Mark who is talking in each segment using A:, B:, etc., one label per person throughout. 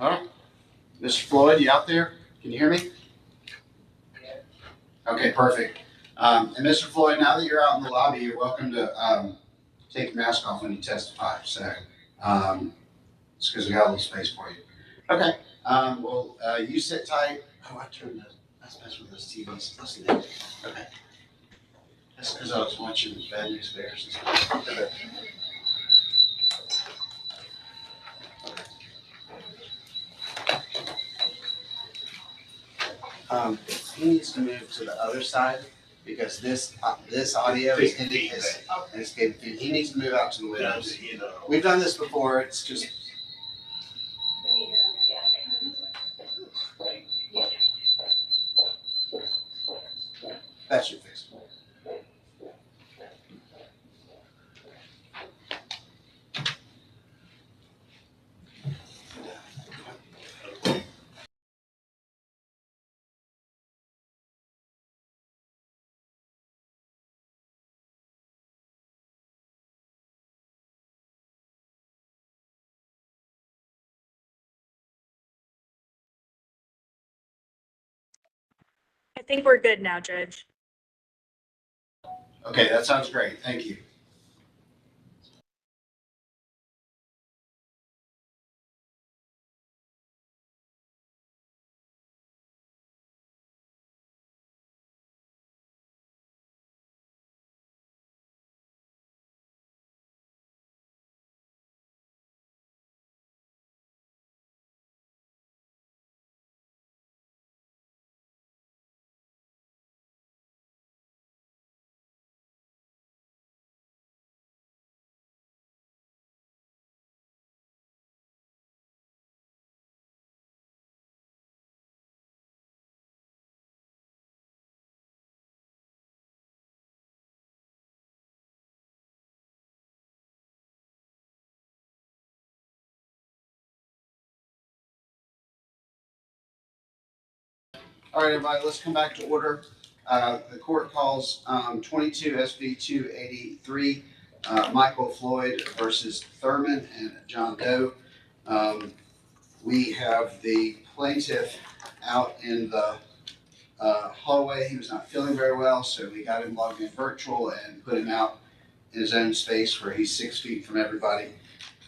A: All right. Mr. Floyd, you out there? Can you hear me? Okay, perfect. And Mr. Floyd, now that you're out in the lobby, you're welcome to take your mask off when you testify. So it's because we got a little space for you. Okay. Well, you sit tight. Oh, I turned the. That's messing with those TVs. Listen to it. Okay. That's because I was watching Bad News Bears and stuff. Okay. He needs to move to the other side because this audio is hitting his escape feed. He needs to move out to the windows. We've done this before. It's just. That should fix it.
B: I think we're good now, Judge.
A: Okay, that sounds great. Thank you. All right, everybody, let's come back to order. The court calls 22 SV 283 Michael Floyd versus Thurman and John Doe. We have the plaintiff out in the hallway. He was not feeling very well, so we got him logged in virtual and put him out in his own space where he's 6 feet from everybody.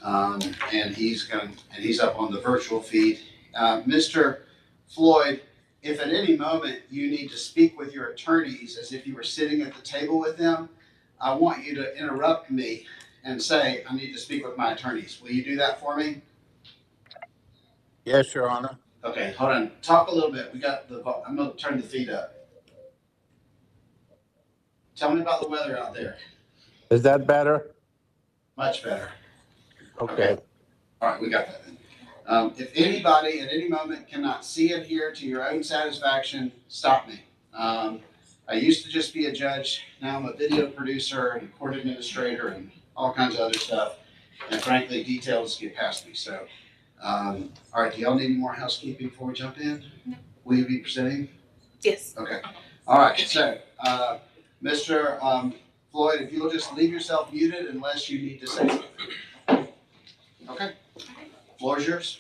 A: And he's up on the virtual feed. Mr. Floyd, if at any moment you need to speak with your attorneys as if you were sitting at the table with them, I want you to interrupt me and say, I need to speak with my attorneys. Will you do that for me?
C: Yes, Your Honor.
A: Okay, hold on. Talk a little bit. I'm going to turn the feed up. Tell me about the weather out there.
C: Is that better?
A: Much better.
C: Okay.
A: All right, we got that then. If anybody at any moment cannot see and hear to your own satisfaction, stop me. I used to just be a judge. Now I'm a video producer and a court administrator and all kinds of other stuff. And frankly, details get past me. So, all right, do y'all need any more housekeeping before we jump in?
B: No.
A: Will you be presenting?
B: Yes.
A: Okay. All right, so Mr. Floyd, if you'll just leave yourself muted unless you need to say something. Okay. Floor is yours.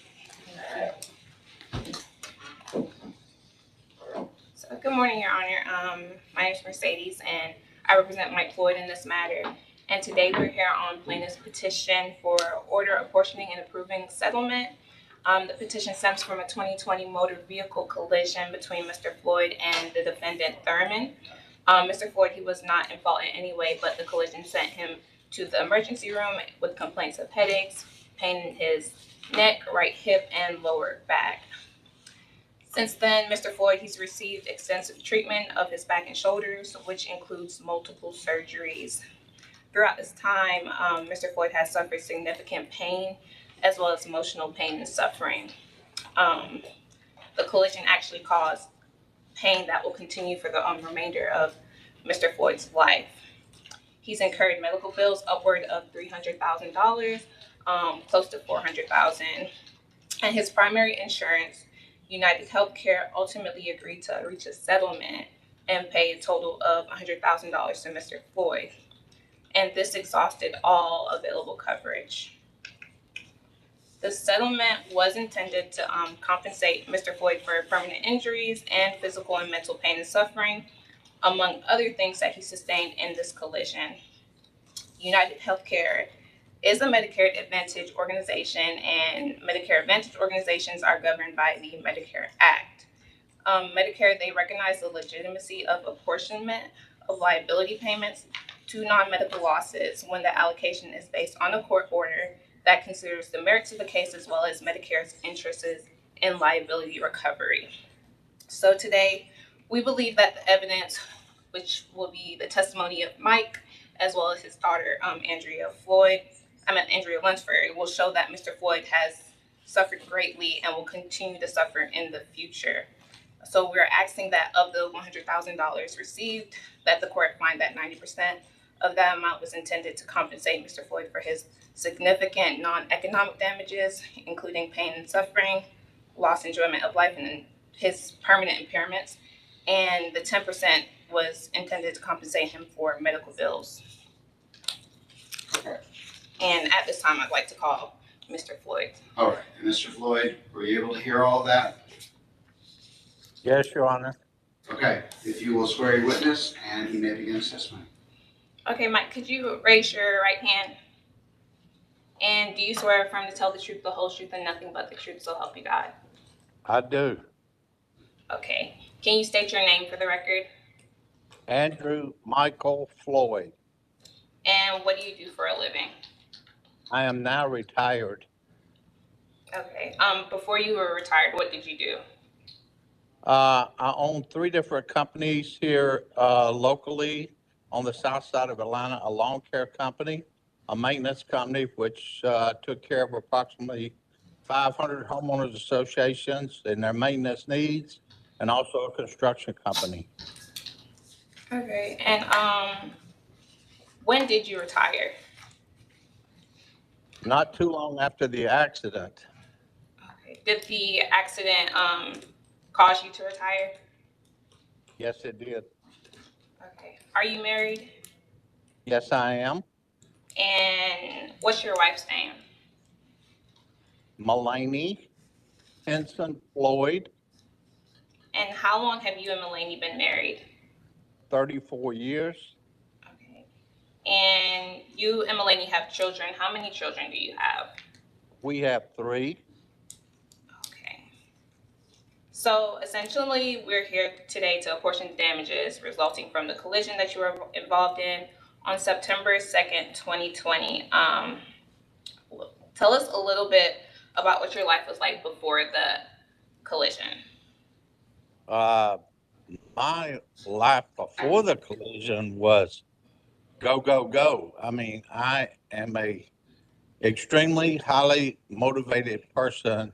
D: So, good morning, Your Honor. My name is Mercedes, and I represent Mike Floyd in this matter. And today we're here on plaintiff's petition for order apportioning and approving settlement. The petition stems from a 2020 motor vehicle collision between Mr. Floyd and the defendant Thurman. Mr. Floyd, he was not in fault in any way, but the collision sent him to the emergency room with complaints of headaches, pain in his neck, right hip, and lower back. Since then, Mr. Floyd, he's received extensive treatment of his back and shoulders, which includes multiple surgeries. Throughout this time, Mr. Floyd has suffered significant pain as well as emotional pain and suffering. The collision actually caused pain that will continue for the remainder of Mr. Floyd's life. He's incurred medical bills upward of $300,000, close to $400,000, and his primary insurance, United Healthcare, ultimately agreed to reach a settlement and pay a total of $100,000 to Mr. Floyd, and this exhausted all available coverage. The settlement was intended to compensate Mr. Floyd for permanent injuries and physical and mental pain and suffering, among other things that he sustained in this collision. United Healthcare is a Medicare Advantage organization, and Medicare Advantage organizations are governed by the Medicare Act. Medicare, they recognize the legitimacy of apportionment of liability payments to non-medical losses when the allocation is based on a court order that considers the merits of the case as well as Medicare's interests in liability recovery. So today, we believe that the evidence, which will be the testimony of Mike, as well as his daughter, Andrea Lunsford, will show that Mr. Floyd has suffered greatly and will continue to suffer in the future. So we're asking that of the $100,000 received, that the court find that 90% of that amount was intended to compensate Mr. Floyd for his significant non-economic damages, including pain and suffering, lost enjoyment of life, and his permanent impairments, and the 10% was intended to compensate him for medical bills. And at this time, I'd like to call Mr. Floyd.
A: All right, and Mr. Floyd, were you able to hear all that?
C: Yes, Your Honor.
A: Okay, if you will swear your witness, and he may begin his testimony.
D: Okay, Mike, could you raise your right hand? And do you swear affirm to tell the truth, the whole truth, and nothing but the truth, so help you God?
C: I do.
D: Okay. Can you state your name for the record?
C: Andrew Michael Floyd.
D: And what do you do for a living?
C: I am now retired.
D: Okay. Before you were retired, what did you do?
C: I own 3 different companies here locally on the south side of Atlanta, a lawn care company, a maintenance company, which took care of approximately 500 homeowners associations and their maintenance needs, and also a construction company.
D: Okay. And when did you retire?
C: Not too long after the accident.
D: Okay. Did the accident cause you to retire?
C: Yes, it did.
D: Okay. Are you married?
C: Yes, I am.
D: And what's your wife's name?
C: Mulaney Henson Floyd,
D: And how long have you and Mulaney been married?
C: 34 years.
D: Okay. And you and Mulaney have children. How many children do you have?
C: We have 3.
D: Okay. So essentially, we're here today to apportion damages resulting from the collision that you were involved in on September 2nd, 2020. Tell us a little bit about what your life was like before the collision.
C: My life before the collision was go, go, go. I mean, I am a extremely highly motivated person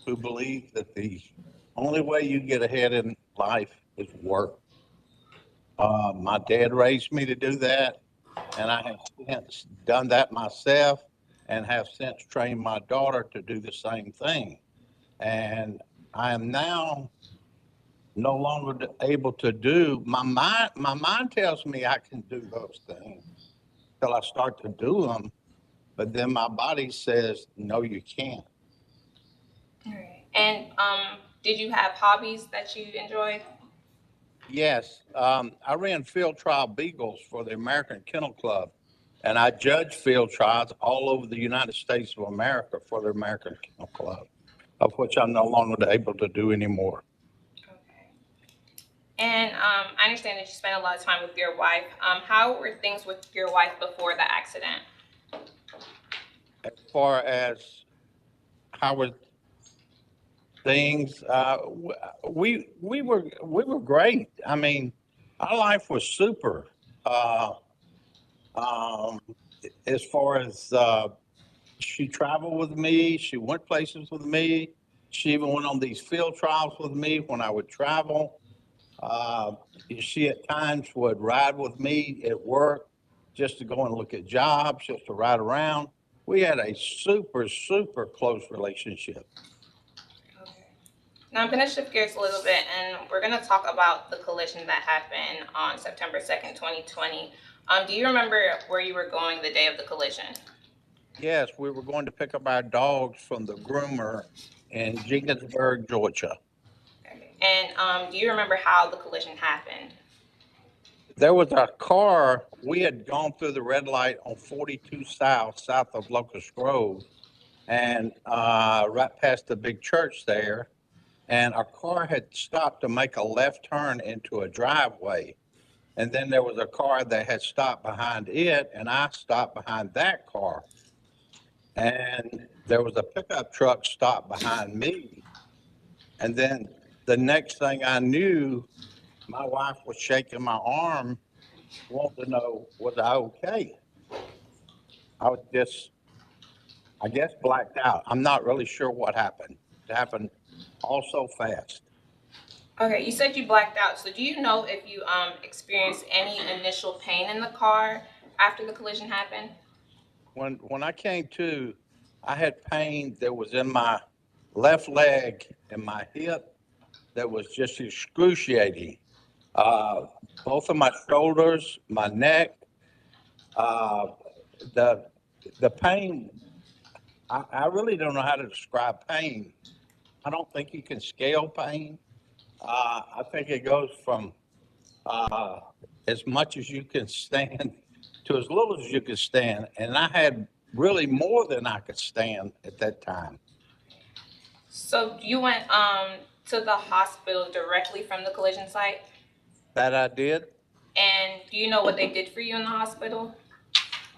C: who believes that the only way you get ahead in life is work. My dad raised me to do that, and I have since done that myself and have since trained my daughter to do the same thing. And I am now no longer able to do my mind tells me I can do those things till I start to do them, but then my body says no, you can't.
D: All right. And did you have hobbies that you enjoyed?
C: Yes, I ran field trial beagles for the American Kennel Club, and I judged field trials all over the United States of America for the American Kennel Club, of which I'm no longer able to do anymore.
D: Okay. And I understand that you spent a lot of time with your wife. How were things with your wife before the accident?
C: As far as how were things, we were great. I mean, our life was super. Uh, um, as far as she traveled with me, she went places with me. She even went on these field trials with me when I would travel. Uh, she at times would ride with me at work just to go and look at jobs, just to ride around. We had a super, super close relationship.
D: Okay. Now I'm going to shift gears a little bit, and we're going to talk about the collision that happened on September 2nd, 2020. Do you remember where you were going the day of the collision?
C: Yes, we were going to pick up our dogs from the groomer in Jenkinsburg, Georgia.
D: Okay. And do you remember how the collision happened?
C: There was a car, we had gone through the red light on 42 south of Locust Grove, and right past the big church there. And a car had stopped to make a left turn into a driveway. And then there was a car that had stopped behind it, and I stopped behind that car. And there was a pickup truck stopped behind me. And then the next thing I knew, my wife was shaking my arm, wanting to know, was I okay? I was just, I guess, blacked out. I'm not really sure what happened. It happened all so fast.
D: Okay, you said you blacked out. So do you know if you experienced any initial pain in the car after the collision happened?
C: When I came to, I had pain that was in my left leg and my hip that was just excruciating. Uh, Both of my shoulders, my neck, uh, the the pain. I really don't know how to describe pain. I don't think you can scale pain. I think it goes from uh, as much as you can stand to as little as you can stand, and I had really more than I could stand at that time.
D: So you went to the hospital directly from the collision site?
C: That I did.
D: And do you know what they did for you in the hospital?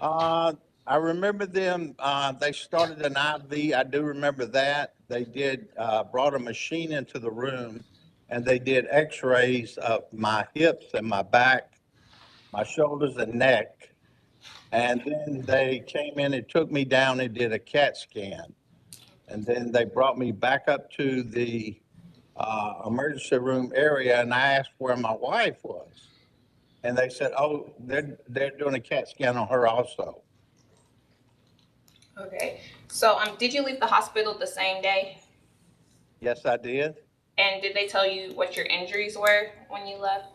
C: Uh, I remember them. They started an IV. I do remember that. They did brought a machine into the room, and they did X-rays of my hips and my back, my shoulders and neck. And then they came in and took me down and did a CAT scan. And then they brought me back up to the emergency room area, and I asked where my wife was. And they said, "Oh, they're doing a CAT scan on her also."
D: Okay. So did you leave the hospital the same day?
C: Yes, I did.
D: And did they tell you what your injuries were when you left?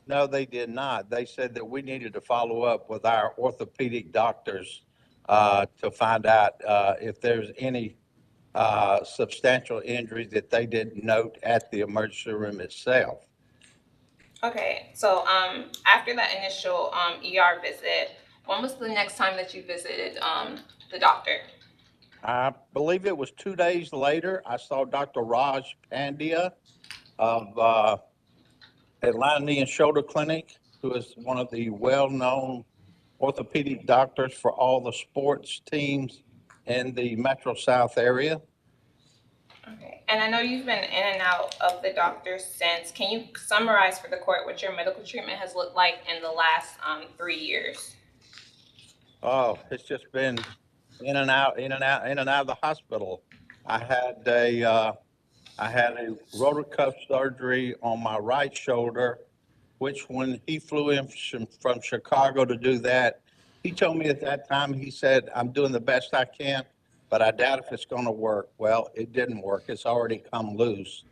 C: No, they did not. They said that we needed to follow up with our orthopedic doctors to find out if there's any substantial injuries that they didn't note at the emergency room itself.
D: Okay. So after that initial ER visit, when was the next time that you visited the doctor?
C: I believe it was 2 days later, I saw Dr. Raj Pandya of Atlanta Knee and Shoulder Clinic, who is one of the well-known orthopedic doctors for all the sports teams in the Metro South area.
D: Okay. And I know you've been in and out of the doctor since. Can you summarize for the court what your medical treatment has looked like in the last 3 years?
C: Oh, it's just been in and out, in and out, in and out of the hospital. I had a rotor cuff surgery on my right shoulder, which when he flew in from Chicago to do that, he told me at that time, he said, "I'm doing the best I can, but I doubt if it's going to work." Well, it didn't work. It's already come loose.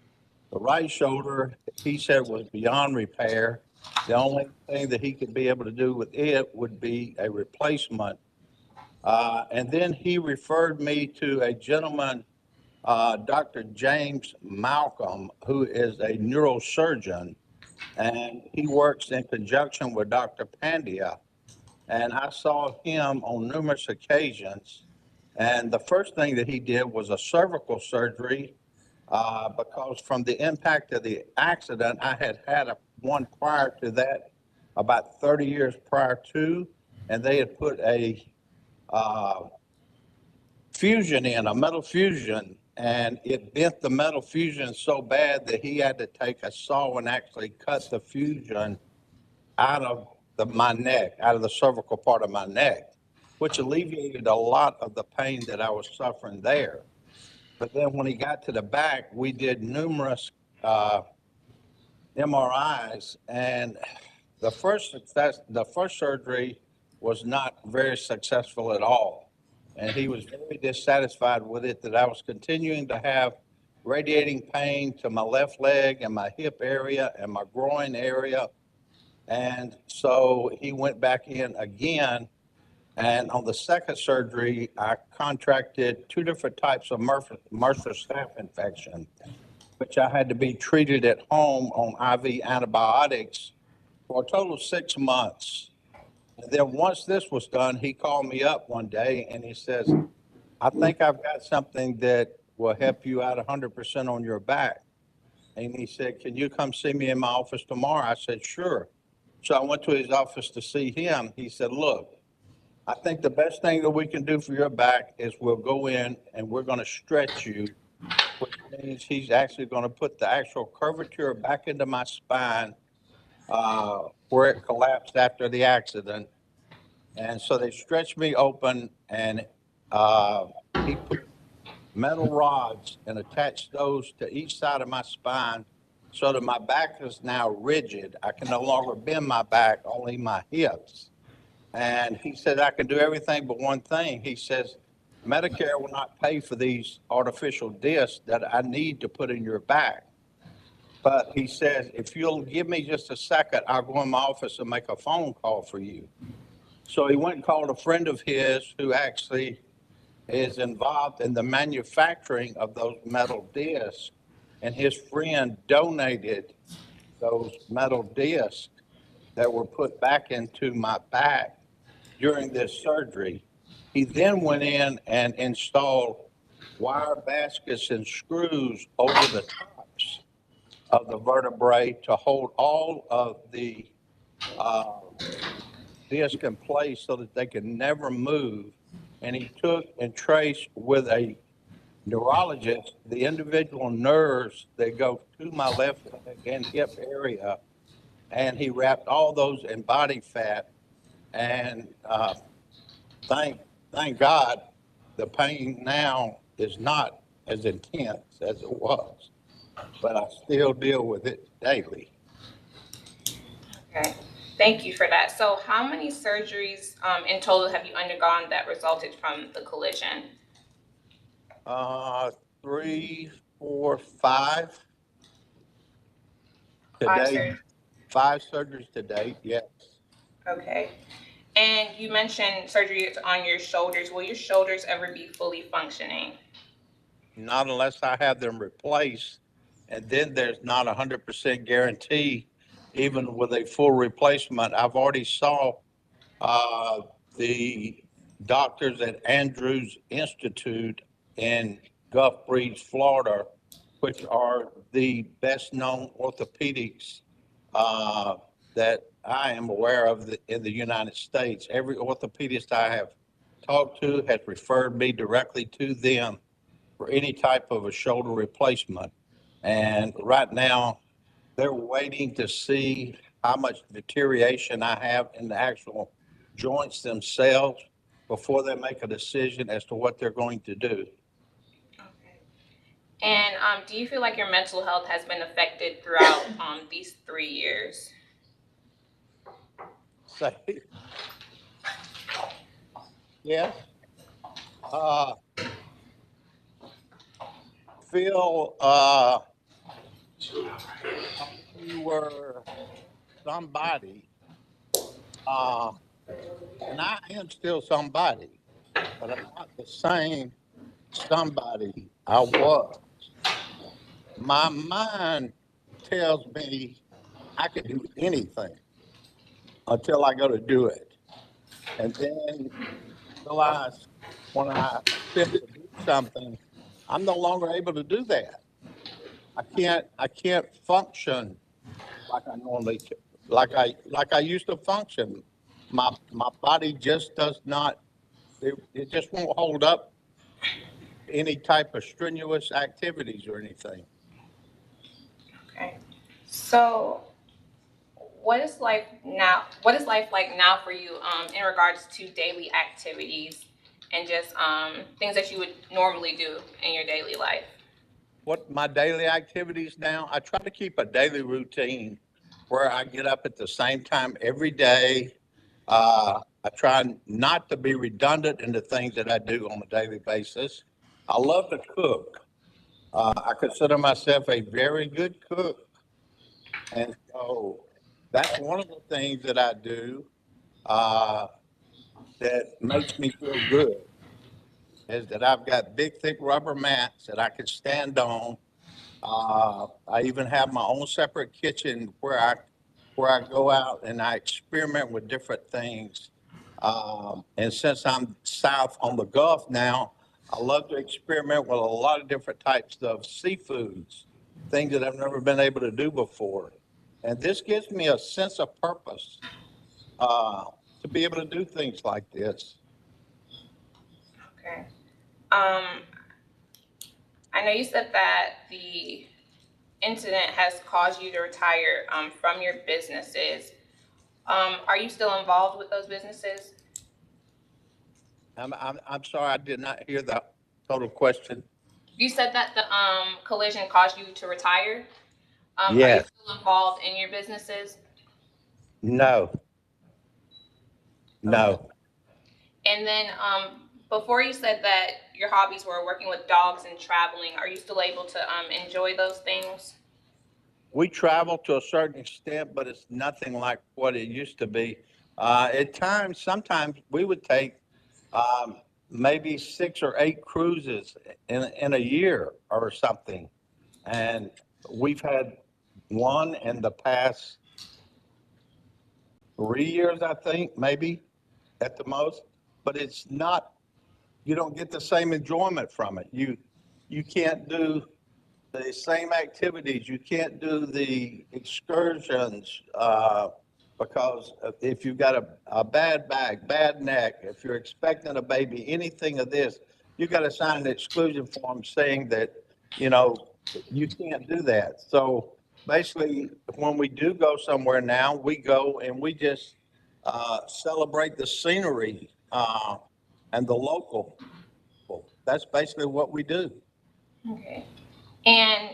C: The right shoulder, he said, was beyond repair. The only thing that he could be able to do with it would be a replacement. And then he referred me to a gentleman, Dr. James Malcolm, who is a neurosurgeon, and he works in conjunction with Dr. Pandya. And I saw him on numerous occasions. And the first thing that he did was a cervical surgery because from the impact of the accident, I had had one prior to that, about 30 years prior to, and they had put a uh, fusion in, a metal fusion, and it bent the metal fusion so bad that he had to take a saw and actually cut the fusion out of my neck, out of the cervical part of my neck, which alleviated a lot of the pain that I was suffering there. But then when he got to the back, we did numerous MRIs, and the first surgery was not very successful at all. And he was very dissatisfied with it that I was continuing to have radiating pain to my left leg and my hip area and my groin area. And so he went back in again And on the second surgery, I contracted 2 different types of MRSA staph infection, which I had to be treated at home on IV antibiotics for a total of 6 months. And then once this was done, he called me up one day and he says, I think I've got something that will help you out 100% on your back. And he said, can you come see me in my office tomorrow? I said, sure. So I went to his office to see him. He said, look, I think the best thing that we can do for your back is we'll go in and we're going to stretch you, which means he's actually going to put the actual curvature back into my spine where it collapsed after the accident. And so they stretched me open and he put metal rods and attached those to each side of my spine so that my back is now rigid. I can no longer bend my back, only my hips. And he said, I can do everything but one thing. He says, Medicare will not pay for these artificial discs that I need to put in your back. But he says, if you'll give me just a second, I'll go in my office and make a phone call for you. So he went and called a friend of his who actually is involved in the manufacturing of those metal discs. And his friend donated those metal discs that were put back into my back during this surgery. He then went in and installed wire baskets and screws over the tops of the vertebrae to hold all of the disc in place so that they could never move. And he took and traced with a neurologist the individual nerves that go to my left leg and hip area. And he wrapped all those in body fat. And thank God the pain now is not as intense as it was, but I still deal with it daily.
D: Okay, thank you for that. So how many surgeries in total have you undergone that resulted from the collision?
C: 3, 4, 5 to
D: Five
C: date.
D: surgeries.
C: 5 surgeries to date, yes.
D: Okay. And you mentioned surgeries on your shoulders. Will your shoulders ever be fully functioning?
C: Not unless I have them replaced. And then there's not 100% guarantee, even with a full replacement. I've already saw uh, the doctors at Andrews Institute in Gulf Breeze, Florida, which are the best known orthopedics that I am aware of in the United States. Every orthopedist I have talked to has referred me directly to them for any type of a shoulder replacement. And right now, they're waiting to see how much deterioration I have in the actual joints themselves before they make a decision as to what they're going to do.
D: Okay. And do you feel like your mental health has been affected throughout these 3 years?
C: Say, yes. Uh, Phil, you were somebody, uh, and I am still somebody, but I'm not the same somebody I was. My mind tells me I can do anything until I go to do it. And then realize when I attempt to do something, I'm no longer able to do that. I can't function like I normally like I used to function. My body just does not it just won't hold up any type of strenuous activities or anything.
D: Okay. So what is life now? What is life like now for you in regards to daily activities and just things that you would normally do in your daily life?
C: What my daily activities now, I try to keep a daily routine where I get up at the same time every day. I try not to be redundant in the things that I do on a daily basis. I love to cook. I consider myself a very good cook. And so that's one of the things that I do. Uh, that makes me feel good is that I've got big, thick rubber mats that I can stand on. I even have my own separate kitchen where I go out and I experiment with different things. And since I'm south on the Gulf now, I love to experiment with a lot of different types of seafoods, things that I've never been able to do before. And this gives me a sense of purpose uh, to be able to do things like this.
D: Okay. Um, I know you said that the incident has caused you to retire from your businesses. Are you still involved with those businesses?
C: I'm sorry, I did not hear the total question.
D: You said that the collision caused you to retire. Are you
C: Yes,
D: still involved in your businesses?
C: no,
D: Okay.
C: no.
D: And then before you said that your hobbies were working with dogs and traveling, are you still able to enjoy those things?
C: We travel to a certain extent, but it's nothing like what it used to be. At times, sometimes we would take maybe 6 or 8 cruises in a year or something. And we've had one in the past 3 years, I think, maybe at the most. But it's not, you don't get the same enjoyment from it. You can't do the same activities. You can't do the excursions because if you've got a bad back, bad neck, if you're expecting a baby, anything of this, you got to sign an exclusion form saying that, you know, you can't do that. So basically, when we do go somewhere now, we go and we just celebrate the scenery and the local. That's basically what we do.
D: Okay. And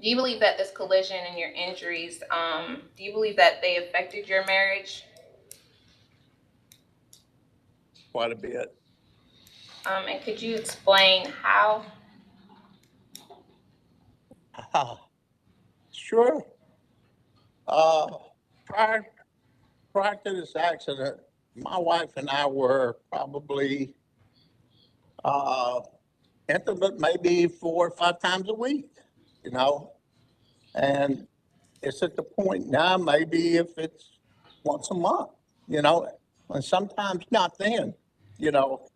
D: do you believe that this collision and your injuries, do you believe that they affected your marriage?
C: Quite a bit.
D: And could you explain how?
C: Sure. Uh, prior, prior to this accident, my wife and I were probably uh, intimate maybe 4 or 5 times a week, you know, and it's at the point now, maybe if it's once a month, you know, and sometimes not then, you know,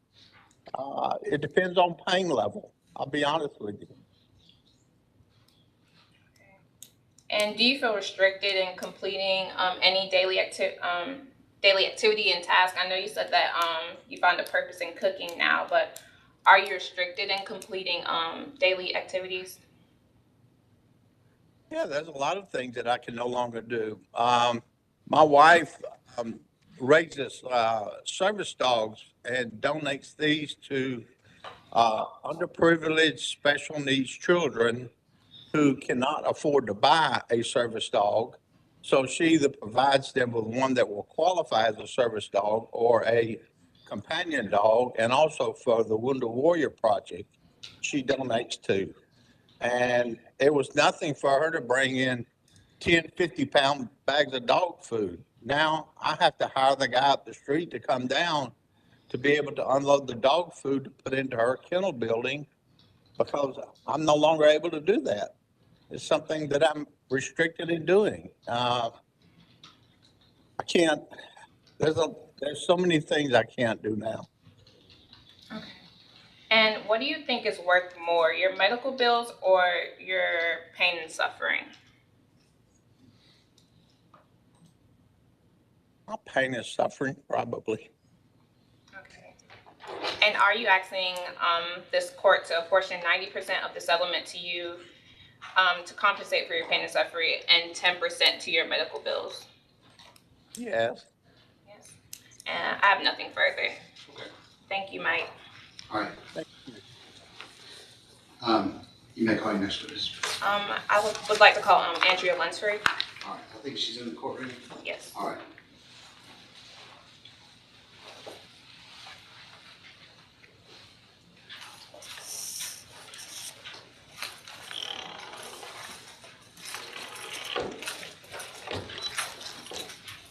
C: it depends on pain level. I'll be honest with you.
D: And do you feel restricted in completing any daily activity and task? I know you said that you find a purpose in cooking now, but are you restricted in completing daily activities?
C: Yeah, there's a lot of things that I can no longer do. My wife um, raises service dogs and donates these to underprivileged special needs children who cannot afford to buy a service dog. So she either provides them with one that will qualify as a service dog or a companion dog. And also for the Wounded Warrior Project, she donates two. And it was nothing for her to bring in 10, 50-pound bags of dog food. Now I have to hire the guy up the street to come down to be able to unload the dog food to put into her kennel building because I'm no longer able to do that. It's something that I'm restricted in doing. I can't, there's so many things I can't do now.
D: Okay. And what do you think is worth more, your medical bills or your pain and suffering?
C: My pain and suffering, probably.
D: Okay. And are you asking this court to apportion 90% of the settlement to you to compensate for your pain and suffering and 10% to your medical bills?
C: Yes.
D: Yes. And I have nothing further.
A: Okay.
D: Thank you, Mike.
A: All right.
C: Thank you.
A: You may call your next witness.
D: I would like to call Andrea Lunsford.
A: All right, I think she's in the courtroom.
D: Yes.
A: All right.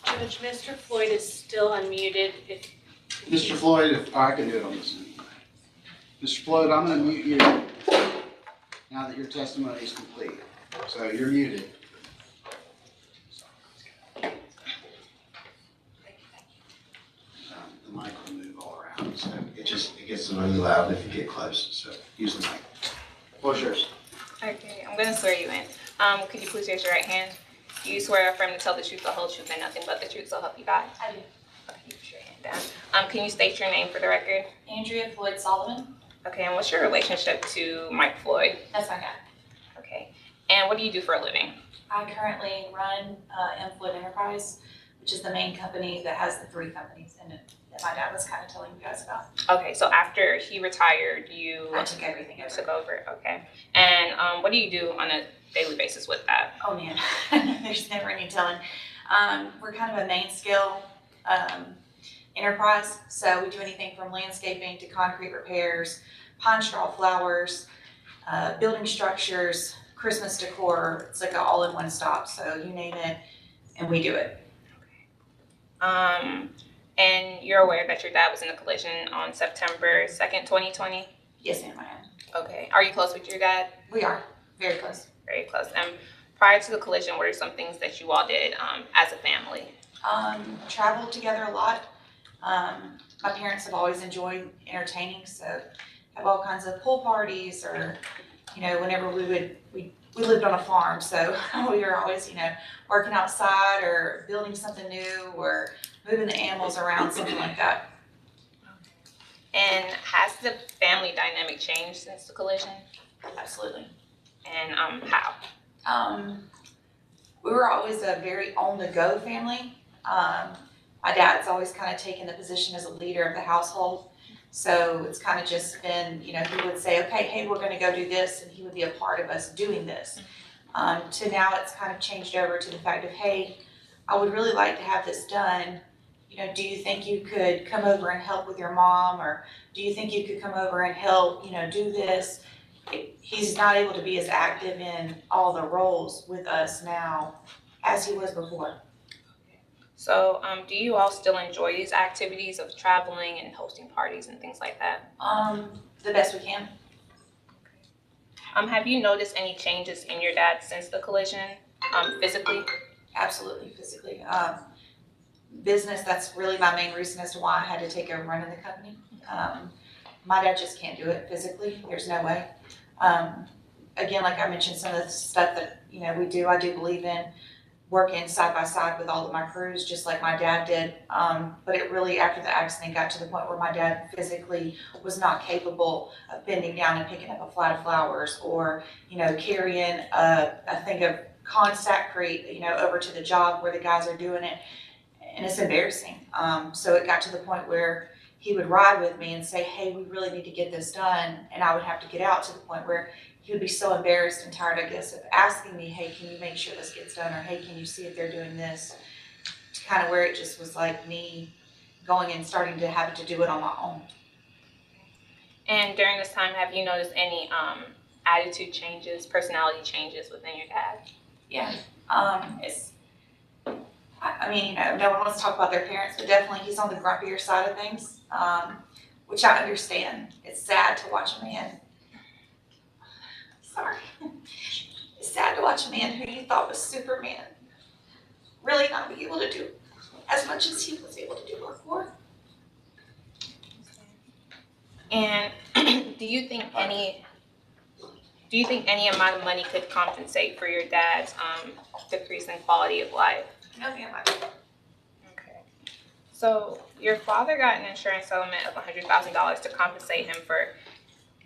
B: Judge, Mr. Floyd is still unmuted. If
A: Mr. Floyd, if I can do it on this end. Mr. Floyd, I'm going to mute you now that your testimony is complete. So you're muted. The mic will move all around, so it gets really loud if you get close. So use the mic. What's yours?
D: Okay, I'm gonna swear you in. Could you please raise your right hand? Do you swear or affirm to tell the truth, the whole truth, and nothing but the truth, so help you God?
E: I do.
D: Okay, you put your hand down. Can you state your name for the record?
E: Andrea Floyd Solomon.
D: Okay, and what's your relationship to Mike Floyd?
E: That's my guy.
D: Okay, and what do you do for a living?
E: I currently run M. Floyd Enterprise, which is the main company that has the 3 companies in it that my dad was kind of telling you guys about.
D: Okay, so after he retired, you
E: I took everything
D: took
E: over.
D: over. Okay, and what do you do on a daily basis with that?
E: Oh man, there's never any telling. We're kind of a main scale enterprise, so we do anything from landscaping to concrete repairs, pine straw flowers, building structures, Christmas decor. It's like an all-in-one stop, so you name it, and we do it.
D: And you're aware that your dad was in a collision on September 2nd, 2020?
E: Yes, ma'am, I am.
D: Okay, are you close with your dad?
E: We are very close.
D: Very close. And prior to the collision, what are some things that you all did as a family?
E: Traveled together a lot. My parents have always enjoyed entertaining, so have all kinds of pool parties, or whenever we lived on a farm, so we were always working outside or building something new or moving the animals around, something like that.
D: And has the family dynamic changed since the collision?
E: Absolutely.
D: And how?
E: We were always a very on-the-go family. My dad's always kind of taken the position as a leader of the household. So it's kind of just been, he would say, okay, hey, we're going to go do this, and he would be a part of us doing this. To now it's kind of changed over to the fact of, hey, I would really like to have this done. Do you think you could come over and help with your mom? Or do you think you could come over and help, do this? He's not able to be as active in all the roles with us now as he was before.
D: So do you all still enjoy these activities of traveling and hosting parties and things like that?
E: The best we can.
D: Have you noticed any changes in your dad since the collision, physically?
E: Absolutely, physically. Business, that's really my main reason as to why I had to take a run in the company. My dad just can't do it physically. There's no way. Again, like I mentioned, some of the stuff that we do, I do believe in working side by side with all of my crews, just like my dad did. But it really, after the accident, got to the point where my dad physically was not capable of bending down and picking up a flat of flowers, or carrying a thing of concrete, over to the job where the guys are doing it. And it's embarrassing. So it got to the point where he would ride with me and say, hey, we really need to get this done. And I would have to get out, to the point where he would be so embarrassed and tired, I guess, of asking me, hey, can you make sure this gets done? Or hey, can you see if they're doing this? To kind of where it just was like me going and starting to have to do it on my own.
D: And during this time, have you noticed any attitude changes, personality changes within your dad?
E: Yeah. No one wants to talk about their parents, but definitely he's on the grumpier side of things, which I understand. It's sad to watch a man. Sorry. It's sad to watch a man who you thought was Superman really not be able to do as much as he was able to do before.
D: And do you think any amount of money could compensate for your dad's decrease in quality of life?
E: No, ma'am, I don't.
D: Okay. So your father got an insurance settlement of $100,000 to compensate him for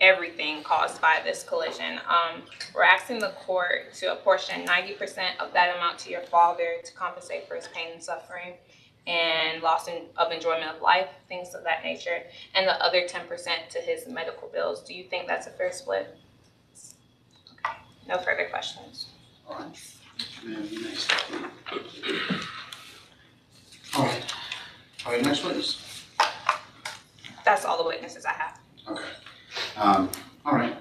D: everything caused by this collision. We're asking the court to apportion 90% of that amount to your father to compensate for his pain and suffering and loss of enjoyment of life, things of that nature, and the other 10% to his medical bills. Do you think that's a fair split? Okay. No further questions.
A: All right. Ma'am, you may step in. All right, next witness.
D: That's all the witnesses I have.
A: Okay. All right.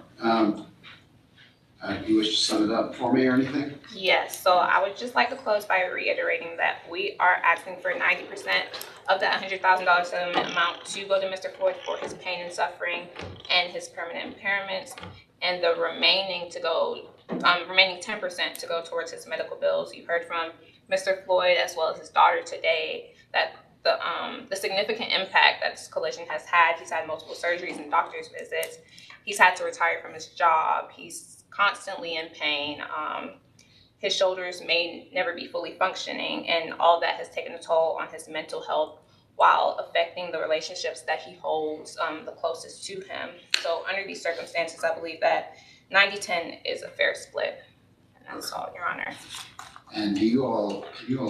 A: You wish to sum it up for me or anything?
D: Yes, so I would just like to close by reiterating that we are asking for 90% of that $100,000 settlement amount to go to Mr. Floyd for his pain and suffering and his permanent impairments, and the remaining 10% to go towards his medical bills. You heard from Mr. Floyd as well as his daughter today that the significant impact that this collision has had. He's had multiple surgeries and doctor's visits. He's had to retire from his job. He's constantly in pain. His shoulders may never be fully functioning, and all that has taken a toll on his mental health while affecting the relationships that he holds the closest to him. So under these circumstances, I believe that 90-10 is a fair split. And that's all, Your Honor.
A: And can you all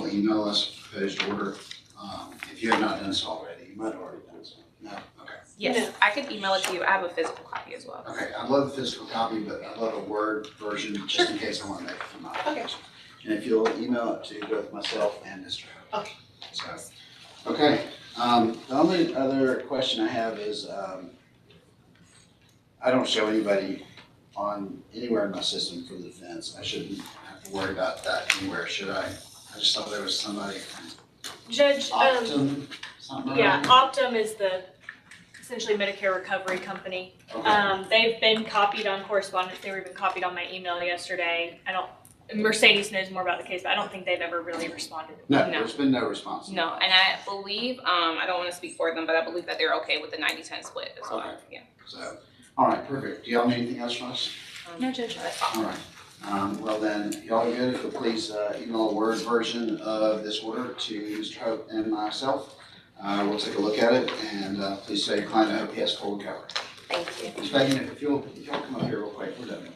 A: email us proposed order? If you have not done so already, you might have already done so. No? Okay.
D: Yes, I could email it to you. I have a physical copy as well.
A: Okay, I'd love the physical copy, but I'd love a Word version just in case I want to make it for my application. And if you'll email it to both myself and Mr. Hope.
E: Okay.
A: So, okay. The only other question I have is, I don't show anybody on anywhere in my system for the defense. I shouldn't have to worry about that anywhere, should I? I just thought there was somebody from
B: Judge,
A: Optum, something
B: yeah,
A: around.
B: Optum is the essentially Medicare recovery company.
A: Okay.
B: They've been copied on correspondence. They were even copied on my email yesterday. Mercedes knows more about the case, but I don't think they've ever really responded.
A: No,
D: No.
A: there's been no response.
D: No, and I believe, I don't want to speak for them, but I believe that they're okay with the 90-10 split as well.
A: Okay.
D: Yeah.
A: So, all right, perfect. Do y'all need anything else from us?
B: No, Judge.
D: That's all.
A: All right. Well then, y'all are good. If you'll please email a Word version of this order to Mr. Hope and myself. We'll take a look at it, and please say your client, I hope he has full recovery.
D: Thank you.
A: Ms. Megan, if you'll come up here real quick, we're done.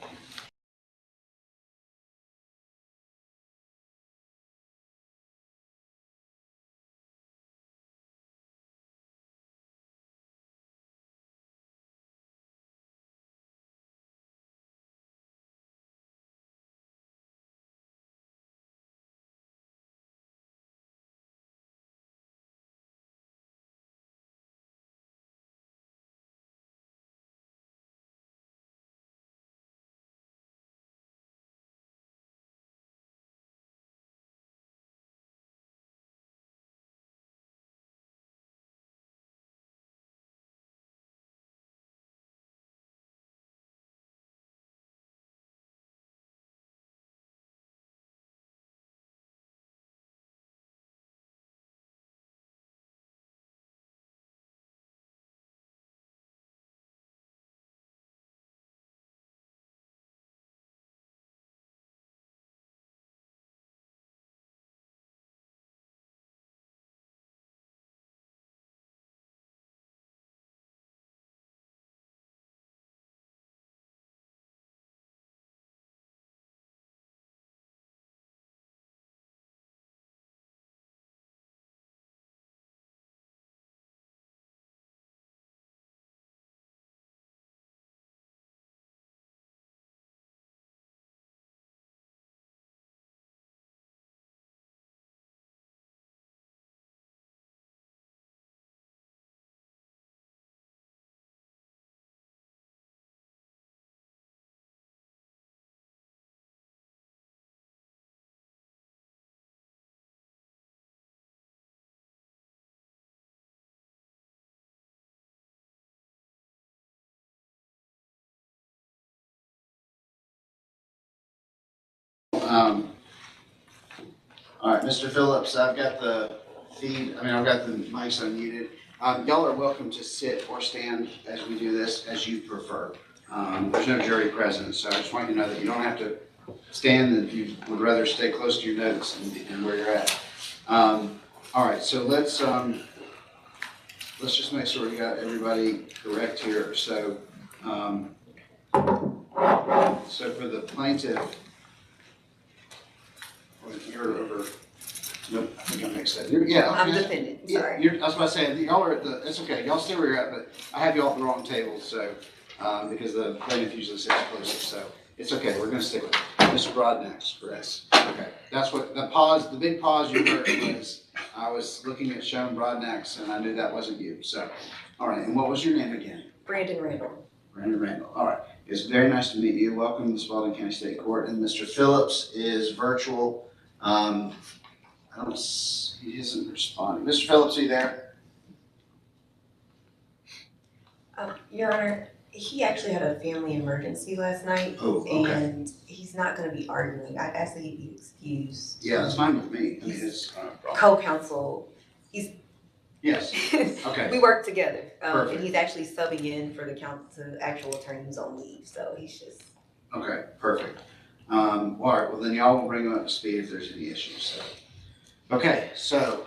A: All right, Mr. Phillips, I've got the feed, I've got the mics unmuted. Y'all are welcome to sit or stand as we do this, as you prefer. There's no jury present, so I just want you to know that you don't have to stand, and if you would rather stay close to your notes and where you're at. All right, so let's just make sure we got everybody correct here. So, so for the plaintiff, you're over. Nope, I think I mixed that. Yeah.
F: I'm
A: okay.
F: defendant,
A: Yeah,
F: sorry.
A: I was about to say, y'all are at the, it's okay, y'all stay where you're at, but I have y'all at the wrong table, so, because the plaintiff usually sits closer, so it's okay, we're gonna stick with it. Mr. Broadnax, correct. Okay, that's what, the big pause you heard was, I was looking at Sean Broadnax, and I knew that wasn't you, so. All right, and what was your name again?
F: Brandon Randall.
A: Brandon Randall, all right. It's very nice to meet you. Welcome to Spalding County State Court, and Mr. Phillips is virtual. I He isn't responding. Mr. Phillips, are you there?
F: Your Honor, he actually had a family emergency last night.
A: Oh, okay.
F: And he's not gonna be arguing. I asked that he be excused.
A: Yeah, it's fine with me. I mean, it's not a problem.
F: Co-counsel,
A: Yes, okay.
F: we work together. And
A: Perfect.
F: he's actually subbing in for the actual attorney who's on leave, so he's just.
A: Okay, perfect. All right, well then y'all will bring them up to speed if there's any issues, so. Okay, so,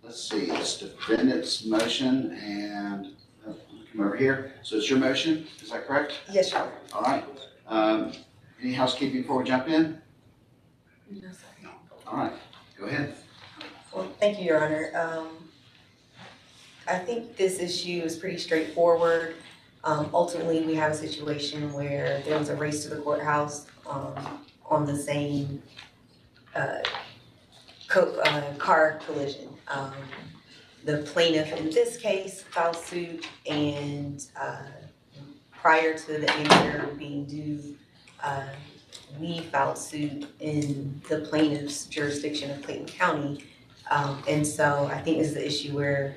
A: let's see, it's defendant's motion and, come over here. So it's your motion, is that correct?
F: Yes, Your Honor.
A: All right. Any housekeeping before we jump in?
F: No, sorry.
A: All right, go ahead.
F: Well, thank you, Your Honor. I think this issue is pretty straightforward. Ultimately, we have a situation where there was a race to the courthouse, on the same, car collision. The plaintiff in this case filed suit and, prior to the answer being due, we filed suit in the plaintiff's jurisdiction of Clayton County. And so I think this is the issue where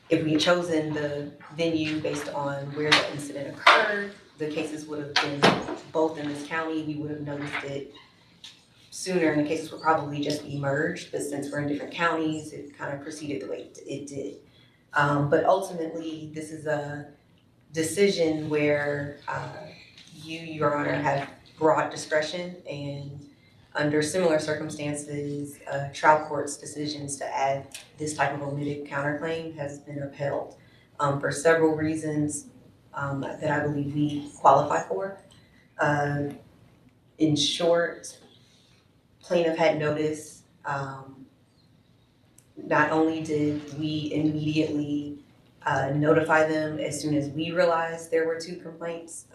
F: if we had chosen the venue based on where the incident occurred, the cases would have been both in this county. We would have noticed it sooner and the cases would probably just be merged. But since we're in different counties, it kind of proceeded the way it did. But ultimately, this is a decision where you, Your Honor, have broad discretion, and under similar circumstances, trial court's decisions to add this type of omitted counterclaim has been upheld for several reasons that I believe we qualify for. In short, plaintiff had notice. Not only did we immediately notify them as soon as we realized there were 2 complaints,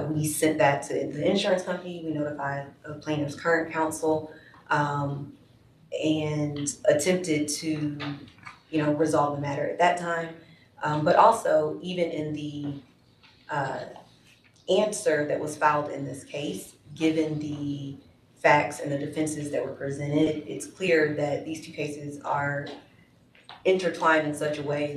F: we sent that to the insurance company. We notified the plaintiff's current counsel, and attempted to, resolve the matter at that time. But also, even in the answer that was filed in this case, given the facts and the defenses that were presented, it's clear that these 2 cases are intertwined in such a way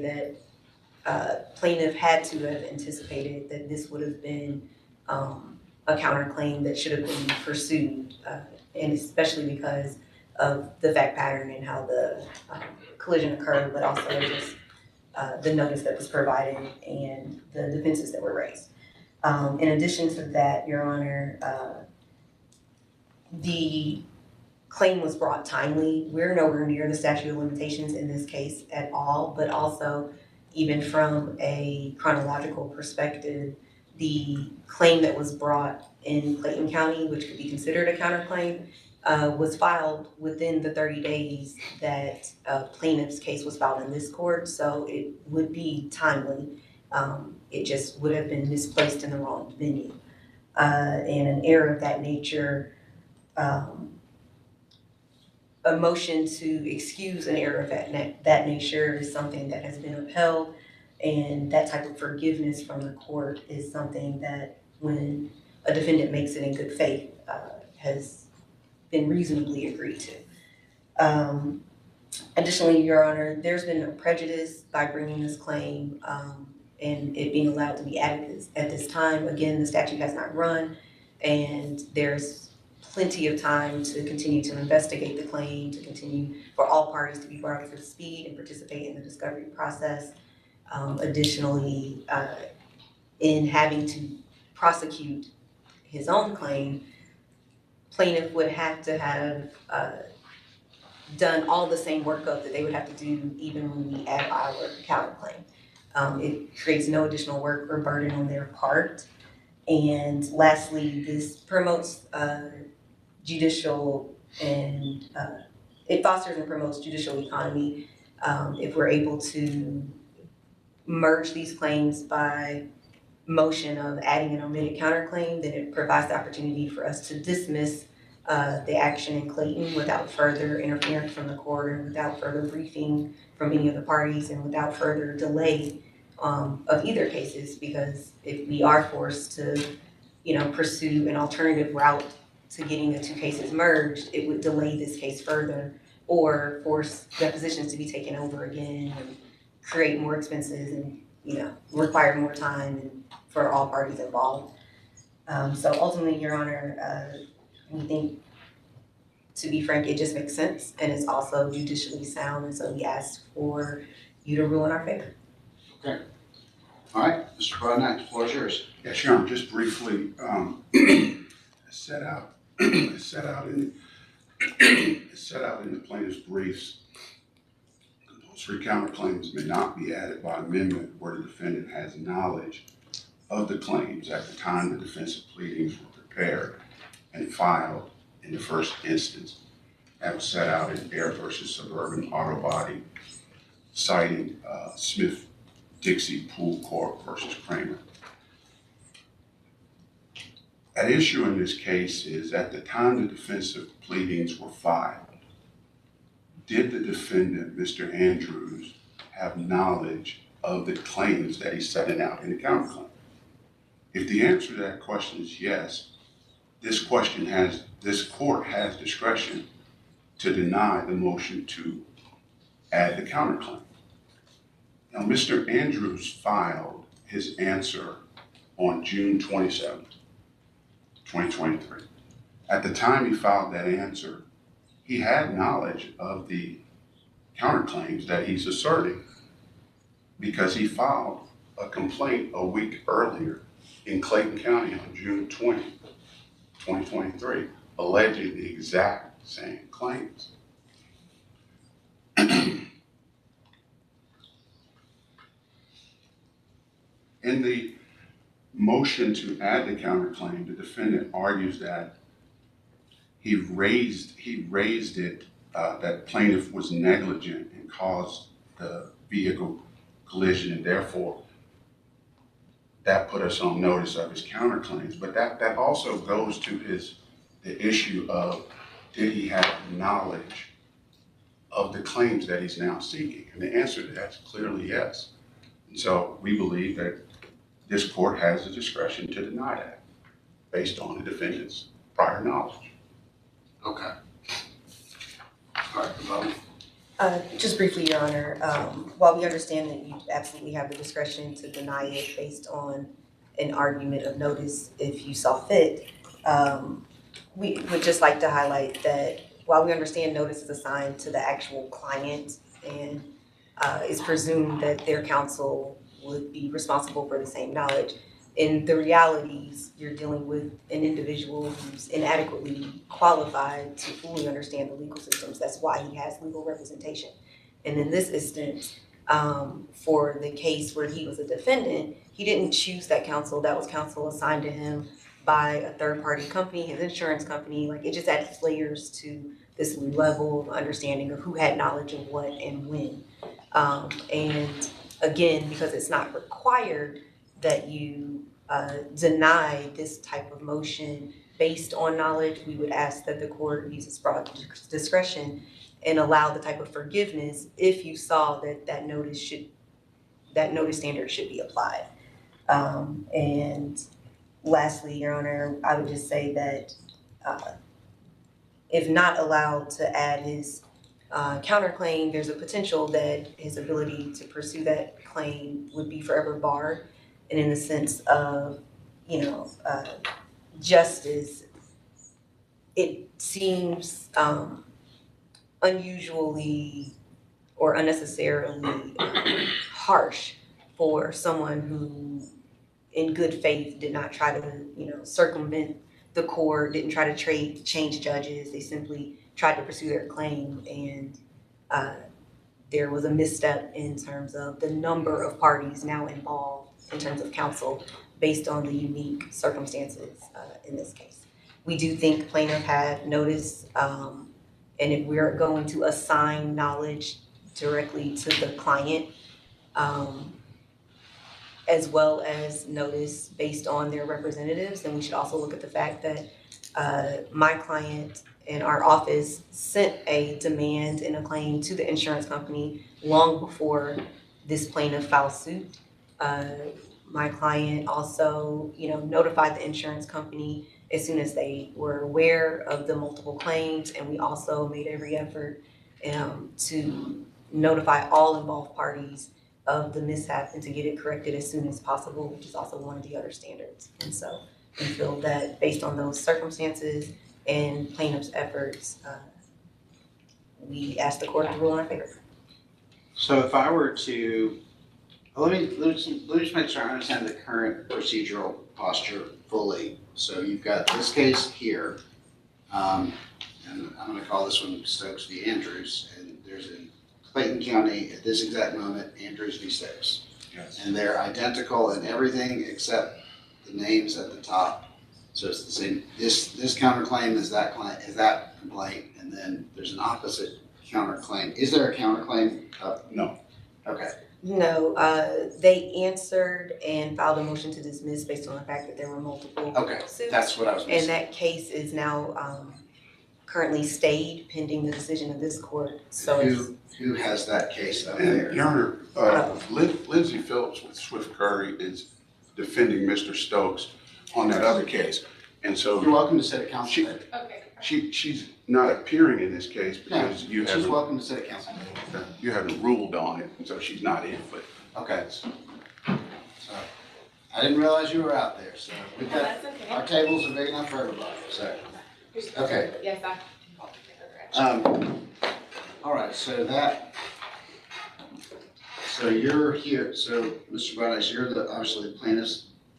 F: that plaintiff had to have anticipated that this would have been a counterclaim that should have been pursued, and especially because of the fact pattern and how the collision occurred, but also just the notice that was provided and the defenses that were raised. In addition to that, Your Honor, the claim was brought timely. We're nowhere near the statute of limitations in this case at all, but also even from a chronological perspective, the claim that was brought in Clayton County, which could be considered a counterclaim, was filed within the 30 days that plaintiff's case was filed in this court, so it would be timely. It just would have been misplaced in the wrong venue. And an error of that nature, a motion to excuse an error of that nature is something that has been upheld, and that type of forgiveness from the court is something that, when a defendant makes it in good faith, has been reasonably agreed to. Additionally, Your Honor, there's been no prejudice by bringing this claim and it being allowed to be added at this time. Again, the statute has not run, and there's plenty of time to continue to investigate the claim, to continue for all parties to be brought up to speed and participate in the discovery process. Additionally, in having to prosecute his own claim, plaintiff would have to have done all the same workup that they would have to do even when we add our counterclaim. It creates no additional work or burden on their part. And lastly, this promotes judicial and it fosters and promotes judicial economy. If we're able to merge these claims by motion of adding an omitted counterclaim, then it provides the opportunity for us to dismiss the action in Clayton without further interference from the court and without further briefing from any of the parties and without further delay of either cases, because if we are forced to, pursue an alternative route to getting the two cases merged, it would delay this case further or force depositions to be taken over again and create more expenses and, require more time and for all parties involved. So ultimately, Your Honor, we think, to be frank, it just makes sense and it's also judicially sound, and so we ask for you to rule in our favor.
A: Okay. All right, Mr. Broadnack, the floor is yours.
G: Yes, Your Honor, just briefly, it's set out in the plaintiff's briefs. Compulsory counterclaims may not be added by amendment where the defendant has knowledge of the claims at the time the defensive pleadings were prepared and filed in the first instance. That was set out in Air versus Suburban Auto Body, citing Smith Dixie Pool Corp versus Kramer. At issue in this case is at the time the defensive pleadings were filed, did the defendant, Mr. Andrews, have knowledge of the claims that he's setting out in the counterclaim? If the answer to that question is yes, this court has discretion to deny the motion to add the counterclaim. Now, Mr. Andrews filed his answer on June 27th, 2023. At the time he filed that answer, he had knowledge of the counterclaims that he's asserting because he filed a complaint a week earlier in Clayton County on June 20, 2023, alleging the exact same claims. In the motion to add the counterclaim, the defendant argues that he raised it that plaintiff was negligent and caused the vehicle collision, and therefore that put us on notice of his counterclaims. But that also goes to the issue of, did he have knowledge of the claims that he's now seeking? And the answer to that's clearly yes. And so we believe that this court has the discretion to deny that based on the defendant's prior knowledge.
A: Okay. All right, Bob.
F: Just briefly, Your Honor, while we understand that you absolutely have the discretion to deny it based on an argument of notice if you saw fit, we would just like to highlight that while we understand notice is assigned to the actual client and it's presumed that their counsel would be responsible for the same knowledge, in the realities, you're dealing with an individual who's inadequately qualified to fully understand the legal systems. That's why he has legal representation. And in this instance, for the case where he was a defendant, he didn't choose that counsel. That was counsel assigned to him by a third-party company, his insurance company. Like, it just adds layers to this level of understanding of who had knowledge of what and when. And again, because it's not required that you deny this type of motion based on knowledge, we would ask that the court use its broad discretion and allow the type of forgiveness if you saw that notice standard should be applied. And lastly, Your Honor, I would just say that if not allowed to add his counterclaim, there's a potential that his ability to pursue that claim would be forever barred. And in the sense of, justice, it seems unusually or unnecessarily harsh for someone who, in good faith, did not try to, circumvent the court, didn't try to change judges. They simply tried to pursue their claim, and there was a misstep in terms of the number of parties now involved in terms of counsel based on the unique circumstances in this case. We do think plaintiff had notice, and if we're going to assign knowledge directly to the client, as well as notice based on their representatives, then we should also look at the fact that my client and our office sent a demand and a claim to the insurance company long before this plaintiff filed suit. My client also, notified the insurance company as soon as they were aware of the multiple claims. And we also made every effort to notify all involved parties of the mishap and to get it corrected as soon as possible, which is also one of the other standards. And so we feel that based on those circumstances and plaintiff's efforts, we ask the court to rule in our favor.
A: So if I were to, let me just make sure I understand the current procedural posture fully. So you've got this case here, and I'm gonna call this one Stokes v. Andrews, and there's in Clayton County at this exact moment, Andrews v. Stokes.
G: Yes.
A: And they're identical in everything except the names at the top. So it's the same, this counterclaim is that complaint, and then there's an opposite counterclaim. Is there a counterclaim?
G: No.
A: Okay,
F: No, they answered and filed a motion to dismiss based on the fact that there were multiple
A: okay,
F: suits.
A: that's what I was
F: And
A: missing.
F: that case is now currently stayed pending the decision of this court. So it's,
A: Who has that case up there?
G: And Your Honor, Lindsay Phillips with Swift Curry is defending Mr. Stokes on that other case. And
A: You're
G: so
A: welcome to sit at council.
D: Okay.
G: she's not appearing in this case
A: Yeah,
G: because you
A: she's
G: haven't,
A: welcome to sit at council.
G: you haven't ruled on it, and so she's not in, but
A: Okay. So, I didn't realize you were out there, so we've
D: Oh,
A: got,
D: that's okay.
A: our tables are big enough for everybody, so. Okay.
D: Yes,
A: All right, so you're here, so Mr. Brown, you're obviously the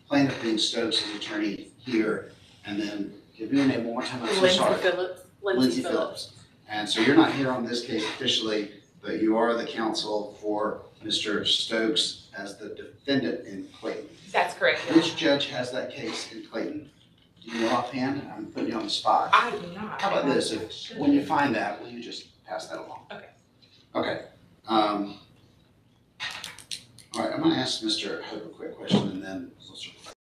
A: plaintiff being Stokes' attorney here, and then give me your name one more time, I'm so sorry.
H: Phillips.
A: Lindsay Phillips. And so you're not here on this case officially, but you are the counsel for Mr. Stokes as the defendant in Clayton.
D: That's correct.
A: Which judge has that case in Clayton? Do you know offhand? I'm putting you on the spot.
D: I do not.
A: How about this, when you find that, will you just pass that along?
D: Okay.
A: Okay. All right, I'm gonna ask Mr. Hope a quick question and then we'll circle back.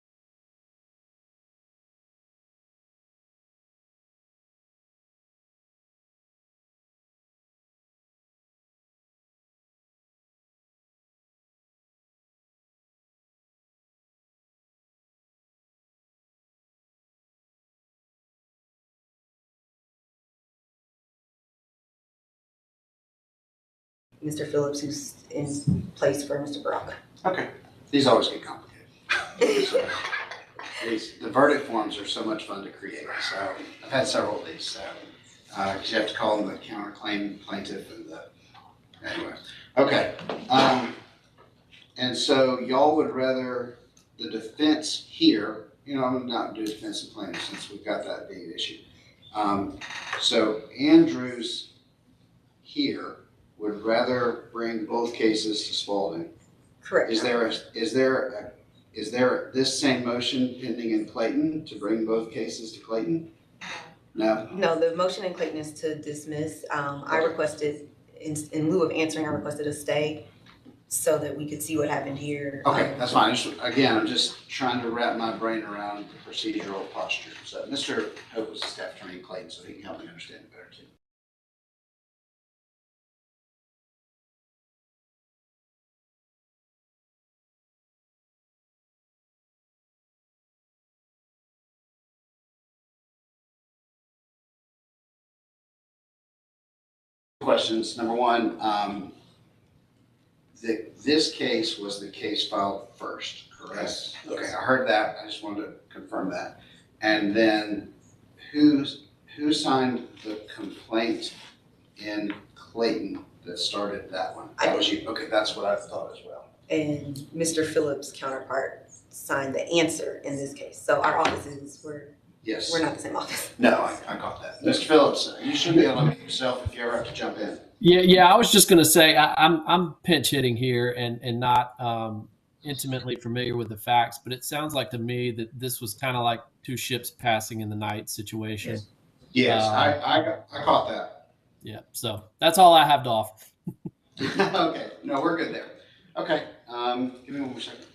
F: Mr. Phillips, who's in place for Mr. Baraka.
A: Okay, these always get complicated. So, the verdict forms are so much fun to create, so I've had several of these, so, because you have to call them the counterclaim plaintiff and anyway. Okay, and so y'all would rather the defense here, I'm not do defense and plaintiff since we've got that being an issue. So Andrews here would rather bring both cases to Spalding.
F: Correct.
A: Is there this same motion pending in Clayton to bring both cases to Clayton? No?
F: No, the motion in Clayton is to dismiss. I requested, in lieu of answering, I requested a stay so that we could see what happened here.
A: Okay, that's fine. I'm just trying to wrap my brain around the procedural posture. So Mr. Hope was a staff attorney in Clayton, so he can help me understand it better too. Questions. Number one, this case was the case filed first, correct?
G: Yes.
A: Okay, I heard that. I just wanted to confirm that. And then who signed the complaint in Clayton that started that one? That was you. Okay, that's what I thought as well.
F: And Mr. Phillips' counterpart signed the answer in this case. So our offices
A: Yes.
F: we're not the same office.
A: No, I got that. Mr. Phillips, you should be able to make yourself if you ever have to jump in.
I: Yeah. I was just going to say I'm pinch hitting here and not intimately familiar with the facts, but it sounds like to me that this was kind of like two ships passing in the night situation.
A: Yes, I caught that.
I: Yeah. So that's all I have to offer.
A: Okay, no, we're good there. Okay, give me one more second.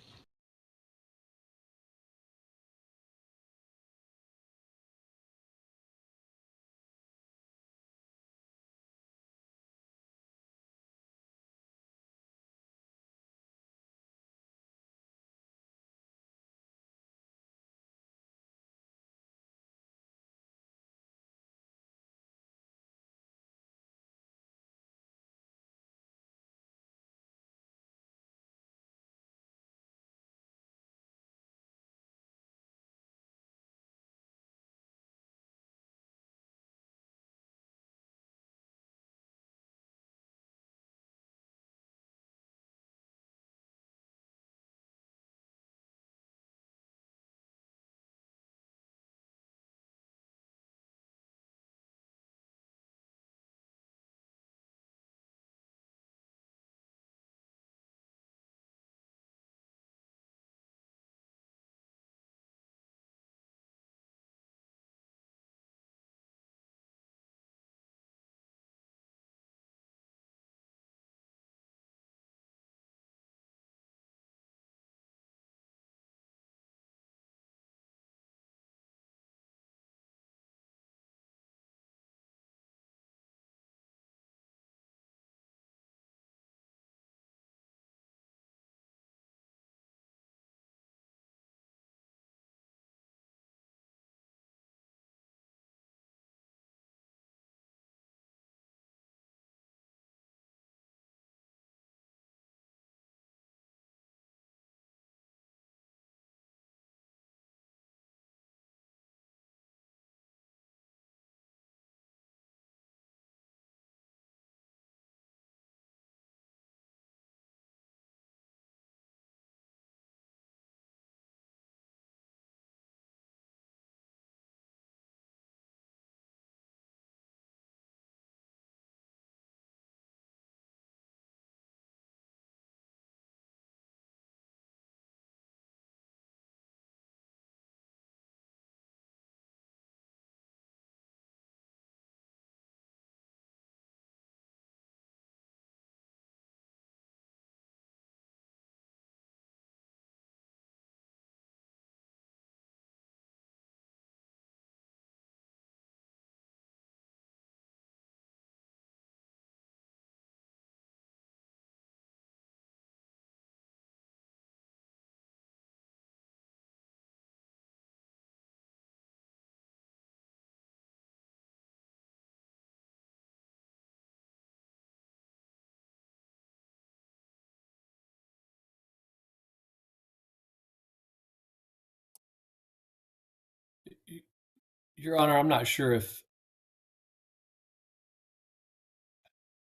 I: Your Honor, I'm not sure if,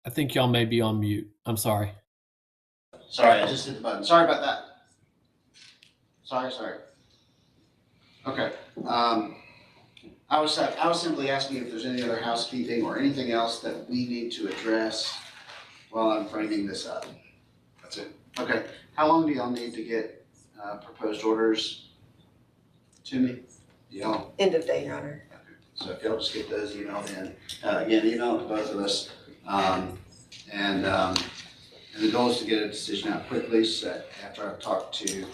I: I think y'all may be on mute. I'm sorry.
A: Sorry, I just hit the button. Sorry about that. Sorry. Okay. I was simply asking if there's any other housekeeping or anything else that we need to address while I'm framing this up.
G: That's it.
A: Okay. How long do y'all need to get proposed orders to me? Y'all.
F: End of day, Your Honor.
A: So if y'all just get those emailed in, again, email it to both of us. And the goal is to get a decision out quickly, so after I've talked to,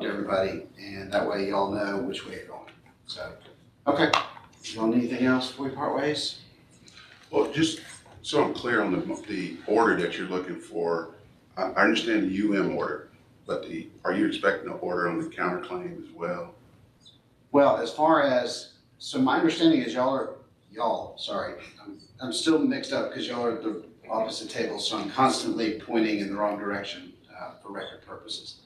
A: everybody, and that way y'all know which way you're going. So, okay. Y'all need anything else before we part ways?
G: Well, just so I'm clear on the order that you're looking for, I understand the UM order, but are you expecting an order on the counterclaim as well?
A: Well, as far as, so my understanding is I'm still mixed up because y'all are at the opposite table, so I'm constantly pointing in the wrong direction for record purposes.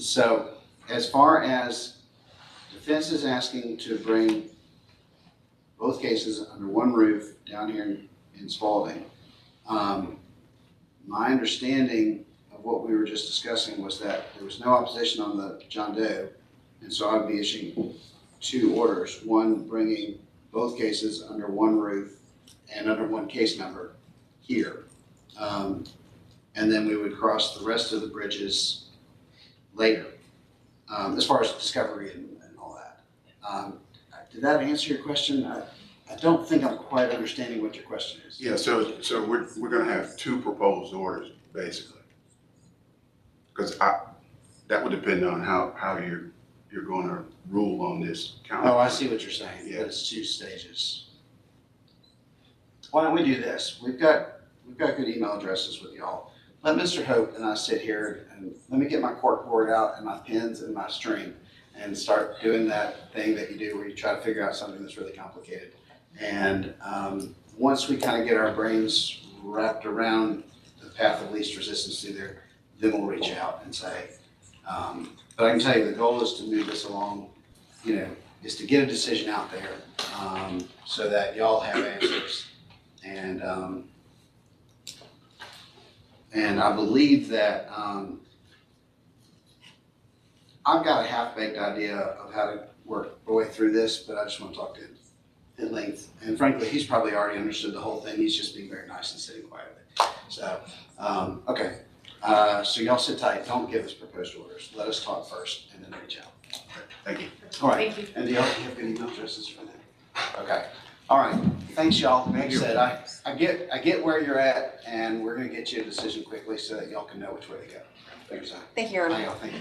A: So as far as defense is asking to bring both cases under one roof down here in Spalding, my understanding of what we were just discussing was that there was no opposition on the John Doe, and so I would be issuing two orders, one bringing both cases under one roof and under one case number here. And then we would cross the rest of the bridges later, as far as discovery and all that. Did that answer your question? I don't think I'm quite understanding what your question is.
G: Yeah, so we're gonna have two proposed orders, basically. Because that would depend on how you're gonna rule on this counter.
A: Oh, I see what you're saying.
G: Yeah.
A: But it's two stages. Why don't we do this? We've got good email addresses with y'all. Let Mr. Hope and I sit here and let me get my cork board out and my pens and my string and start doing that thing that you do where you try to figure out something that's really complicated. And once we kind of get our brains wrapped around the path of least resistance through there, then we'll reach out and say, but I can tell you the goal is to move this along, is to get a decision out there so that y'all have answers. And I believe that I've got a half-baked idea of how to work my way through this, but I just want to talk to him at length. And frankly, he's probably already understood the whole thing. He's just being very nice and sitting quietly. So, okay. So y'all sit tight. Don't give us proposed orders. Let us talk first and then reach out.
G: Thank you.
A: All right.
B: Thank you.
A: And do y'all have good email addresses for them? Okay. All right. Thanks, y'all. Like I said, I get where you're at, and we're going to get you a decision quickly so that y'all can know which way to go. Thank you, sir.
F: Thank you, Your
A: Hi,
F: Honor.
A: y'all. Thank you.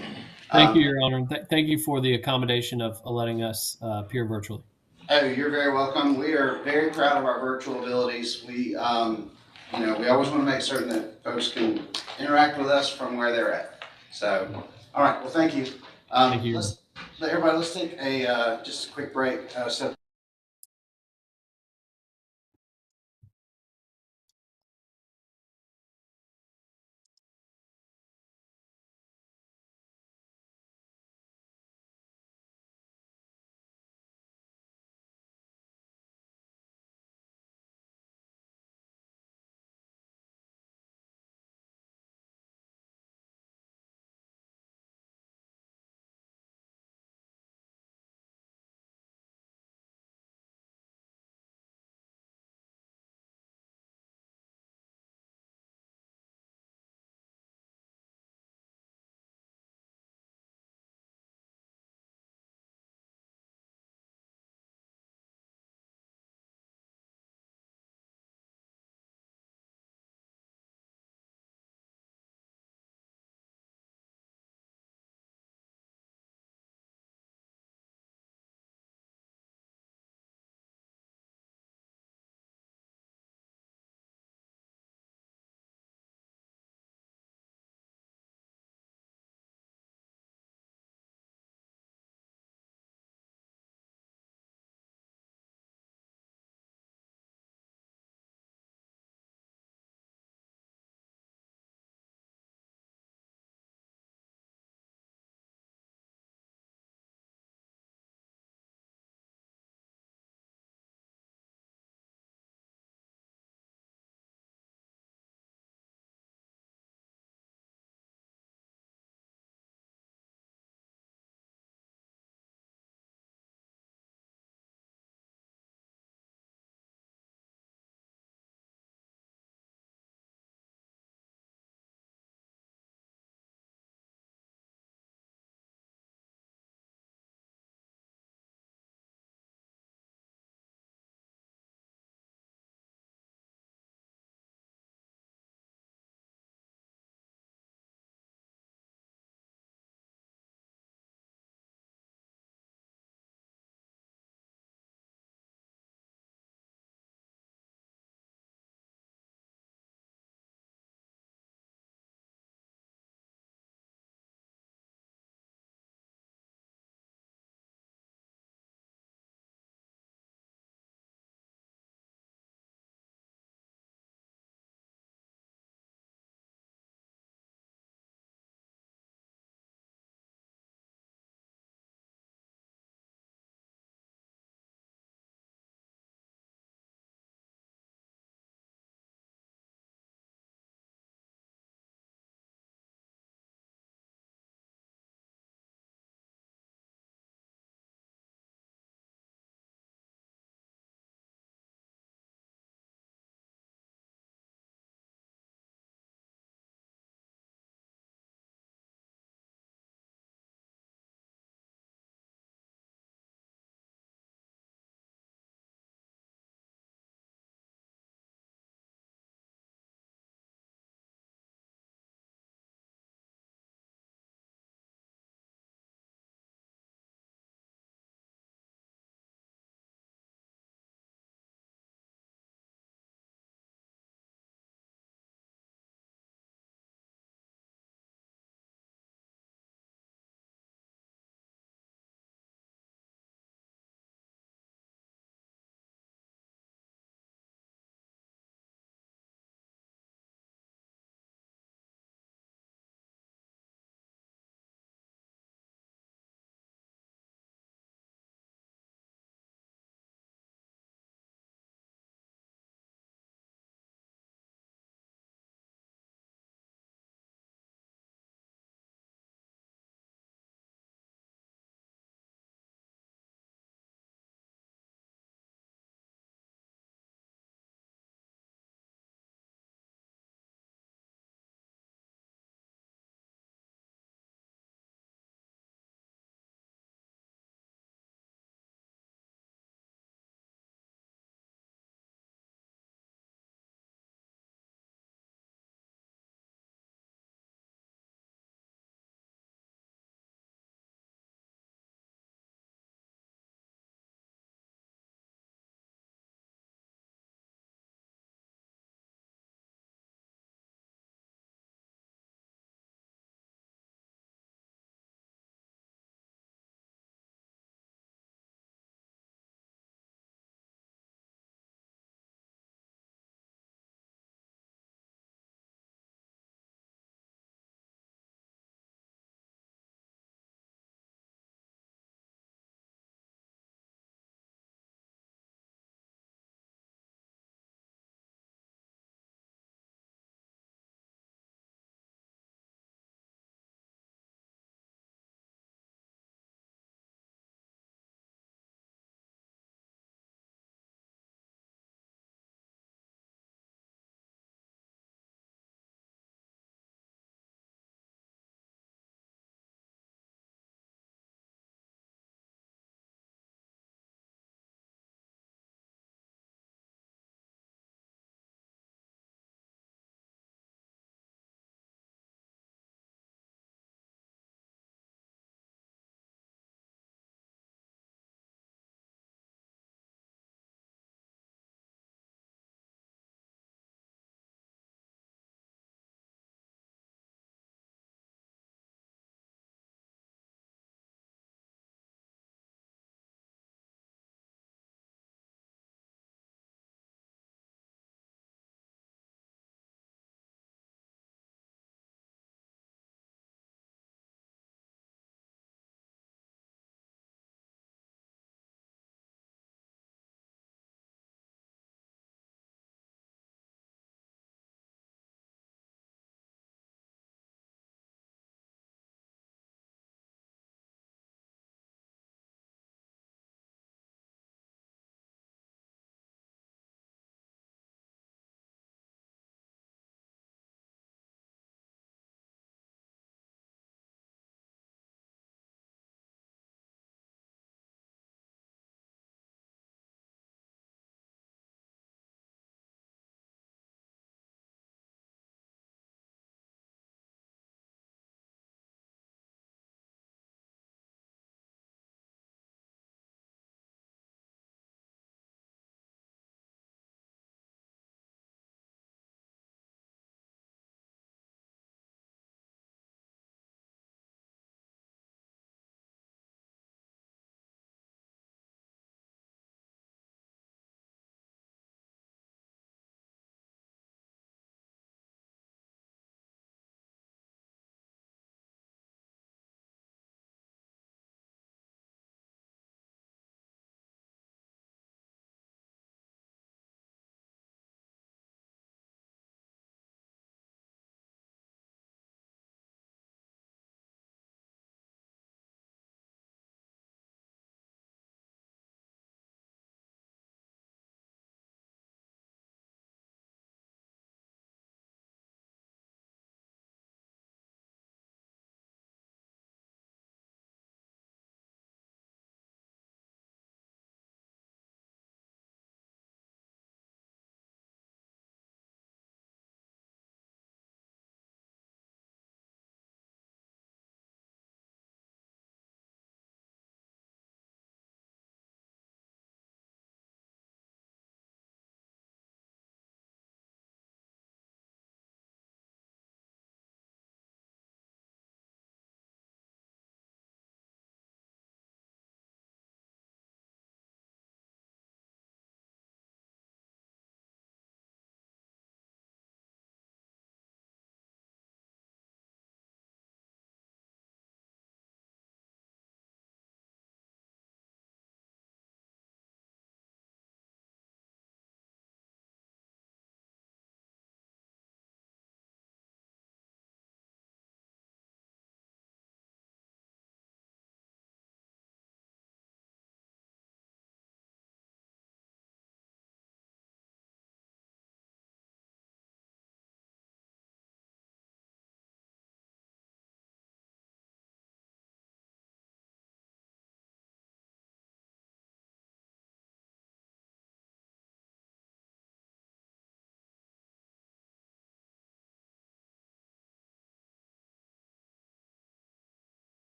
I: Thank you, Your Honor. Thank you for the accommodation of letting us appear virtually.
A: Oh, you're very welcome. We are very proud of our virtual abilities. We always want to make certain that folks can interact with us from where they're at. So, all right. Well, thank you.
I: Thank you.
A: Let's take a just a quick break. So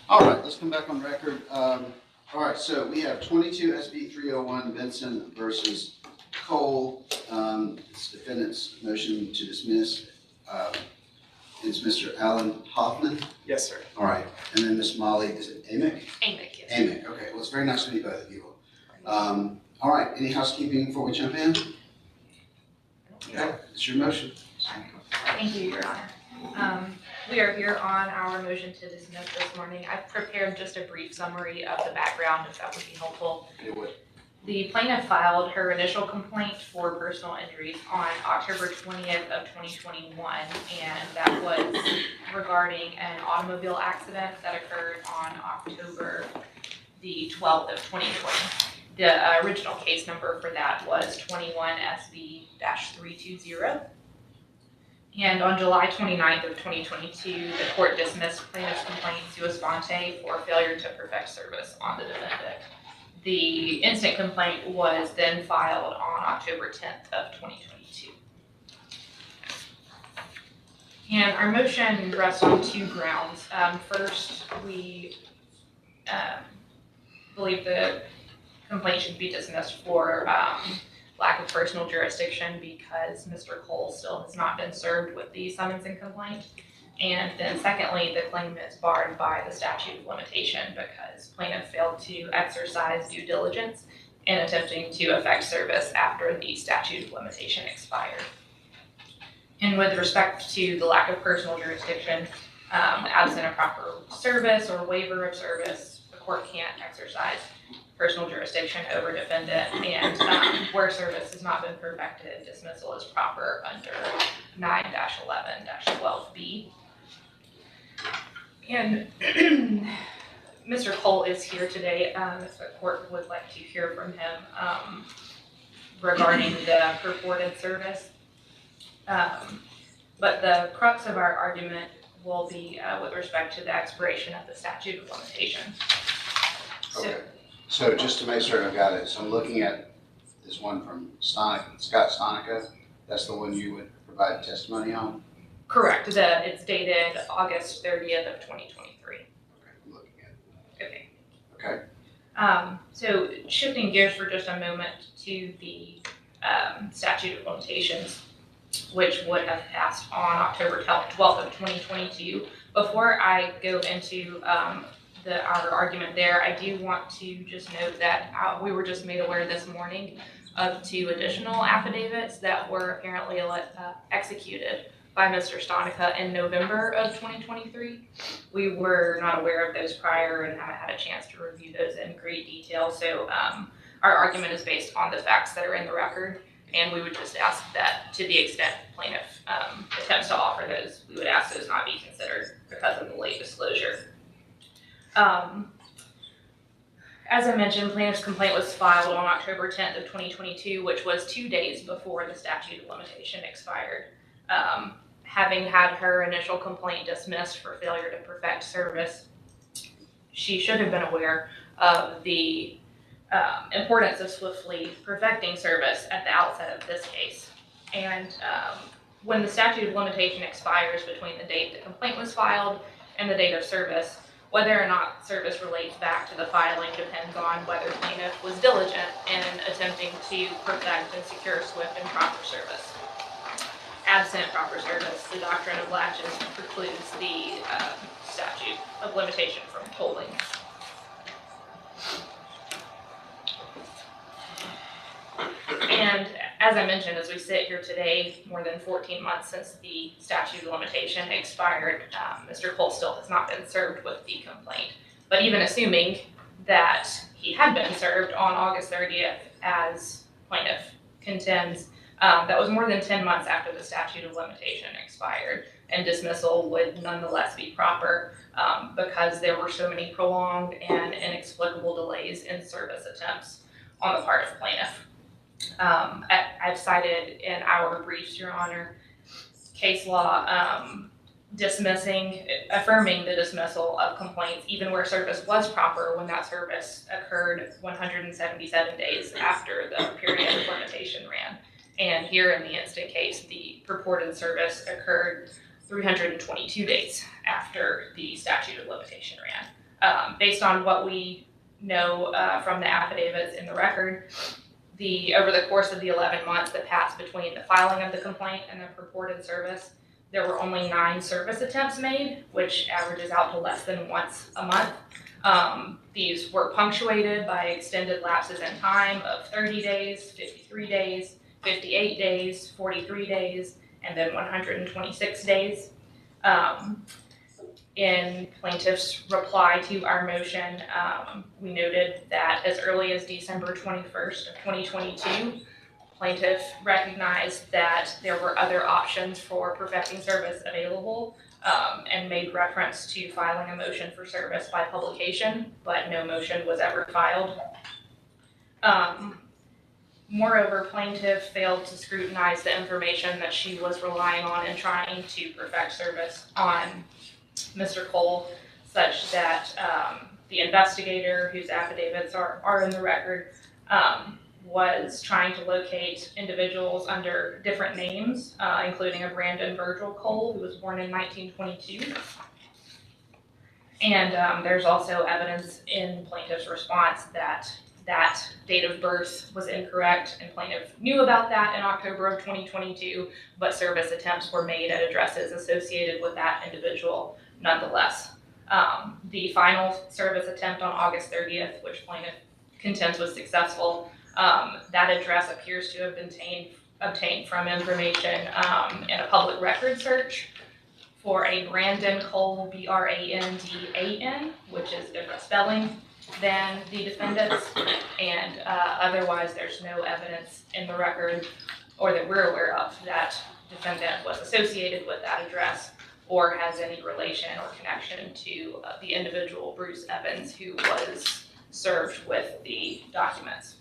A: All right, let's come back on record. All right, so we have 22 SB 301 Benson versus Cole. It's defendant's motion to dismiss. It's Mr. Alan Hoffman.
H: Yes, sir.
A: All right, and then Miss Molly, is it Amick?
B: Amick, yes.
A: Amick, okay. Well, it's very nice to meet both of you. All right, any housekeeping before we jump in? Okay, it's your motion.
B: Thank you, Your Honor. We are here on our motion to dismiss this morning. I've prepared just a brief summary of the background, if that would be helpful.
A: It would.
B: The plaintiff filed her initial complaint for personal injuries on October 20th of 2021, and that was regarding an automobile accident that occurred on October the 12th of 2020. The original case number for that was 21 SV-320. And on July 29th of 2022, the court dismissed plaintiff's complaint sua sponte for failure to perfect service on the defendant. The instant complaint was then filed on October 10th of 2022. And our motion rests on two grounds. First, we believe the complaint should be dismissed for lack of personal jurisdiction because Mr. Cole still has not been served with the summons and complaint. And then secondly, the claim is barred by the statute of limitation because plaintiff failed to exercise due diligence in attempting to effect service after the statute of limitation expired. And with respect to the lack of personal jurisdiction, absent a proper service or waiver of service, the court can't exercise personal jurisdiction over defendant, and where service has not been perfected, dismissal is proper under 9-11-12B. And Mr. Cole is here today. If the court would like to hear from him regarding the purported service. But the crux of our argument will be with respect to the expiration of the statute of limitation.
A: Okay. So just to make sure I've got it, so I'm looking at this one from Scott Stonica. That's the one you would provide testimony on?
B: Correct. It's dated August 30th of 2023.
A: Okay, I'm looking at it.
B: Okay.
A: Okay.
B: So shifting gears for just a moment to the statute of limitations, which would have passed on October 12th of 2022. Before I go into our argument there, I do want to just note that we were just made aware this morning of 2 additional affidavits that were apparently executed by Mr. Stonica in November of 2023. We were not aware of those prior and haven't had a chance to review those in great detail. So our argument is based on the facts that are in the record, and we would just ask that to the extent plaintiff attempts to offer those, we would ask those not be considered because of the late disclosure. As I mentioned, plaintiff's complaint was filed on October 10th of 2022, which was 2 days before the statute of limitation expired. Having had her initial complaint dismissed for failure to perfect service, she should have been aware of the importance of swiftly perfecting service at the outset of this case. And when the statute of limitation expires between the date the complaint was filed and the date of service, whether or not service relates back to the filing depends on whether plaintiff was diligent in attempting to perfect and secure swift and proper service. Absent proper service, the doctrine of latches precludes the statute of limitation from holding. And as I mentioned, as we sit here today, more than 14 months since the statute of limitation expired, Mr. Cole still has not been served with the complaint. But even assuming that he had been served on August 30th, as plaintiff contends, that was more than 10 months after the statute of limitation expired, and dismissal would nonetheless be proper because there were so many prolonged and inexplicable delays in service attempts on the part of plaintiff. I've cited in our briefs, Your Honor, case law affirming the dismissal of complaints even where service was proper when that service occurred 177 days after the period of limitation ran. And here in the instant case, the purported service occurred 322 days after the statute of limitation ran. Based on what we know from the affidavits in the record, over the course of the 11 months that passed between the filing of the complaint and the purported service, there were only 9 service attempts made, which averages out to less than once a month. These were punctuated by extended lapses in time of 30 days, 53 days, 58 days, 43 days, and then 126 days. In plaintiff's reply to our motion, we noted that as early as December 21st of 2022, plaintiff recognized that there were other options for perfecting service available, and made reference to filing a motion for service by publication, but no motion was ever filed. Moreover, plaintiff failed to scrutinize the information that she was relying on in trying to perfect service on Mr. Cole, such that the investigator, whose affidavits are in the record, was trying to locate individuals under different names, including a Brandon Virgil Cole, who was born in 1922. And there's also evidence in plaintiff's response that that date of birth was incorrect, and plaintiff knew about that in October of 2022, but service attempts were made at addresses associated with that individual nonetheless. The final service attempt on August 30th, which plaintiff contends was successful, that address appears to have been obtained from information in a public record search for a Brandon Cole, Brandan, which is different spelling than the defendant's, and otherwise there's no evidence in the record, or that we're aware of, that defendant was associated with that address or has any relation or connection to the individual Bruce Evans who was served with the documents.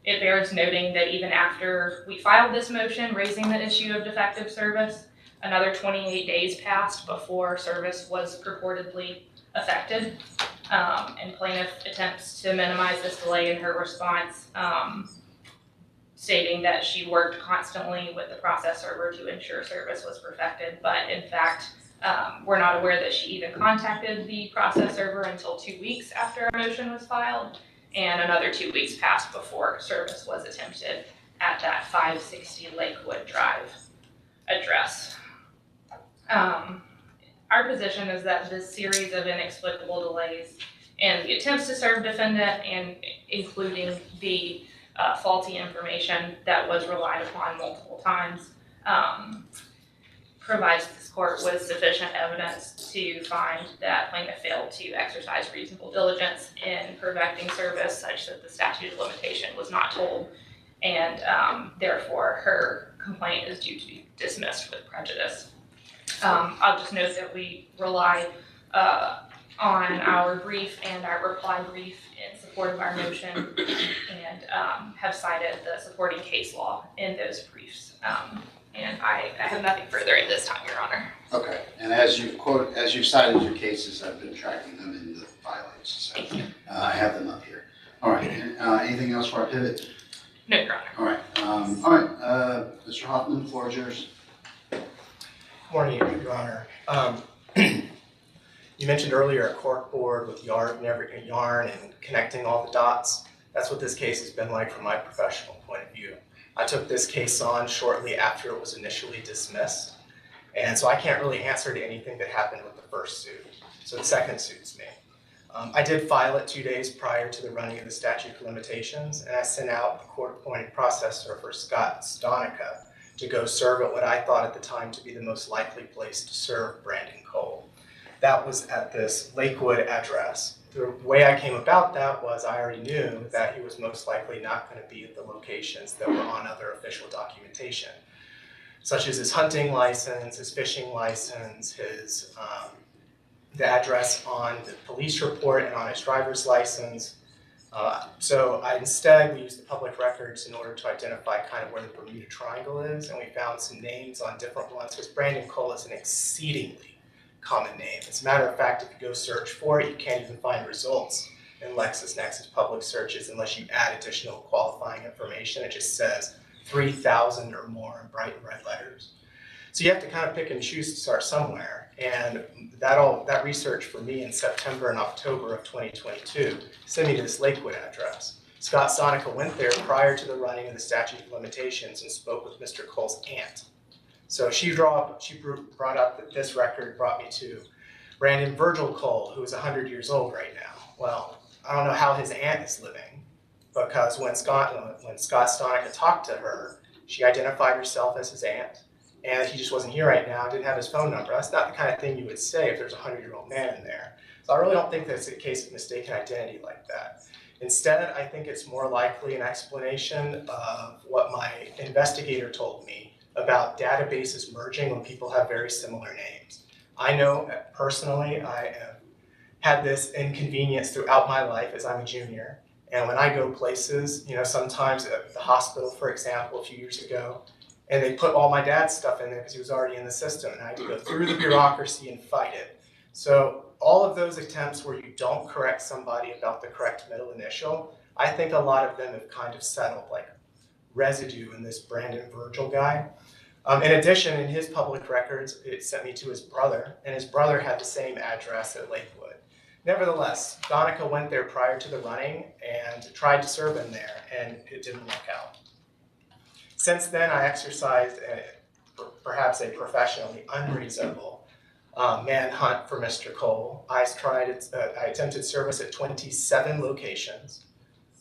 B: It bears noting that even after we filed this motion raising the issue of defective service, another 28 days passed before service was purportedly affected. And plaintiff attempts to minimize this delay in her response, stating that she worked constantly with the process server to ensure service was perfected, but in fact, we're not aware that she even contacted the process server until 2 weeks after a motion was filed, and another 2 weeks passed before service was attempted at that 560 Lakewood Drive address. Our position is that this series of inexplicable delays and the attempts to serve defendant, and including the faulty information that was relied upon multiple times, provides this court with sufficient evidence to find that plaintiff failed to exercise reasonable diligence in perfecting service such that the statute of limitation was not told, and therefore her complaint is due to be dismissed with prejudice. I'll just note that we rely on our brief and our reply brief in support of our motion, and have cited the supporting case law in those briefs. And I have nothing further at this time, Your Honor.
A: Okay, and as you've cited your cases, I've been tracking them in the filings, so
B: Thank you.
A: I have them up here. All right, anything else for our pivot?
B: No, Your Honor.
A: All right, Mr. Hoffman, the floor is yours.
H: Morning, Your Honor. You mentioned earlier a cork board with yarn and connecting all the dots. That's what this case has been like from my professional point of view. I took this case on shortly after it was initially dismissed, and so I can't really answer to anything that happened with the first suit. So the second suit's me. I did file it 2 days prior to the running of the statute of limitations, and I sent out the court-appointed processor for Scott Stonica to go serve at what I thought at the time to be the most likely place to serve Brandon Cole. That was at this Lakewood address. The way I came about that was I already knew that he was most likely not going to be at the locations that were on other official documentation, such as his hunting license, his fishing license, his the address on the police report and on his driver's license. So instead we used the public records in order to identify kind of where the Bermuda Triangle is, and we found some names on different ones, because Brandon Cole is an exceedingly common name. As a matter of fact, if you go search for it, you can't even find results in LexisNexis public searches unless you add additional qualifying information. It just says 3,000 or more in bright red letters. So you have to kind of pick and choose to start somewhere. And that research for me in September and October of 2022 sent me to this Lakewood address. Scott Sonica went there prior to the running of the statute of limitations and spoke with Mr. Cole's aunt. So she brought up that this record brought me to Brandon Virgil Cole, who is 100 years old right now. Well, I don't know how his aunt is living, because when Scott Stonica talked to her, she identified herself as his aunt, and he just wasn't here right now, didn't have his phone number. That's not the kind of thing you would say if there's a 100-year-old man in there. So I really don't think that's a case of mistaken identity like that. Instead, I think it's more likely an explanation of what my investigator told me about databases merging when people have very similar names. I know personally, I have had this inconvenience throughout my life as I'm a junior. And when I go places, sometimes at the hospital, for example, a few years ago, and they put all my dad's stuff in there because he was already in the system, and I had to go through the bureaucracy and fight it. So all of those attempts where you don't correct somebody about the correct middle initial, I think a lot of them have kind of settled like residue in this Brandon Virgil guy. In addition, in his public records, it sent me to his brother, and his brother had the same address at Lakewood. Nevertheless, Donica went there prior to the running and tried to serve him there, and it didn't work out. Since then, I exercised perhaps a professionally unreasonable manhunt for Mr. Cole. I attempted service at 27 locations.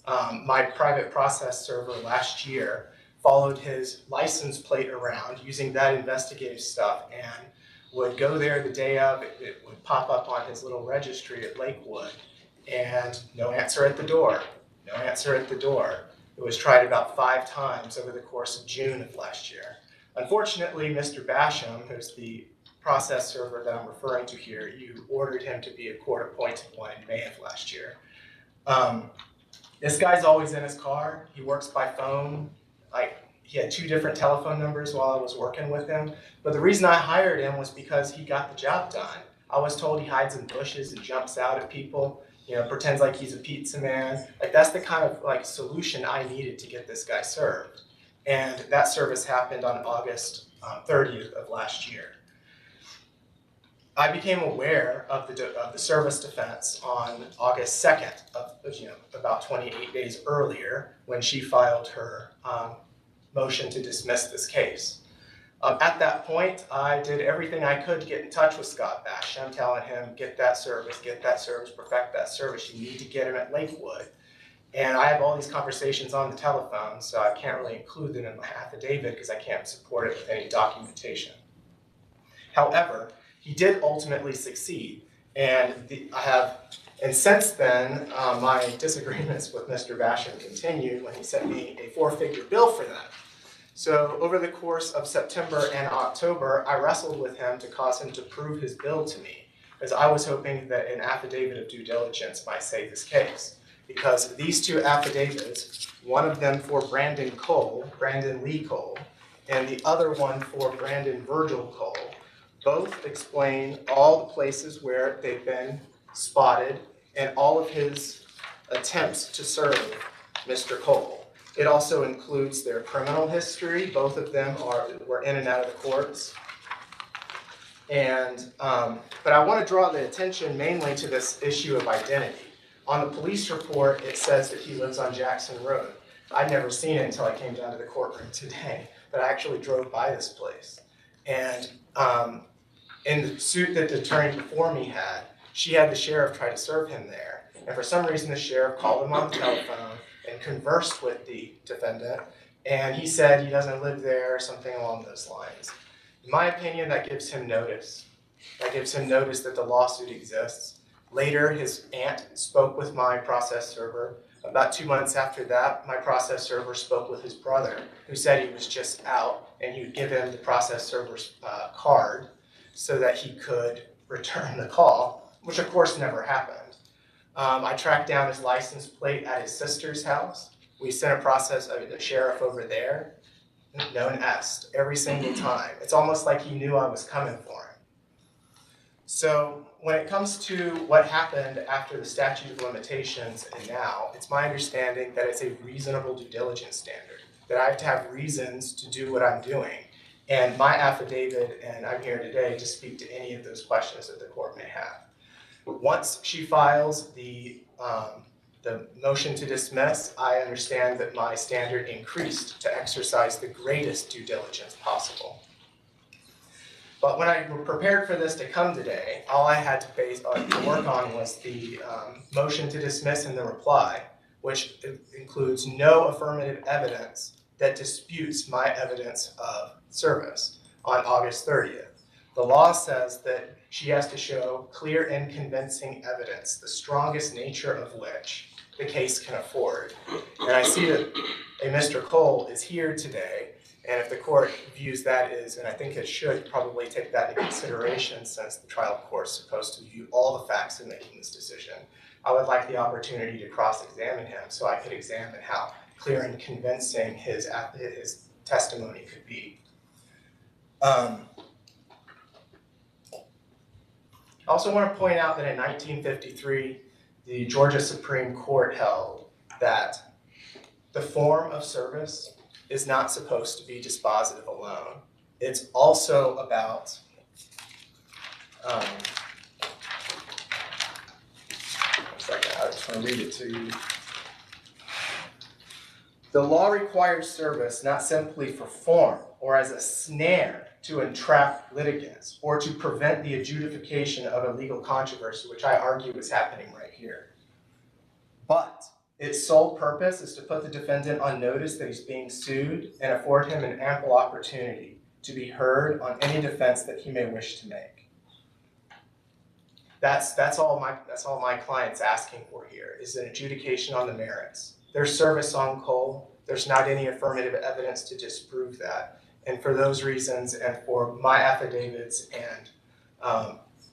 H: My private process server last year followed his license plate around using that investigative stuff and would go there the day of. It would pop up on his little registry at Lakewood, and no answer at the door, no answer at the door. It was tried about 5 times over the course of June of last year. Unfortunately, Mr. Basham, who's the process server that I'm referring to here, you ordered him to be a court-appointed one in May of last year. This guy's always in his car. He works by phone. He had 2 different telephone numbers while I was working with him. But the reason I hired him was because he got the job done. I was told he hides in bushes and jumps out at people, pretends like he's a pizza man. That's the kind of solution I needed to get this guy served. And that service happened on August 30th of last year. I became aware of the service defense on August 2nd, about 28 days earlier, when she filed her motion to dismiss this case. At that point, I did everything I could to get in touch with Scott Basham, telling him, get that service, perfect that service. You need to get him at Lakewood. And I have all these conversations on the telephone, so I can't really include them in my affidavit because I can't support it with any documentation. However, he did ultimately succeed, and since then, my disagreements with Mr. Basham continued when he sent me a 4-figure bill for that. So over the course of September and October, I wrestled with him to cause him to prove his bill to me, because I was hoping that an affidavit of due diligence might save his case. Because these 2 affidavits, one of them for Brandon Lee Cole, and the other one for Brandon Virgil Cole, both explain all the places where they've been spotted and all of his attempts to serve Mr. Cole. It also includes their criminal history. Both of them were in and out of the courts. And but I want to draw the attention mainly to this issue of identity. On the police report, it says that he lives on Jackson Road. I'd never seen it until I came down to the courtroom today, but I actually drove by this place. And in the suit that the attorney before me had, she had the sheriff try to serve him there. And for some reason, the sheriff called him on the telephone and conversed with the defendant, and he said he doesn't live there or something along those lines. In my opinion, that gives him notice. That gives him notice that the lawsuit exists. Later, his aunt spoke with my process server. About 2 months after that, my process server spoke with his brother, who said he was just out, and he would give him the process server's card so that he could return the call, which of course never happened. I tracked down his license plate at his sister's house. We sent a sheriff over there, no est, every single time. It's almost like he knew I was coming for him. So when it comes to what happened after the statute of limitations and now, it's my understanding that it's a reasonable due diligence standard, that I have to have reasons to do what I'm doing. and my affidavit, and I'm here today to speak to any of those questions that the court may have. Once she files the motion to dismiss, I understand that my standard increased to exercise the greatest due diligence possible. But when I prepared for this to come today, all I had to work on was the motion to dismiss and the reply, which includes no affirmative evidence that disputes my evidence of service on August 30th. The law says that she has to show clear and convincing evidence, the strongest nature of which the case can afford. And I see that a Mr. Cole is here today, and if the court views that as, and I think it should probably take that into consideration since the trial court is supposed to view all the facts in making this decision, I would like the opportunity to cross-examine him so I could examine how clear and convincing his testimony could be. I also want to point out that in 1953, the Georgia Supreme Court held that the form of service is not supposed to be dispositive alone. It's also about one second, I just want to read it to you. The law requires service not simply for form or as a snare to entrap litigants or to prevent the adjudication of a legal controversy, which I argue is happening right here. But its sole purpose is to put the defendant on notice that he's being sued and afford him an ample opportunity to be heard on any defense that he may wish to make. That's all my client's asking for here is an adjudication on the merits. There's service on Cole. There's not any affirmative evidence to disprove that. And for those reasons, and for my affidavits and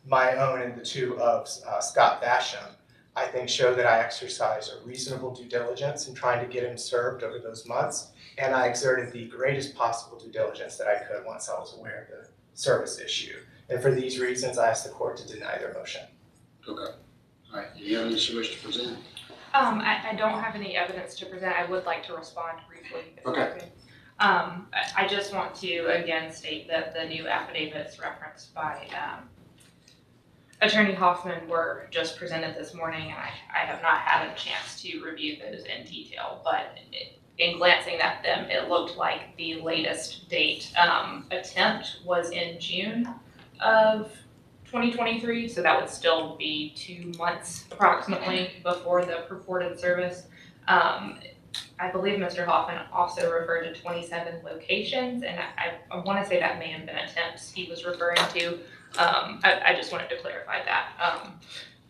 H: my own and the two of Scott Basham, I think show that I exercised a reasonable due diligence in trying to get him served over those months. And I exerted the greatest possible due diligence that I could once I was aware of the service issue. And for these reasons, I ask the court to deny their motion.
A: Okay. All right. Any evidence you wish to present?
B: I don't have any evidence to present. I would like to respond briefly.
A: Okay.
B: I just want to again state that the new affidavits referenced by Attorney Hoffman were just presented this morning, and I have not had a chance to review those in detail, but in glancing at them, it looked like the latest date attempt was in June of 2023, so that would still be 2 months approximately before the purported service. I believe Mr. Hoffman also referred to 27 locations, and I want to say that may have been attempts he was referring to. I just wanted to clarify that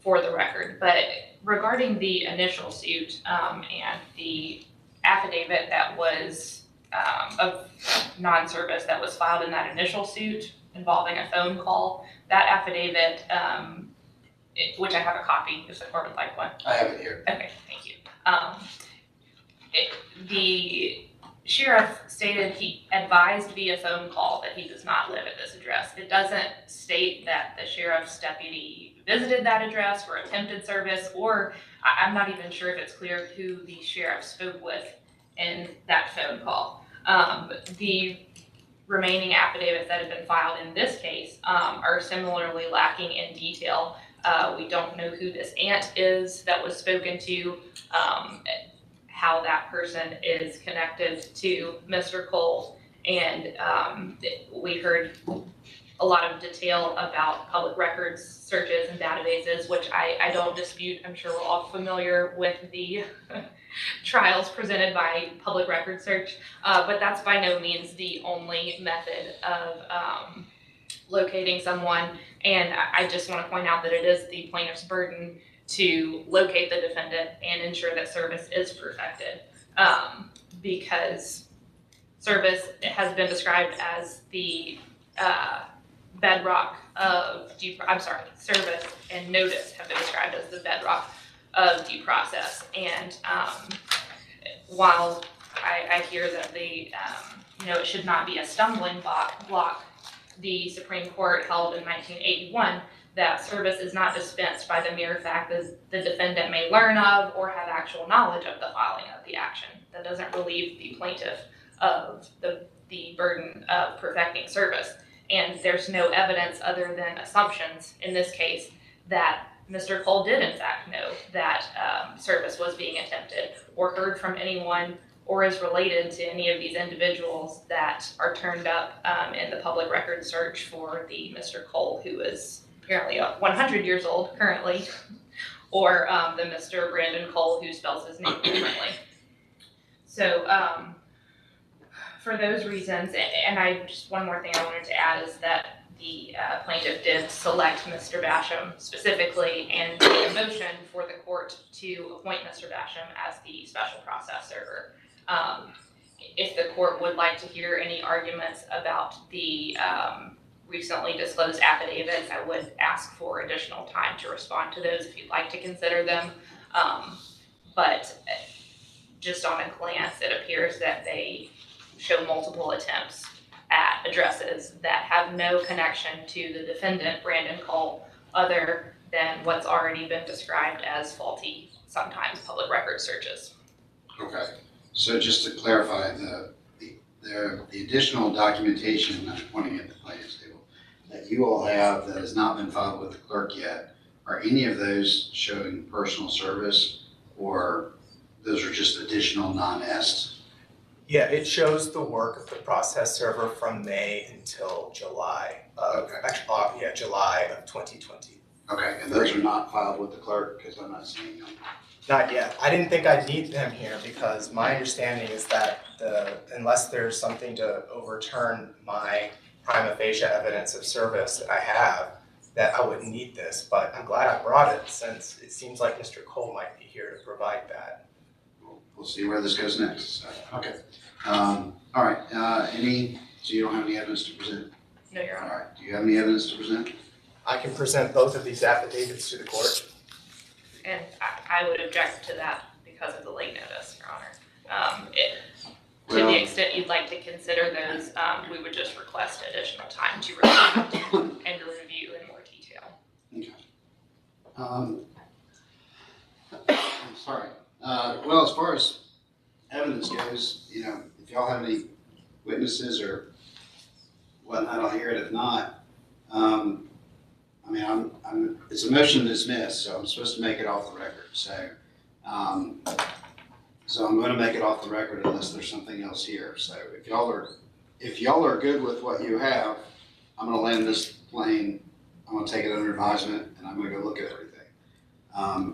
B: for the record. But regarding the initial suit and the affidavit that was of non-service that was filed in that initial suit involving a phone call, that affidavit, which I have a copy if the court would like one.
A: I have it here.
B: Okay, thank you. The sheriff stated he advised via phone call that he does not live at this address. It doesn't state that the sheriff's deputy visited that address or attempted service, or I'm not even sure if it's clear who the sheriff spoke with in that phone call. The remaining affidavits that have been filed in this case are similarly lacking in detail. We don't know who this aunt is that was spoken to, how that person is connected to Mr. Cole, and we heard a lot of detail about public records searches and databases, which I don't dispute. I'm sure we're all familiar with the trials presented by public record search, but that's by no means the only method of locating someone. And I just want to point out that it is the plaintiff's burden to locate the defendant and ensure that service is perfected, because service has been described as the bedrock of service and notice have been described as the bedrock of due process. And while I hear that it should not be a stumbling block, the Supreme Court held in 1981 that service is not dispensed by the mere fact that the defendant may learn of or have actual knowledge of the filing of the action. That doesn't relieve the plaintiff of the the burden of perfecting service. And there's no evidence other than assumptions in this case that Mr. Cole did in fact know that service was being attempted, or heard from anyone, or is related to any of these individuals that are turned up in the public record search for the Mr. Cole who is apparently 100 years old currently, or the Mr. Brandon Cole who spells his name differently. So for those reasons, and I just one more thing I wanted to add is that the plaintiff did select Mr. Basham specifically and made a motion for the court to appoint Mr. Basham as the special process server. If the court would like to hear any arguments about the recently disclosed affidavits, I would ask for additional time to respond to those if you'd like to consider them. But just on a glance, it appears that they show multiple attempts at addresses that have no connection to the defendant, Brandon Cole, other than what's already been described as faulty, sometimes public record searches.
A: Okay, so just to clarify, the additional documentation, I'm pointing at the plaintiff's table, that you all have that has not been filed with the clerk yet, are any of those showing personal service, or those are just additional non-est?
H: Yeah, it shows the work of the process server from May until July of, July of 2020.
A: Okay, and those are not filed with the clerk, because I'm not seeing them.
H: Not yet. I didn't think I'd need them here because my understanding is that unless there's something to overturn my prima facie evidence of service that I have, that I wouldn't need this. But I'm glad I brought it since it seems like Mr. Cole might be here to provide that.
A: We'll see where this goes next. So, okay. All right. So you don't have any evidence to present?
B: No, Your
A: All
B: Honor.
A: right. Do you have any evidence to present?
H: I can present both of these affidavits to the court.
B: And I would object to that because of the late notice, Your Honor. To the extent you'd like to consider those, we would just request additional time to review and review in more detail.
A: Okay. I'm sorry. Well, as far as evidence goes, if y'all have any witnesses or whatnot, I'll hear it. If not, it's a motion to dismiss, so I'm supposed to make it off the record. So I'm going to make it off the record unless there's something else here. So if y'all are good with what you have, I'm going to land this plane. I'm going to take it under advisement, and I'm going to go look at everything.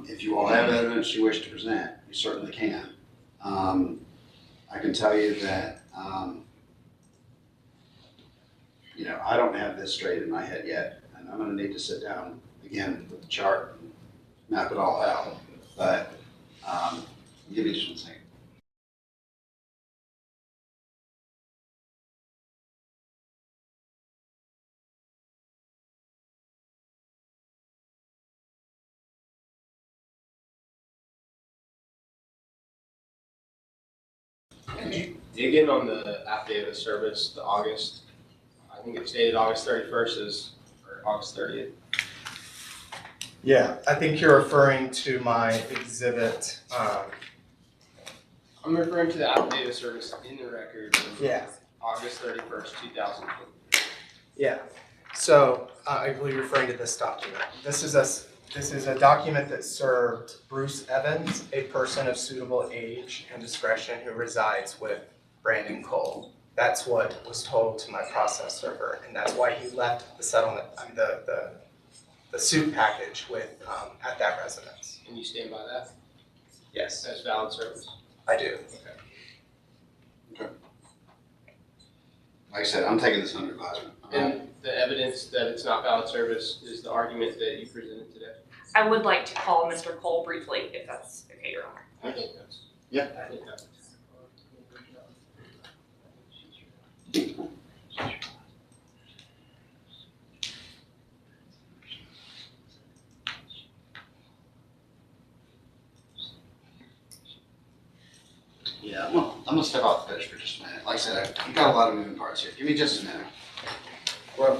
A: If you all have evidence you wish to present, you certainly can. I can tell you that I don't have this straight in my head yet, and I'm going to need to sit down again with the chart and map it all out. But give me just 1 second.
J: Could you dig in on the affidavit of service, I think it's dated August 31st or August 30th?
H: Yeah, I think you're referring to my exhibit.
J: I'm referring to the affidavit of service in the record.
H: Yeah.
J: August 31st, 2020.
H: Yeah. So I believe you're referring to this document. This is a document that served Bruce Evans, a person of suitable age and discretion who resides with Brandon Cole. That's what was told to my process server, and that's why he left the settlement, the suit package at that residence.
J: And you stand by that?
H: Yes,
J: As valid service?
H: I do.
A: Okay. Like I said, I'm taking this under advisement.
J: And the evidence that it's not valid service is the argument that you presented today?
B: I would like to call Mr. Cole briefly, if that's okay, Your Honor.
J: I think that's.
A: Yeah.
J: I think that's.
A: Yeah, I'm gonna step off the pitch for just a minute. Like I said, you've got a lot of moving parts here. Give me just a minute. Well,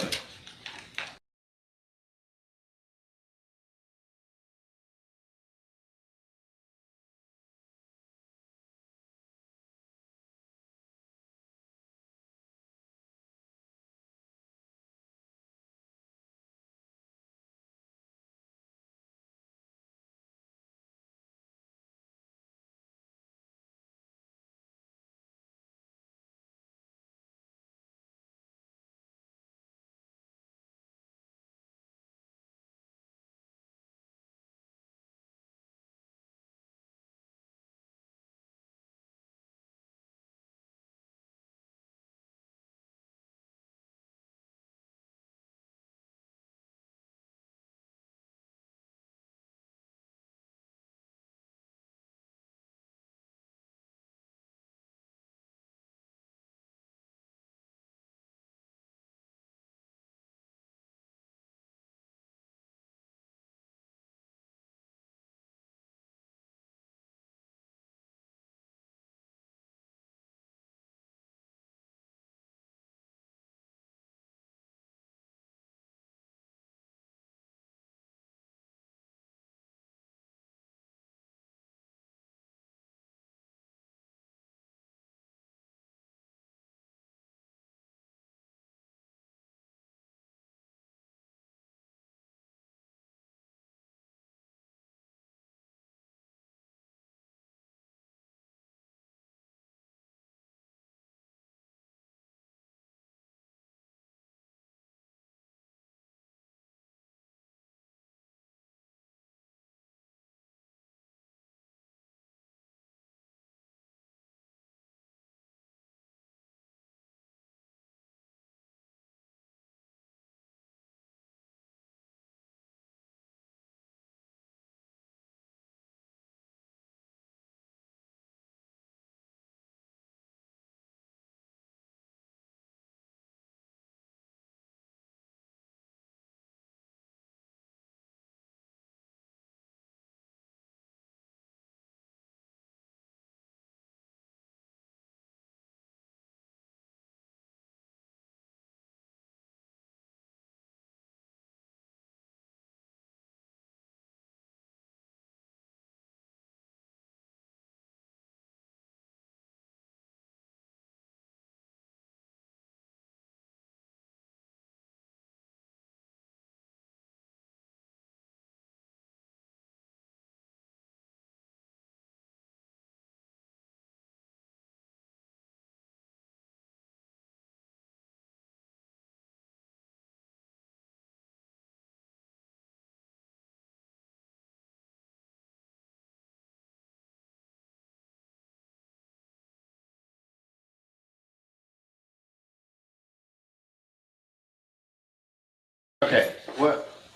A: Okay,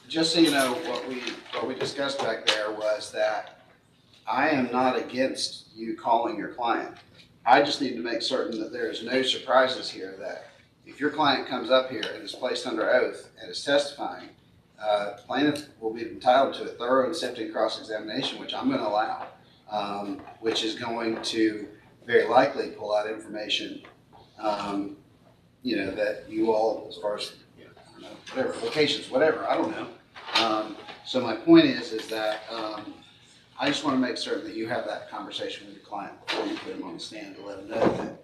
A: just so you know, what we discussed back there was that I am not against you calling your client. I just need to make certain that there is no surprises here, that if your client comes up here and is placed under oath and is testifying, plaintiff will be entitled to a thorough and sifting cross-examination, which I'm gonna allow, which is going to very likely pull out information, that you all, as far as, I don't know, whatever, locations, whatever, I don't know. So my point is that, I just want to make certain that you have that conversation with your client before you put him on the stand, to let him know that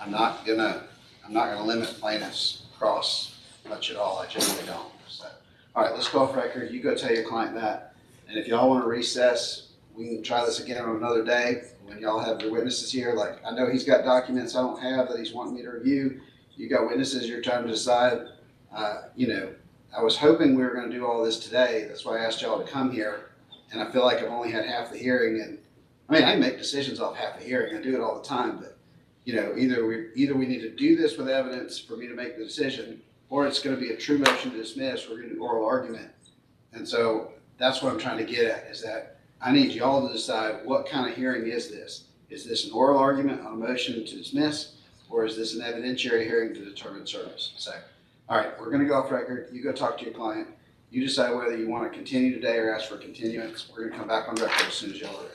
A: I'm not gonna limit plaintiffs cross much at all. I generally don't. So, all right, let's go off record. You go tell your client that, and if y'all want to recess, we can try this again on another day when y'all have your witnesses here. Like, I know he's got documents I don't have that he's wanting me to review. You got witnesses. Your time to decide. I was hoping we were going to do all this today. That's why I asked y'all to come here. And I feel like I've only had half the hearing, and I mean, I make decisions off half the hearing. I do it all the time, but either we need to do this with evidence for me to make the decision, or it's going to be a true motion to dismiss. We're going to do oral argument, and so that's what I'm trying to get at, is that I need y'all to decide what kind of hearing is this. Is this an oral argument on a motion to dismiss, or is this an evidentiary hearing to determine service? So, all right, we're going to go off record. You go talk to your client. You decide whether you want to continue today or ask for continuance. We're going to come back on record as soon as y'all are ready.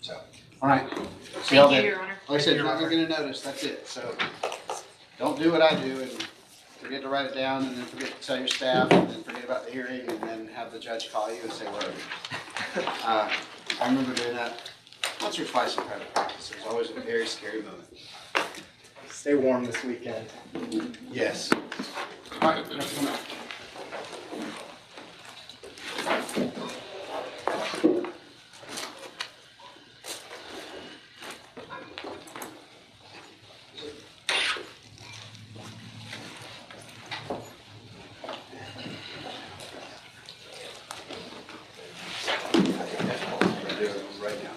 A: So, all right. See y'all
B: Thank you,
A: then.
B: Your Honor.
A: Like I said, you're not gonna get a notice, that's it. So don't do what I do and forget to write it down and then forget to tell your staff and then forget about the hearing and then have the judge call you and say, where are you? I remember doing that once or twice in private practice. It was always a very scary moment.
H: Stay warm this weekend.
A: Yes. All right, next one up. Right now.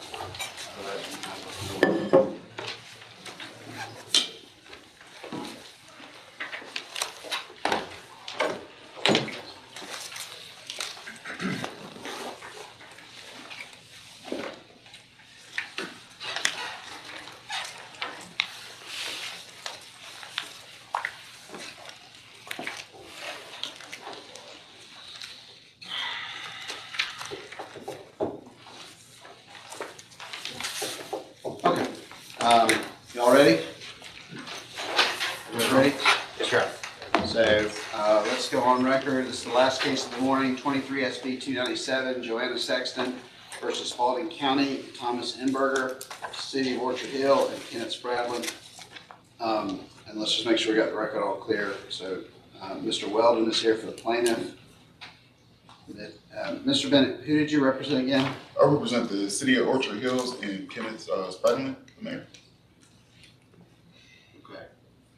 A: Okay, y'all ready? You guys ready? Yes, sir. So, let's go on record. This is the last case of the morning, 23 SB 297, Joanna Sexton versus Spalding County, Thomas Enberger, City of Orchard Hill, and Kenneth Spradlin. And let's just make sure we got the record all clear. So, Mr. Weldon is here for the plaintiff. Mr. Bennett, who did you represent again?
K: I represent the City of Orchard Hills and Kenneth Spalding, the mayor.
A: Okay.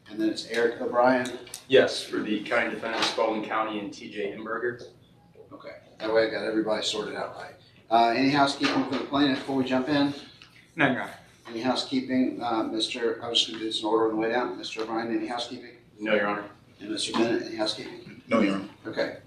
A: And then it's Eric O'Brien.
L: Yes, for the county defendant, Spalding County and TJ Enberger.
A: Okay. That way I got everybody sorted out right. Any housekeeping for the plaintiff before we jump in?
L: No, Your Honor.
A: Any housekeeping, I was just gonna do this in order on the way down. Mr. O'Brien, any housekeeping?
L: No, Your Honor.
A: And Mr. Bennett, any housekeeping?
K: No, Your Honor.
A: Okay.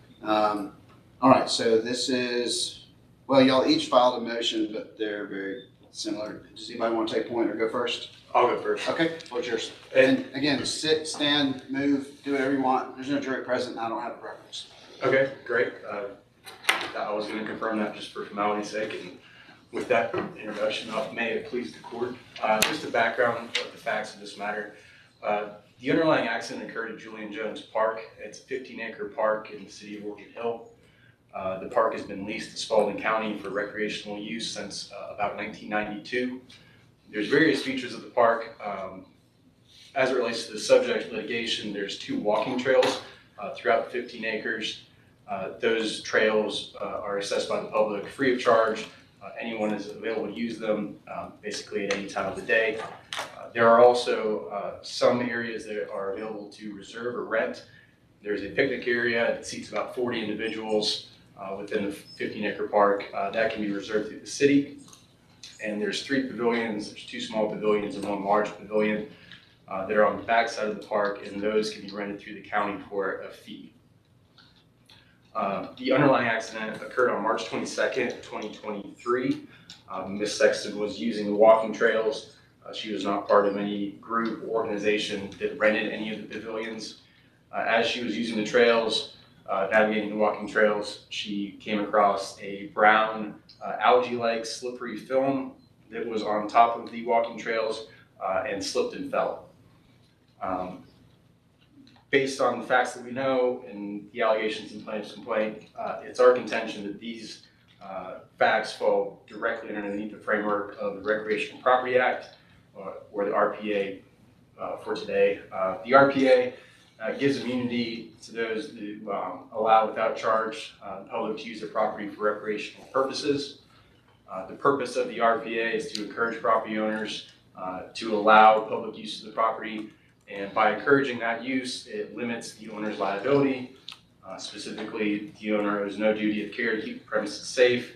A: All right, so this is, well, y'all each filed a motion, but they're very similar. Does anybody want to take point or go first?
L: I'll go first.
A: Okay, floor's yours. And again, sit, stand, move, do whatever you want. There's no jury present, and I don't have a preference.
L: Okay, great. I was going to confirm that just for formality's sake, and with that introduction, may it please the court. Just a background of the facts of this matter. The underlying accident occurred at Julian Jones Park. It's a 15-acre park in the city of Orchard Hill. The park has been leased to Spalding County for recreational use since about 1992. There's various features of the park. As it relates to the subject litigation, there's 2 walking trails throughout the 15 acres. Those trails are assessed by the public free of charge. Anyone is available to use them basically at any time of the day. There are also some areas that are available to reserve or rent. There's a picnic area that seats about 40 individuals within the 15-acre park. That can be reserved through the city. And there's 3 pavilions. There's 2 small pavilions and 1 large pavilion that are on the back side of the park, and those can be rented through the county for a fee. The underlying accident occurred on March 22nd, 2023. Ms. Sexton was using the walking trails. She was not part of any group or organization that rented any of the pavilions. As she was using the trails, navigating the walking trails, she came across a brown algae-like slippery film that was on top of the walking trails and slipped and fell. Based on the facts that we know and the allegations in plaintiff's complaint, it's our contention that these facts fall directly underneath the framework of the Recreational Property Act, or the RPA for today. The RPA gives immunity to those who allow without charge the public to use their property for recreational purposes. The purpose of the RPA is to encourage property owners to allow public use of the property, and by encouraging that use, it limits the owner's liability. Specifically, the owner owes no duty of care to keep the premises safe.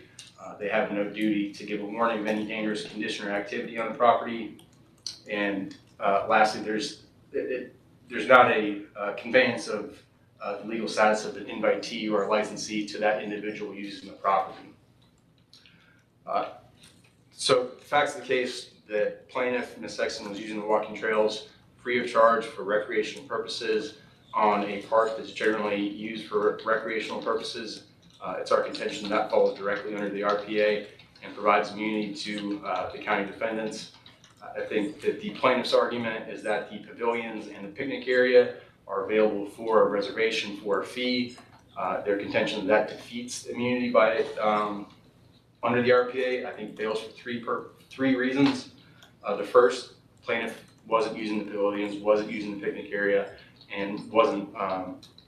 L: They have no duty to give a warning of any dangerous condition or activity on the property. And lastly, there's not a conveyance of the legal status of an invitee or a licensee to that individual using the property. So the facts of the case, the plaintiff, Ms. Sexton, was using the walking trails free of charge for recreational purposes on a park that's generally used for recreational purposes. It's our contention that falls directly under the RPA, and provides immunity to the county defendants. I think that the plaintiff's argument is that the pavilions and the picnic area are available for a reservation for a fee. Their contention that defeats immunity by under the RPA, I think fails for three reasons. The first, plaintiff wasn't using the pavilions, wasn't using the picnic area, and wasn't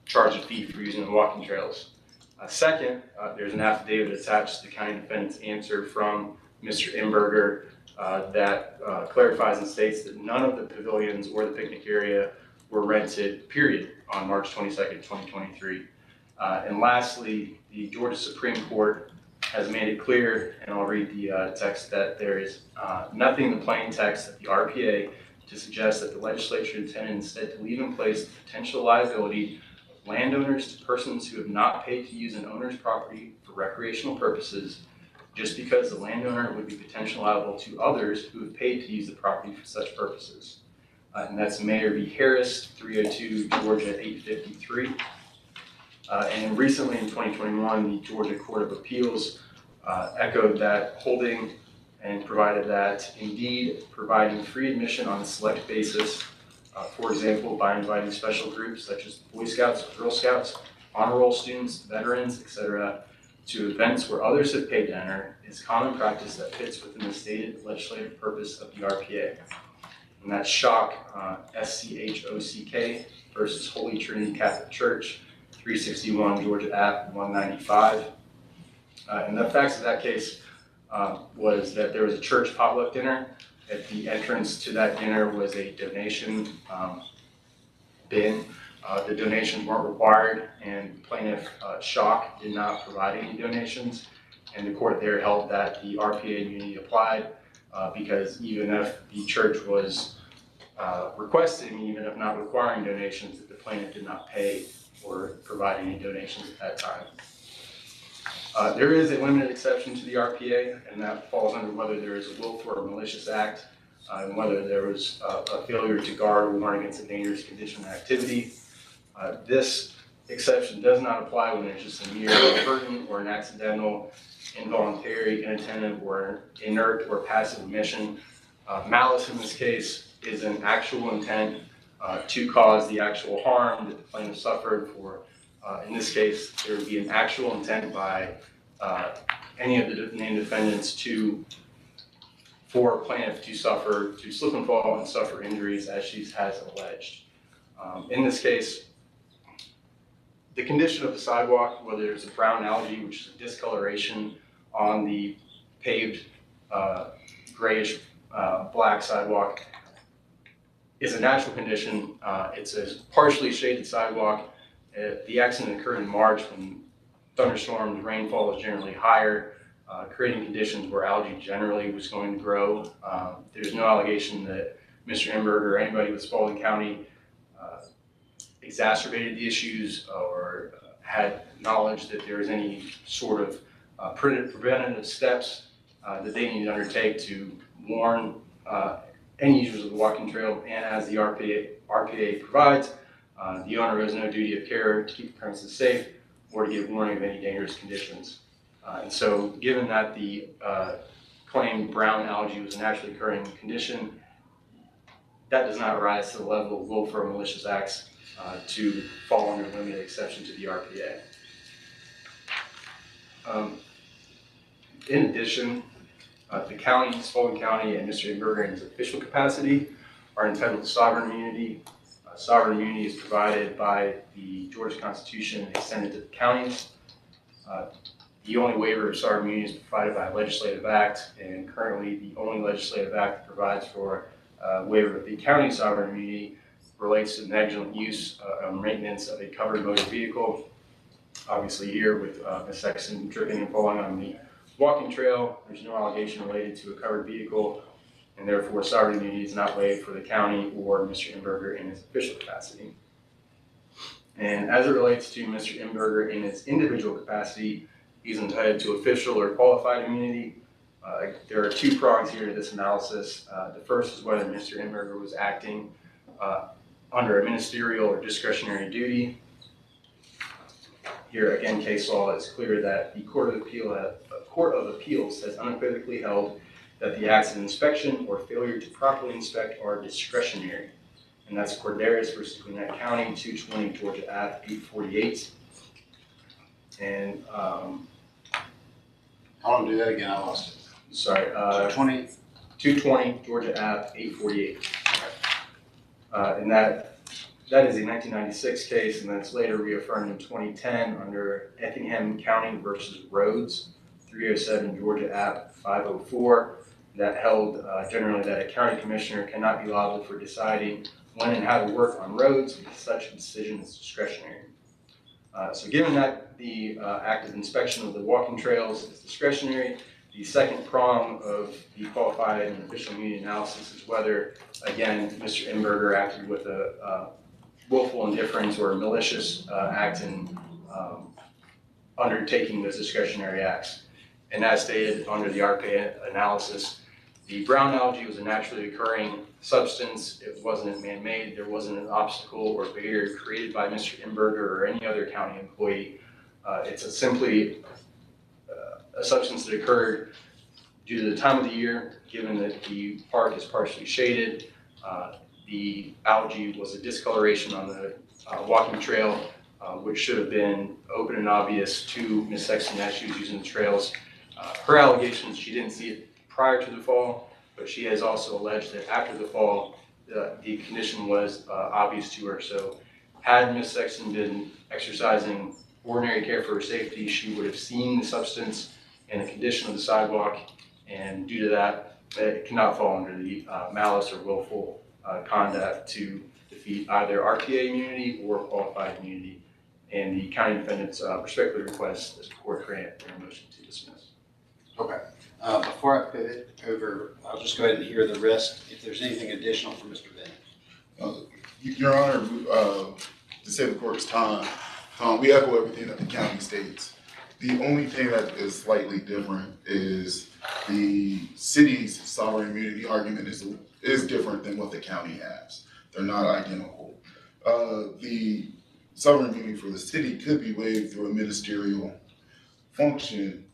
L: charged a fee for using the walking trails. Second, there's an affidavit attached to the county defendant's answer from Mr. Imberger that clarifies and states that none of the pavilions or the picnic area were rented, period, on March 22nd, 2023. And lastly, the Georgia Supreme Court has made it clear, and I'll read the text, that there is nothing in the plain text of the RPA to suggest that the legislature intended instead to leave in place the potential liability of landowners to persons who have not paid to use an owner's property for recreational purposes, just because the landowner would be potentially liable to others who have paid to use the property for such purposes. And that's Mayor v. Harris, 302 Georgia 853. And recently in 2021, the Georgia Court of Appeals echoed that holding and provided that indeed providing free admission on a select basis, for example, by inviting special groups such as Boy Scouts, Girl Scouts, honor roll students, veterans, etc., to events where others have paid to enter, is common practice that fits within the stated legislative purpose of the RPA. And that's Schock, SCHOCK versus Holy Trinity Catholic Church, 361 Georgia App 195. And the facts of that case was that there was a church potluck dinner. At the entrance to that dinner was a donation bin. The donations weren't required, and plaintiff Schock did not provide any donations. And the court there held that the RPA immunity applied because even if the church was requesting, even if not requiring donations, that the plaintiff did not pay or provide any donations at that time. There is a limited exception to the RPA, and that falls under whether there is a willful or malicious act, and whether there was a failure to guard or warn against a dangerous condition or activity. This exception does not apply when there's just a mere inadvertent or an accidental, involuntary, inattentive, or inert or passive omission. Malice in this case is an actual intent to cause the actual harm that the plaintiff suffered. For in this case, there would be an actual intent by any of the named defendants for plaintiff to slip and fall and suffer injuries as she has alleged. In this case, the condition of the sidewalk, whether there's a brown algae, which is a discoloration on the paved grayish black sidewalk, is a natural condition. It's a partially shaded sidewalk. The accident occurred in March when thunderstorms, rainfall was generally higher, creating conditions where algae generally was going to grow. There's no allegation that Mr. Imberger or anybody with Spalding County exacerbated the issues or had knowledge that there was any sort of preventative steps that they need to undertake to warn any users of the walking trail. And as the RPA provides, the owner has no duty of care to keep the premises safe or to give warning of any dangerous conditions. And so given that the claimed brown algae was a naturally occurring condition, that does not rise to the level of willful or malicious acts to fall under limited exception to the RPA. In addition, the county, Spalding County, and Mr. Imberger in his official capacity are entitled to sovereign immunity. Sovereign immunity is provided by the Georgia Constitution and extended to the counties. The only waiver of sovereign immunity is provided by a legislative act, and currently the only legislative act that provides for waiver of the county sovereign immunity relates to negligent use or maintenance of a covered motor vehicle. Obviously here with Ms. Sexton tripping and falling on the walking trail, there's no allegation related to a covered vehicle, and therefore sovereign immunity is not waived for the county or Mr. Imberger in his official capacity. And as it relates to Mr. Imberger in his individual capacity, he's entitled to official or qualified immunity. There are two prongs here to this analysis. The first is whether Mr. Imberger was acting under a ministerial or discretionary duty. here again, case law is clear that the Court of Appeals has unequivocally held that the acts of inspection or failure to properly inspect are discretionary. And that's Corderis versus Gwinnett County, 220 Georgia Ave, 848. And
A: How long do that again? I lost it.
L: sorry,
A: 20.
L: 220 Georgia Ave, 848. And that is a 1996 case, and that's later reaffirmed in 2010 under Effingham County versus Rhodes, 307 Georgia Ave, 504. That held generally that a county commissioner cannot be liable for deciding when and how to work on roads because such a decision is discretionary. So given that the active inspection of the walking trails is discretionary, the second prong of the qualified and official immunity analysis is whether, again, Mr. Imberger acted with a willful indifference or a malicious act in undertaking those discretionary acts. And as stated under the RPA analysis, the brown algae was a naturally occurring substance. It wasn't man-made. There wasn't an obstacle or barrier created by Mr. Imberger or any other county employee. It's simply a substance that occurred due to the time of the year, given that the park is partially shaded. The algae was a discoloration on the walking trail, which should have been open and obvious to Ms. Sexton as she was using the trails. Her allegations, she didn't see it prior to the fall, but she has also alleged that after the fall, the condition was obvious to her. So had Ms. Sexton been exercising ordinary care for her safety, she would have seen the substance and the condition of the sidewalk, and due to that, it cannot fall under the malice or willful conduct to defeat either RPA immunity or qualified immunity. And the county defendants respectfully request that the court grant their motion to dismiss.
A: Okay. Before I pivot over, I'll just go ahead and hear the rest. If there's anything additional from Mr. Bennett.
K: Your Honor, to save the court's time, we echo everything that the county states. The only thing that is slightly different is the city's sovereign immunity argument is different than what the county has. They're not identical. The sovereign immunity for the city could be waived through a ministerial function,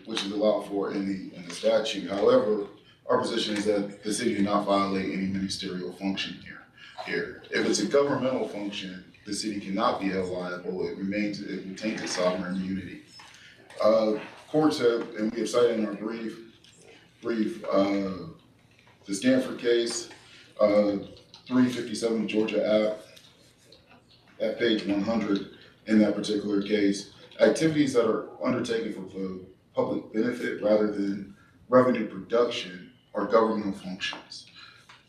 K: which is allowed for in the statute. However, our position is that the city did not violate any ministerial function here. If it's a governmental function, the city cannot be held liable. It retains its sovereign immunity. Courts have, and we have cited in our brief, the Stanford case, 357 Georgia Ave, at page 100 in that particular case. Activities that are undertaken for the public benefit rather than revenue production are governmental functions.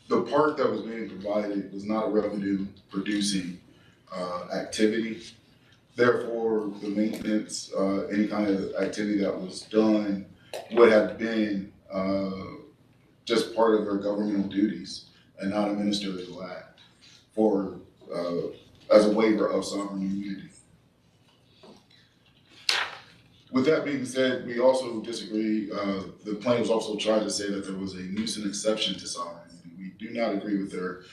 K: The park that was being provided was not a revenue producing activity. Therefore, the maintenance, any kind of activity that was done would have been just part of their governmental duties and not a ministerial act for as a waiver of sovereign immunity. With that being said, we also disagree. The plaintiffs also tried to say that there was a nuisance exception to sovereign immunity. We do not agree with their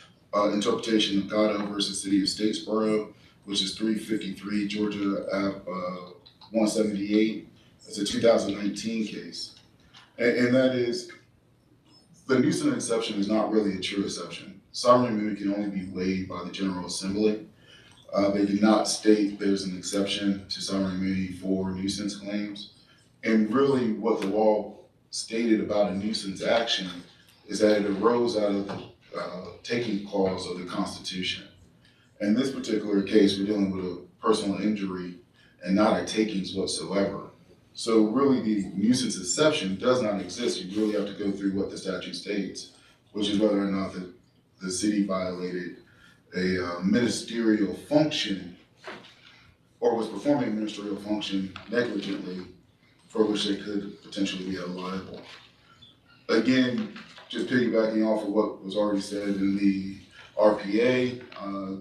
K: interpretation of Gatto versus City of Statesboro, which is 353 Georgia Ave 178. It's a 2019 case. And that is, the nuisance exception is not really a true exception. Sovereign immunity can only be waived by the General Assembly. They did not state there's an exception to sovereign immunity for nuisance claims. And really what the law stated about a nuisance action is that it arose out of the taking clause of the Constitution. In this particular case, we're dealing with a personal injury and not a takings whatsoever. So really the nuisance exception does not exist. You really have to go through what the statute states, which is whether or not the city violated a ministerial function or was performing a ministerial function negligently for which they could potentially be held liable. Again, just piggybacking off of what was already said in the RPA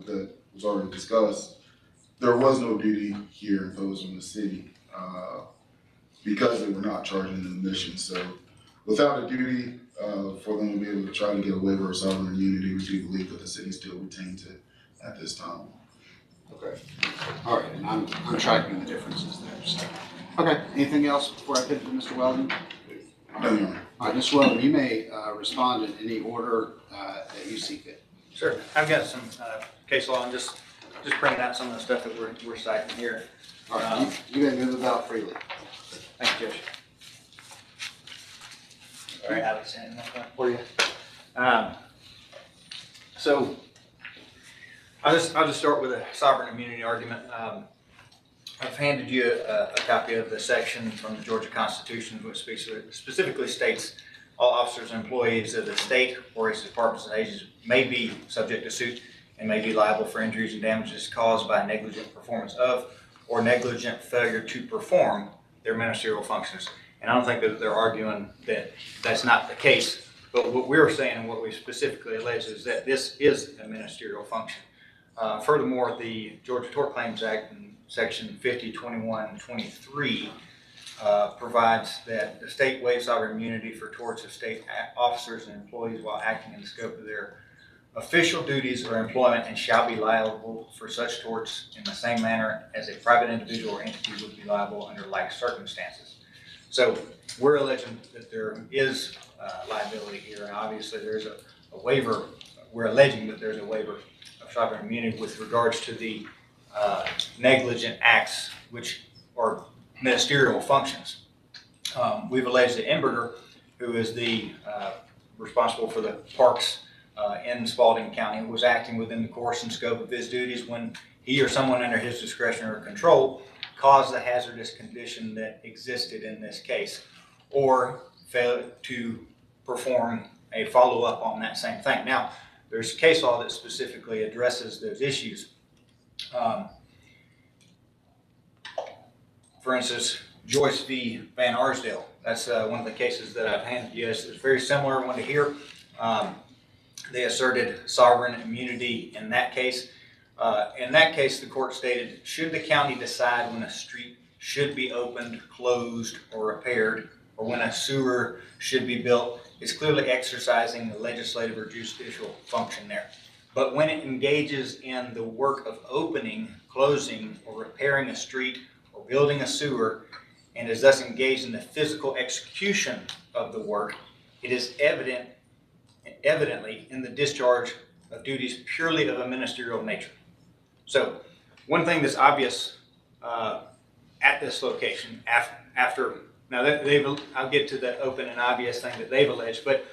K: that was already discussed, there was no duty here imposed on the city because they were not charging an admission. So without a duty for them to be able to try to get a waiver of sovereign immunity, we do believe that the city still retains it at this time.
A: Okay. All right, and I'm tracking the differences there, so. Okay, anything else before I pivot to Mr. Weldon?
K: No, Your Honor.
A: All right, Mr. Weldon, you may respond in any order that you see fit.
M: Sure. I've got some case law and just bring out some of the stuff that we're citing here.
A: All right, you may move about freely.
M: Thank you, Judge. All right, Alex, anything like that for you? So I'll just start with a sovereign immunity argument. I've handed you a copy of the section from the Georgia Constitution which specifically states all officers and employees of the state or its departments and agencies may be subject to suit and may be liable for injuries and damages caused by negligent performance of or negligent failure to perform their ministerial functions. And I don't think that they're arguing that that's not the case, but what we're saying and what we specifically allege is that this is a ministerial function. Furthermore, the Georgia Tort Claims Act in section 502123 provides that the state waives sovereign immunity for torts of state officers and employees while acting in the scope of their official duties or employment and shall be liable for such torts in the same manner as a private individual or entity would be liable under like circumstances. So we're alleging that there is liability here, and obviously there's a waiver. We're alleging that there's a waiver of sovereign immunity with regards to the negligent acts which are ministerial functions. We've alleged that Emberger, who is the responsible for the parks in Spalding County, was acting within the course and scope of his duties when he or someone under his discretion or control caused the hazardous condition that existed in this case, or failed to perform a follow-up on that same thing. Now, there's case law that specifically addresses those issues. For instance, Joyce v. Van Arsdale. That's one of the cases that I've handed you. It's a very similar one to here. They asserted sovereign immunity in that case. In that case, the court stated, should the county decide when a street should be opened, closed, or repaired, or when a sewer should be built, it's clearly exercising the legislative or judicial function there. But when it engages in the work of opening, closing, or repairing a street, or building a sewer, and is thus engaged in the physical execution of the work, it is evidently in the discharge of duties purely of a ministerial nature. So one thing that's obvious at this location after now I'll get to the open and obvious thing that they've alleged, but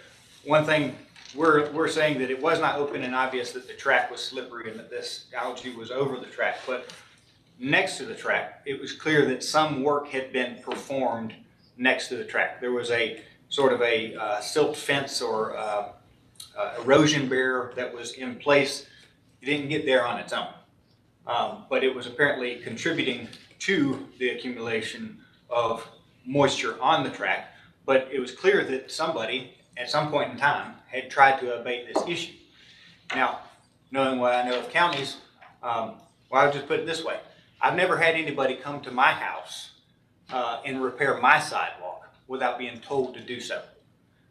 M: one thing we're saying that it was not open and obvious that the track was slippery and that this algae was over the track, but next to the track, it was clear that some work had been performed next to the track. There was a sort of a silt fence or erosion barrier that was in place. It didn't get there on its own, but it was apparently contributing to the accumulation of moisture on the track. But it was clear that somebody at some point in time had tried to abate this issue. Now, knowing what I know of counties, well, I'll just put it this way. I've never had anybody come to my house and repair my sidewalk without being told to do so.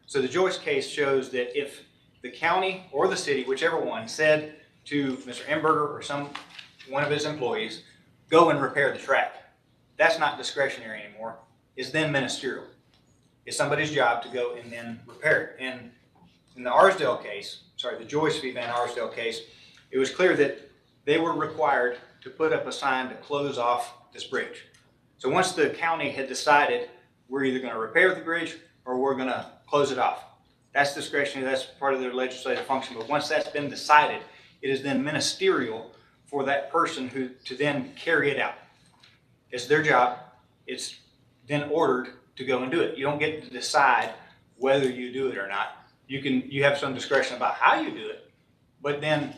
M: So the Joyce case shows that if the county or the city, whichever one, said to Mr. Emberger or one of his employees, go and repair the track, that's not discretionary anymore. It's then ministerial. It's somebody's job to go and then repair it. And in the Arsdale case, the Joyce v. Van Arsdale case, it was clear that they were required to put up a sign to close off this bridge. So once the county had decided we're either going to repair the bridge or we're going to close it off, that's discretionary, that's part of their legislative function. But once that's been decided, it is then ministerial for that person to then carry it out. It's their job. It's then ordered to go and do it. You don't get to decide whether you do it or not. You have some discretion about how you do it, but then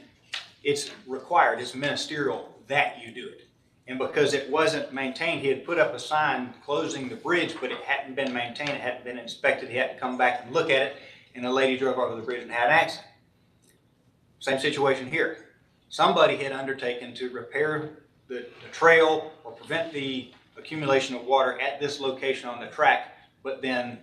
M: it's required, it's ministerial that you do it. And because it wasn't maintained, he had put up a sign closing the bridge, but it hadn't been maintained, it hadn't been inspected, he had to come back and look at it, and the lady drove over the bridge and had an accident. Same situation here. Somebody had undertaken to repair the trail or prevent the accumulation of water at this location on the track, but then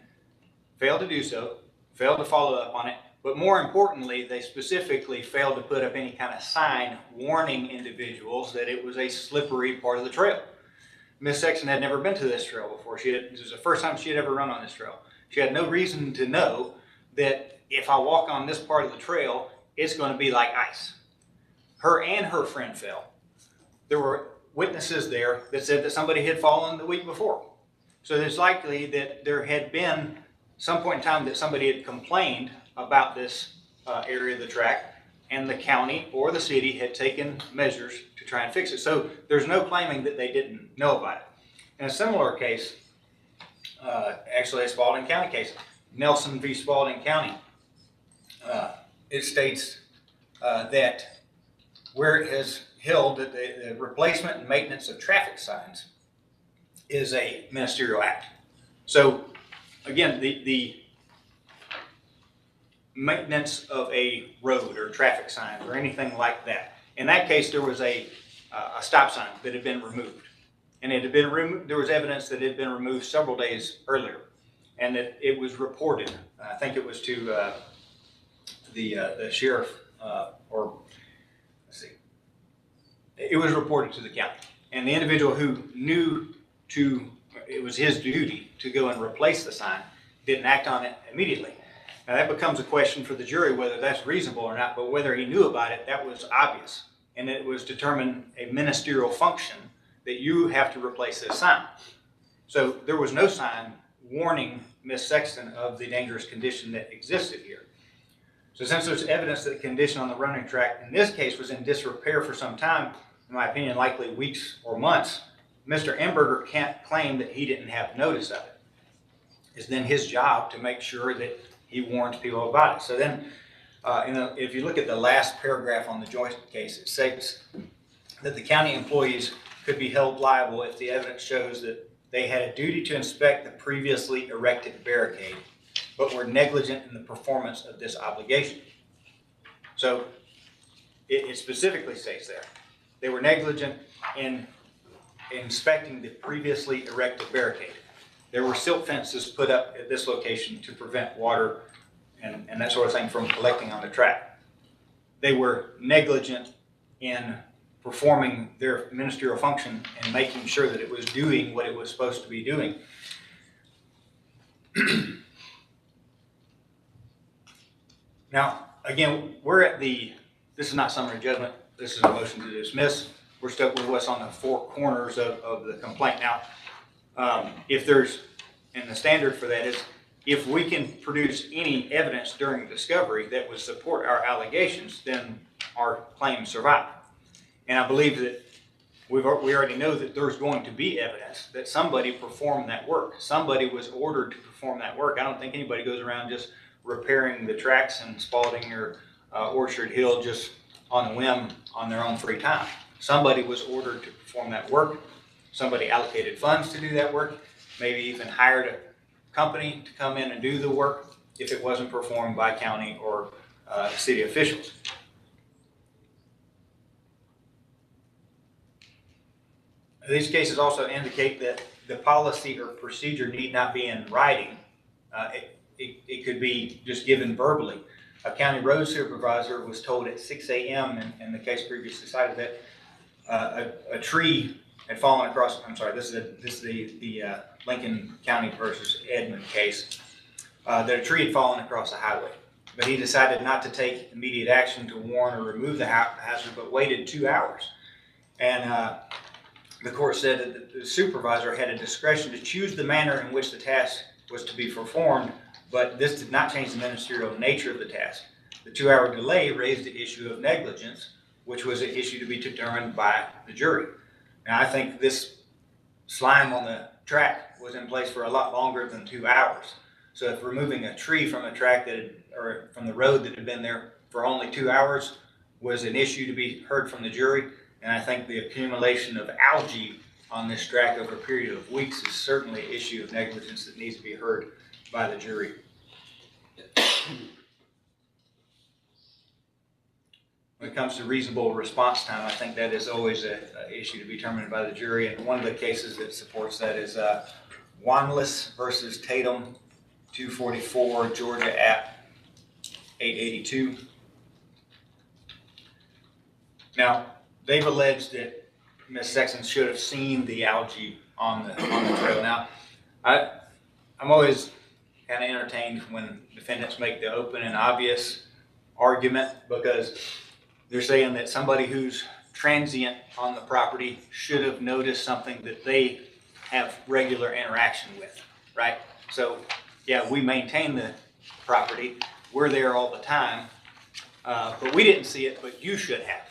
M: failed to do so, failed to follow up on it, But more importantly, they specifically failed to put up any kind of sign warning individuals that it was a slippery part of the trail. Miss Sexton had never been to this trail before. This was the first time she had ever run on this trail. She had no reason to know that if I walk on this part of the trail, it's going to be like ice. Her and her friend fell. There were witnesses there that said that somebody had fallen the week before. So it's likely that there had been some point in time that somebody had complained about this area of the track, and the county or the city had taken measures to try and fix it. So there's no claiming that they didn't know about it. In a similar case, actually a Spalding County case, Nelson v. Spalding County, it states that where it has held that the replacement and maintenance of traffic signs is a ministerial act. So again, the maintenance of a road or traffic signs or anything like that. In that case, there was a stop sign that had been removed. And it had been removed, there was evidence that it had been removed several days earlier. And that it was reported, I think it was to the sheriff, or let's see, it was reported to the county. And the individual who knew it was his duty to go and replace the sign didn't act on it immediately. Now that becomes a question for the jury whether that's reasonable or not, but whether he knew about it, that was obvious. And it was determined a ministerial function that you have to replace this sign. So there was no sign warning Miss Sexton of the dangerous condition that existed here. So since there's evidence that the condition on the running track in this case was in disrepair for some time, in my opinion, likely weeks or months, Mr. Emberger can't claim that he didn't have notice of it. It's then his job to make sure that he warns people about it. So then, if you look at the last paragraph on the joint case, it states that the county employees could be held liable if the evidence shows that they had a duty to inspect the previously erected barricade, but were negligent in the performance of this obligation. So it specifically states there, they were negligent in inspecting the previously erected barricade. There were silt fences put up at this location to prevent water and that sort of thing from collecting on the track. They were negligent in performing their ministerial function and making sure that it was doing what it was supposed to be doing. Now, again, this is not summary judgment, this is a motion to dismiss. We're stuck with what's on the four corners of the complaint. Now, and the standard for that is, if we can produce any evidence during discovery that would support our allegations, then our claims survive. And I believe that we already know that there's going to be evidence that somebody performed that work. Somebody was ordered to perform that work. I don't think anybody goes around just repairing the tracks in Spalding or Orchard Hill just on a whim on their own free time. Somebody was ordered to perform that work. Somebody allocated funds to do that work, maybe even hired a company to come in and do the work if it wasn't performed by county or city officials. These cases also indicate that the policy or procedure need not be in writing. It could be just given verbally. A county road supervisor was told at 6 a.m. in the case previously cited that a tree had fallen across. I'm sorry, this is the Lincoln County versus Edmond case. That a tree had fallen across the highway, but he decided not to take immediate action to warn or remove the hazard, but waited 2 hours. And the court said that the supervisor had a discretion to choose the manner in which the task was to be performed, but this did not change the ministerial nature of the task. The 2-hour delay raised the issue of negligence, which was an issue to be determined by the jury. Now, I think this slime on the track was in place for a lot longer than 2 hours. So if removing a tree from a track or from the road that had been there for only 2 hours was an issue to be heard from the jury, and I think the accumulation of algae on this track over a period of weeks is certainly an issue of negligence that needs to be heard by the jury. When it comes to reasonable response time, I think that is always an issue to be determined by the jury. And one of the cases that supports that is Wanless versus Tatum, 244 Georgia App, 882. Now, they've alleged that Ms. Sexton should have seen the algae on the trail. Now, I'm always kind of entertained when defendants make the open and obvious argument, because they're saying that somebody who's transient on the property should have noticed something that they have regular interaction with, right? So, yeah, we maintain the property, we're there all the time, but we didn't see it, but you should have,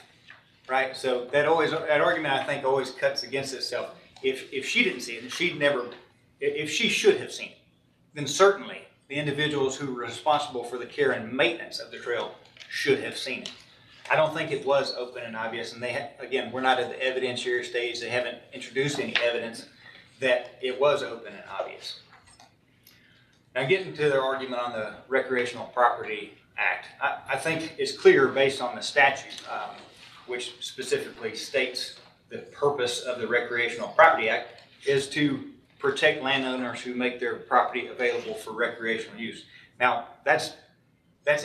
M: right? So that argument, I think, always cuts against itself. If she didn't see it, and if she should have seen it, then certainly the individuals who were responsible for the care and maintenance of the trail should have seen it. I don't think it was open and obvious, and again, we're not at the evidentiary stage. They haven't introduced any evidence that it was open and obvious. Now, getting to their argument on the Recreational Property Act, I think it's clear based on the statute, which specifically states the purpose of the Recreational Property Act is to protect landowners who make their property available for recreational use. Now, that's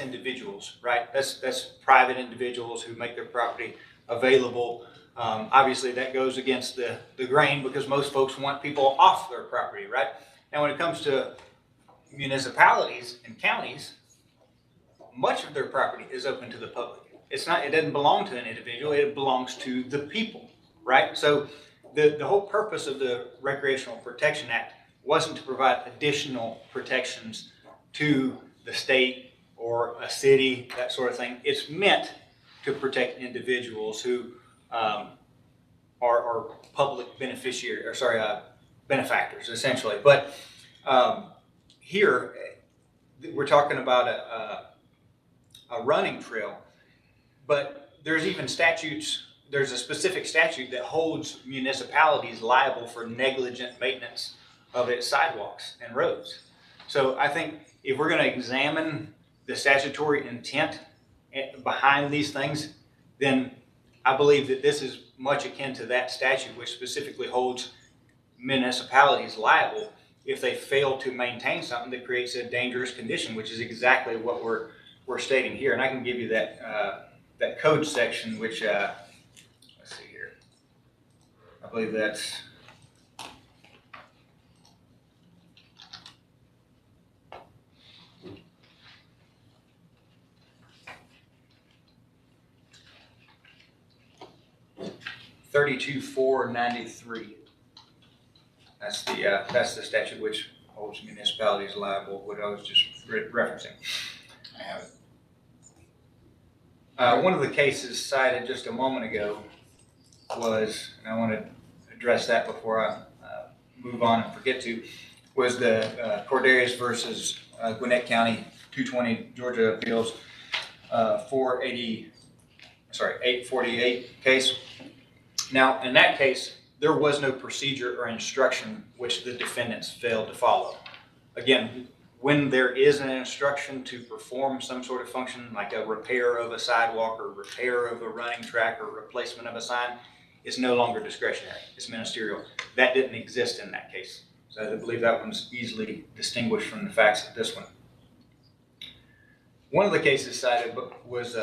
M: individuals, right? That's private individuals who make their property available. Obviously, that goes against the grain, because most folks want people off their property, right? Now, when it comes to municipalities and counties, much of their property is open to the public. It doesn't belong to an individual, it belongs to the people, right? So the whole purpose of the Recreational Protection Act wasn't to provide additional protections to the state or a city, that sort of thing. It's meant to protect individuals who are public benefactors, essentially. But here, we're talking about a running trail, but there's even statutes. There's a specific statute that holds municipalities liable for negligent maintenance of its sidewalks and roads. So I think if we're going to examine the statutory intent behind these things, then I believe that this is much akin to that statute, which specifically holds municipalities liable if they fail to maintain something that creates a dangerous condition, which is exactly what we're stating here. And I can give you that code section, which let's see here. I believe that's $32,493. That's the statute which holds municipalities liable, what I was just referencing. I have it. One of the cases cited just a moment ago was, and I want to address that before I move on and forget to, was the Cordarius versus Gwinnett County 220 Georgia Appeals 848 case. Now, in that case, there was no procedure or instruction which the defendants failed to follow. Again, when there is an instruction to perform some sort of function, like a repair of a sidewalk or repair of a running track or replacement of a sign, it's no longer discretionary, it's ministerial. That didn't exist in that case. So I believe that one's easily distinguished from the facts of this one. One of the cases cited was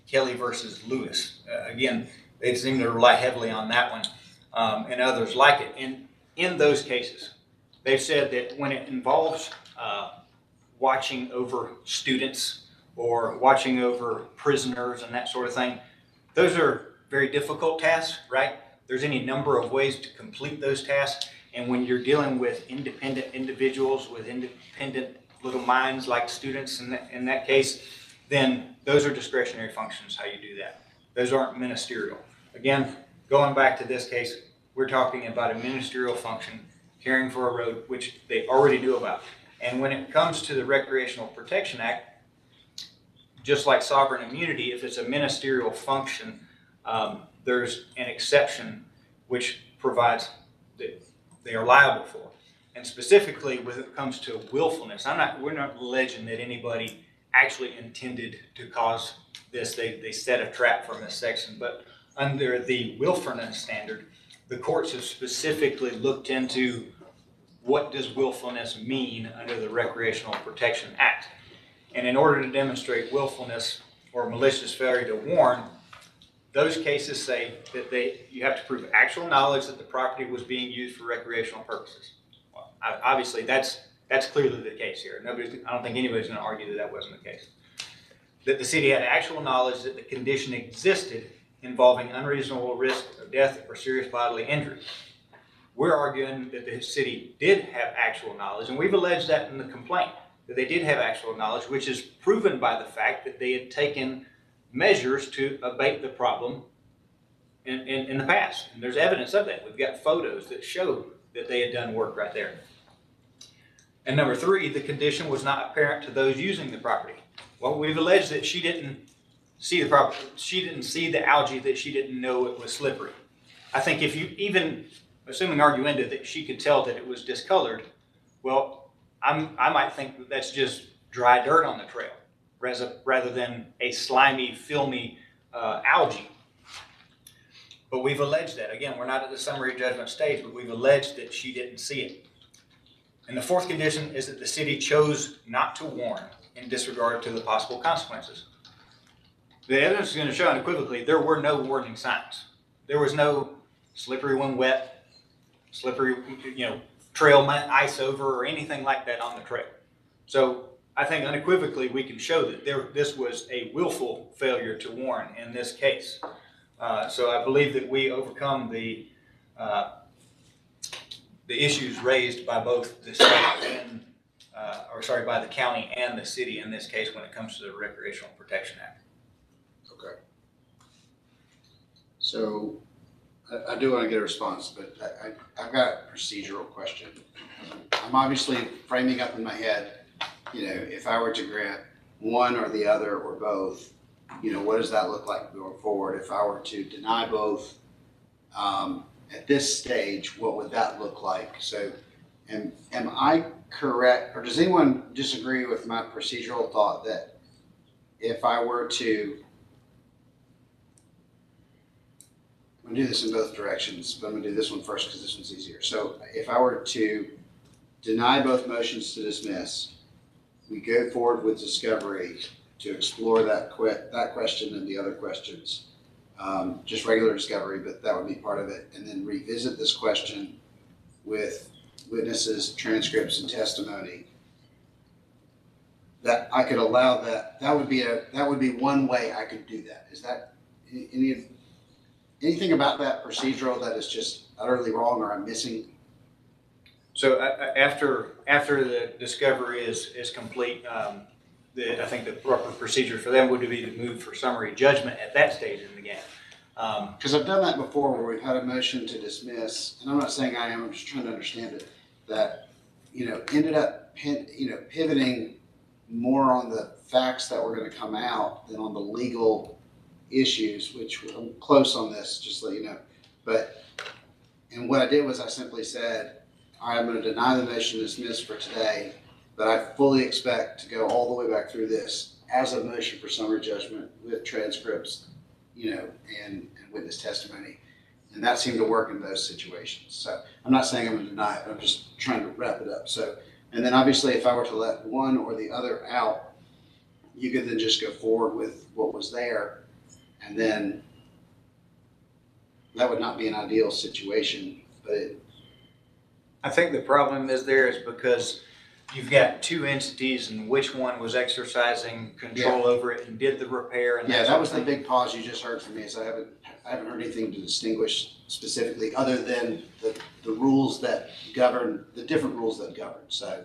M: Kelly versus Lewis. Again, they seem to rely heavily on that one and others like it. And in those cases, they've said that when it involves watching over students or watching over prisoners and that sort of thing, those are very difficult tasks, right? There's any number of ways to complete those tasks. And when you're dealing with independent individuals with independent little minds like students in that case, then those are discretionary functions, how you do that. Those aren't ministerial. Again, going back to this case, we're talking about a ministerial function, caring for a road, which they already knew about. And when it comes to the Recreational Protection Act, just like sovereign immunity, if it's a ministerial function, there's an exception which provides that they are liable for. And specifically when it comes to willfulness, we're not alleging that anybody actually intended to cause this. They set a trap for Ms. Sexton, but under the willfulness standard, the courts have specifically looked into what does willfulness mean under the Recreational Protection Act. And in order to demonstrate willfulness or malicious failure to warn, those cases say that you have to prove actual knowledge that the property was being used for recreational purposes. Well, obviously, that's clearly the case here. I don't think anybody's going to argue that that wasn't the case. That the city had actual knowledge that the condition existed involving unreasonable risk of death or serious bodily injury. We're arguing that the city did have actual knowledge, and we've alleged that in the complaint, that they did have actual knowledge, which is proven by the fact that they had taken measures to abate the problem in the past. And there's evidence of that. We've got photos that show that they had done work right there. And number three, the condition was not apparent to those using the property. Well, we've alleged that she didn't see the property. She didn't see the algae, that she didn't know it was slippery. I think if you even, assuming arguendo, that she could tell that it was discolored, well, I might think that that's just dry dirt on the trail rather than a slimy, filmy algae. But we've alleged that. Again, we're not at the summary judgment stage, but we've alleged that she didn't see it. And the fourth condition is that the city chose not to warn in disregard to the possible consequences. The evidence is going to show unequivocally there were no warning signs. There was no slippery when wet, slippery, trail ice over or anything like that on the trail. So I think unequivocally we can show that this was a willful failure to warn in this case. So I believe that we overcome the issues raised by both the state and, by the county and the city in this case when it comes to the Recreational Protection Act.
A: Okay. So I do want to get a response, but I've got a procedural question. I'm obviously framing up in my head, if I were to grant one or the other or both, what does that look like going forward? If I were to deny both, at this stage, what would that look like? So am I correct, or does anyone disagree with my procedural thought that if I were to, I'm gonna do this in both directions, but I'm gonna do this one first because this one's easier. So if I were to deny both motions to dismiss, we go forward with discovery to explore that question and the other questions. Just regular discovery, but that would be part of it. And then revisit this question with witnesses, transcripts, and testimony. That I could allow that. That would be one way I could do that. Is that anything about that procedural that is just utterly wrong or I'm missing?
M: So after the discovery is complete, I think the proper procedure for them would be to move for summary judgment at that stage in the game.
A: Because I've done that before where we've had a motion to dismiss, and I'm not saying I am, I'm just trying to understand it, that, ended up, pivoting more on the facts that were going to come out than on the legal issues, which I'm close on this, just to let you know. And what I did was I simply said, all right, I'm going to deny the motion to dismiss for today, but I fully expect to go all the way back through this as a motion for summary judgment with transcripts, and witness testimony. And that seemed to work in those situations. So I'm not saying I'm going to deny it, I'm just trying to wrap it up. So, and then obviously if I were to let one or the other out, you could then just go forward with what was there. And then that would not be an ideal situation, but
M: I think the problem is because you've got two entities and which one was exercising control over it and did the repair. And
A: that was the big pause you just heard from me. So I haven't heard anything to distinguish specifically other than the rules that govern, the different rules that govern. So,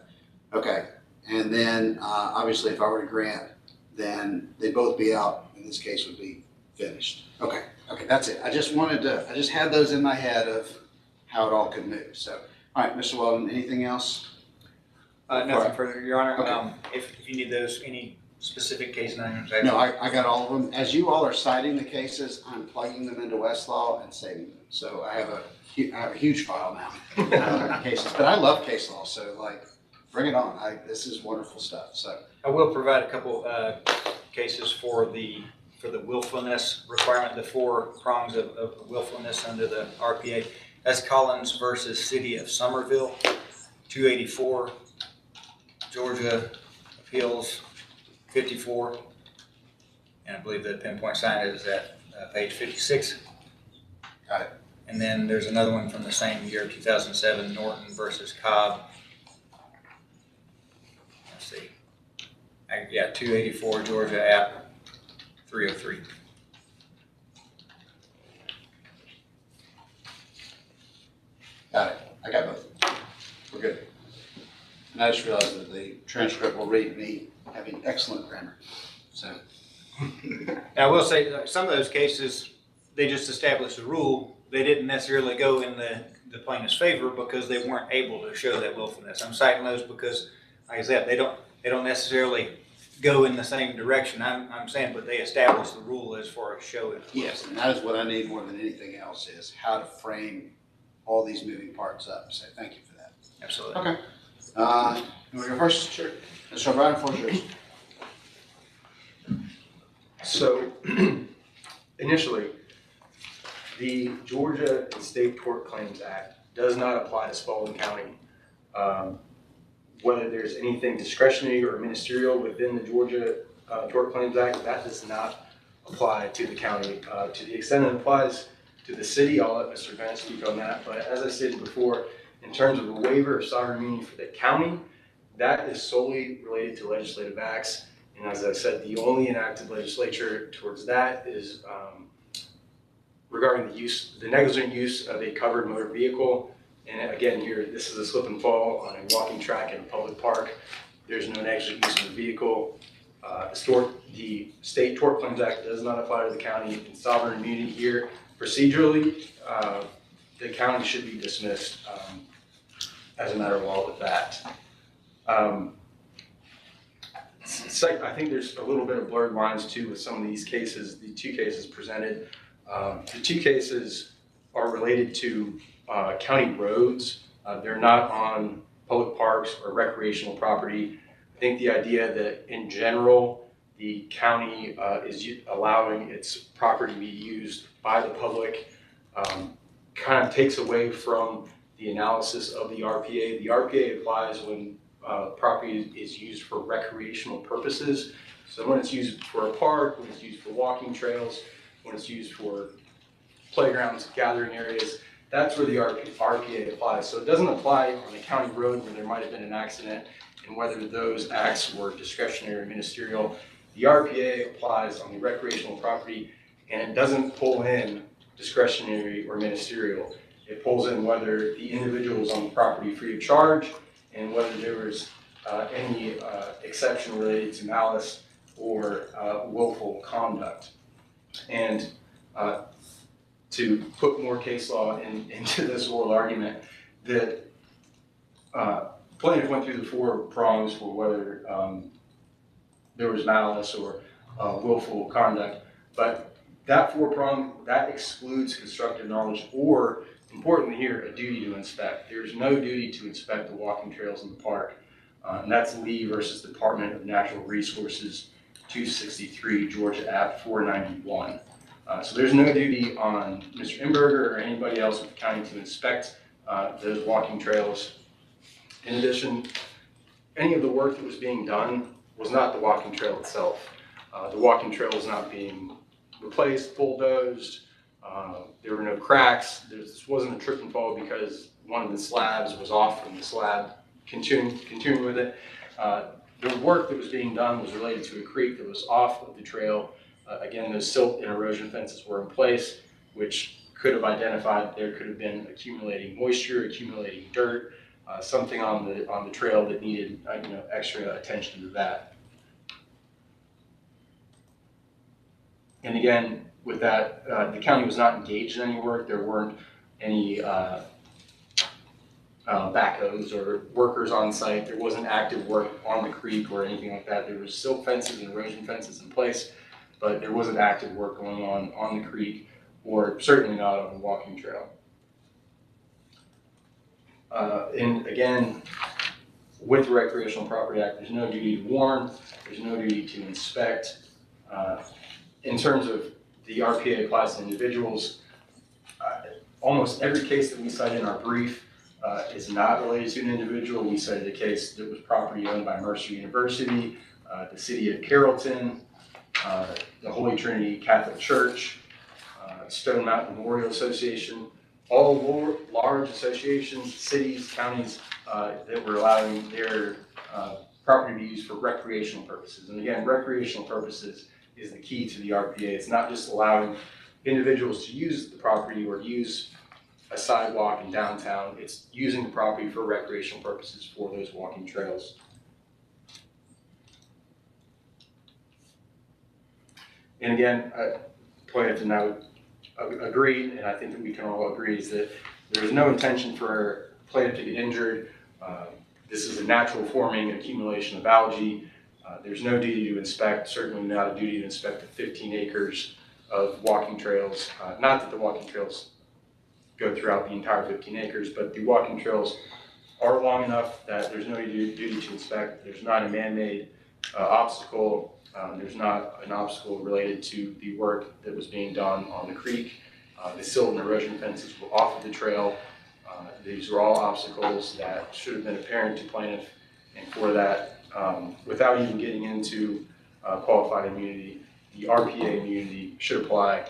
A: okay. And then obviously if I were to grant, then they'd both be out and this case would be finished. Okay, that's it. I just had those in my head of how it all could move. So, all right, Mr. Weldon, anything else?
M: Nothing further, Your Honor.
A: Okay.
M: If you need any specific case names.
A: No, I got all of them. As you all are citing the cases, I'm plugging them into Westlaw and saving them. So I have a huge file now of cases. But I love case law, so bring it on. This is wonderful stuff. So
M: I will provide a couple cases for the willfulness requirement, the 4 prongs of willfulness under the RPA. That's Collins versus City of Somerville, 284. Georgia Appeals 54. And I believe the pinpoint sign is at page 56.
A: Got it.
M: And then there's another one from the same year, 2007, Norton versus Cobb. Let's see. Yeah, 284 Georgia App 303.
A: Got it. I got both. We're good. And I just realized that the transcript will read me having excellent grammar. So.
M: Now, I will say, some of those cases, they just established a rule. They didn't necessarily go in the plaintiff's favor because they weren't able to show that willfulness. I'm citing those because, like I said, they don't necessarily go in the same direction. I'm saying, but they established the rule as far as showing.
A: Yes, and that is what I need more than anything else, is how to frame all these moving parts up. So thank you for that.
M: Absolutely.
A: Okay. You want to go first? Sure. Mr. O'Brien, the floor is yours.
L: So initially, the Georgia State Tort Claims Act does not apply to Spalding County. Whether there's anything discretionary or ministerial within the Georgia Tort Claims Act, that does not apply to the county. To the extent it applies to the city, I'll let Mr. Grant speak on that. But as I stated before, in terms of a waiver of sovereign immunity for the county, that is solely related to legislative acts. And as I said, the only enacted legislature towards that is regarding the negligent use of a covered motor vehicle. And again, here, this is a slip and fall on a walking track in a public park. There's no negligent use of the vehicle. The State Tort Claims Act does not apply to the county. And sovereign immunity here, procedurally, the county should be dismissed as a matter of law with that. I think there's a little bit of blurred lines too with some of these cases, the two cases presented. The two cases are related to county roads. They're not on public parks or recreational property. I think the idea that in general, the county is allowing its property to be used by the public kind of takes away from the analysis of the RPA. The RPA applies when property is used for recreational purposes. So when it's used for a park, when it's used for walking trails, when it's used for playgrounds, gathering areas, that's where the RPA applies. So it doesn't apply on a county road where there might have been an accident and whether those acts were discretionary or ministerial. The RPA applies on the recreational property and it doesn't pull in discretionary or ministerial. It pulls in whether the individual was on the property free of charge and whether there was any exception related to malice or willful conduct. And to put more case law into this oral argument, that plaintiff went through the four prongs for whether there was malice or willful conduct, but that four prong, that excludes constructive knowledge or, importantly here, a duty to inspect. There's no duty to inspect the walking trails in the park. And that's Lee versus Department of Natural Resources, 263, Georgia App 491. So there's no duty on Mr. Imberger or anybody else with the county to inspect those walking trails. In addition, any of the work that was being done was not the walking trail itself. The walking trail was not being replaced, bulldozed. There were no cracks. This wasn't a trip and fall because one of the slabs was off from the slab. Continuing with it. The work that was being done was related to a creek that was off of the trail. Again, those silt and erosion fences were in place, which could have identified there could have been accumulating moisture, accumulating dirt, something on the trail that needed extra attention to that. And again, with that, the county was not engaged in any work. There weren't any backhoes or workers on site. There wasn't active work on the creek or anything like that. There was silt fences and erosion fences in place, but there wasn't active work going on the creek, or certainly not on the walking trail. And again, with the Recreational Property Act, there's no duty to warn, there's no duty to inspect. In terms of the RPA applies to individuals, almost every case that we cite in our brief is not related to an individual. We cited a case that was property owned by Mercer University. the City of Carrollton, the Holy Trinity Catholic Church, Stone Mountain Memorial Association, all large associations, cities, counties that were allowing their property to be used for recreational purposes. And again, recreational purposes is the key to the RPA. It's not just allowing individuals to use the property or use a sidewalk in downtown. It's using the property for recreational purposes for those walking trails. And again, plaintiff and I would agree, and I think that we can all agree, is that there is no intention for plaintiff to get injured. This is a natural forming accumulation of algae. There's no duty to inspect, certainly not a duty to inspect the 15 acres of walking trails. Not that the walking trails go throughout the entire 15 acres, but the walking trails are long enough that there's no duty to inspect. There's not a man-made obstacle. There's not an obstacle related to the work that was being done on the creek. The silt and erosion fences were off of the trail. These are all obstacles that should have been apparent to plaintiff, and for that, without even getting into qualified immunity, the RPA immunity should apply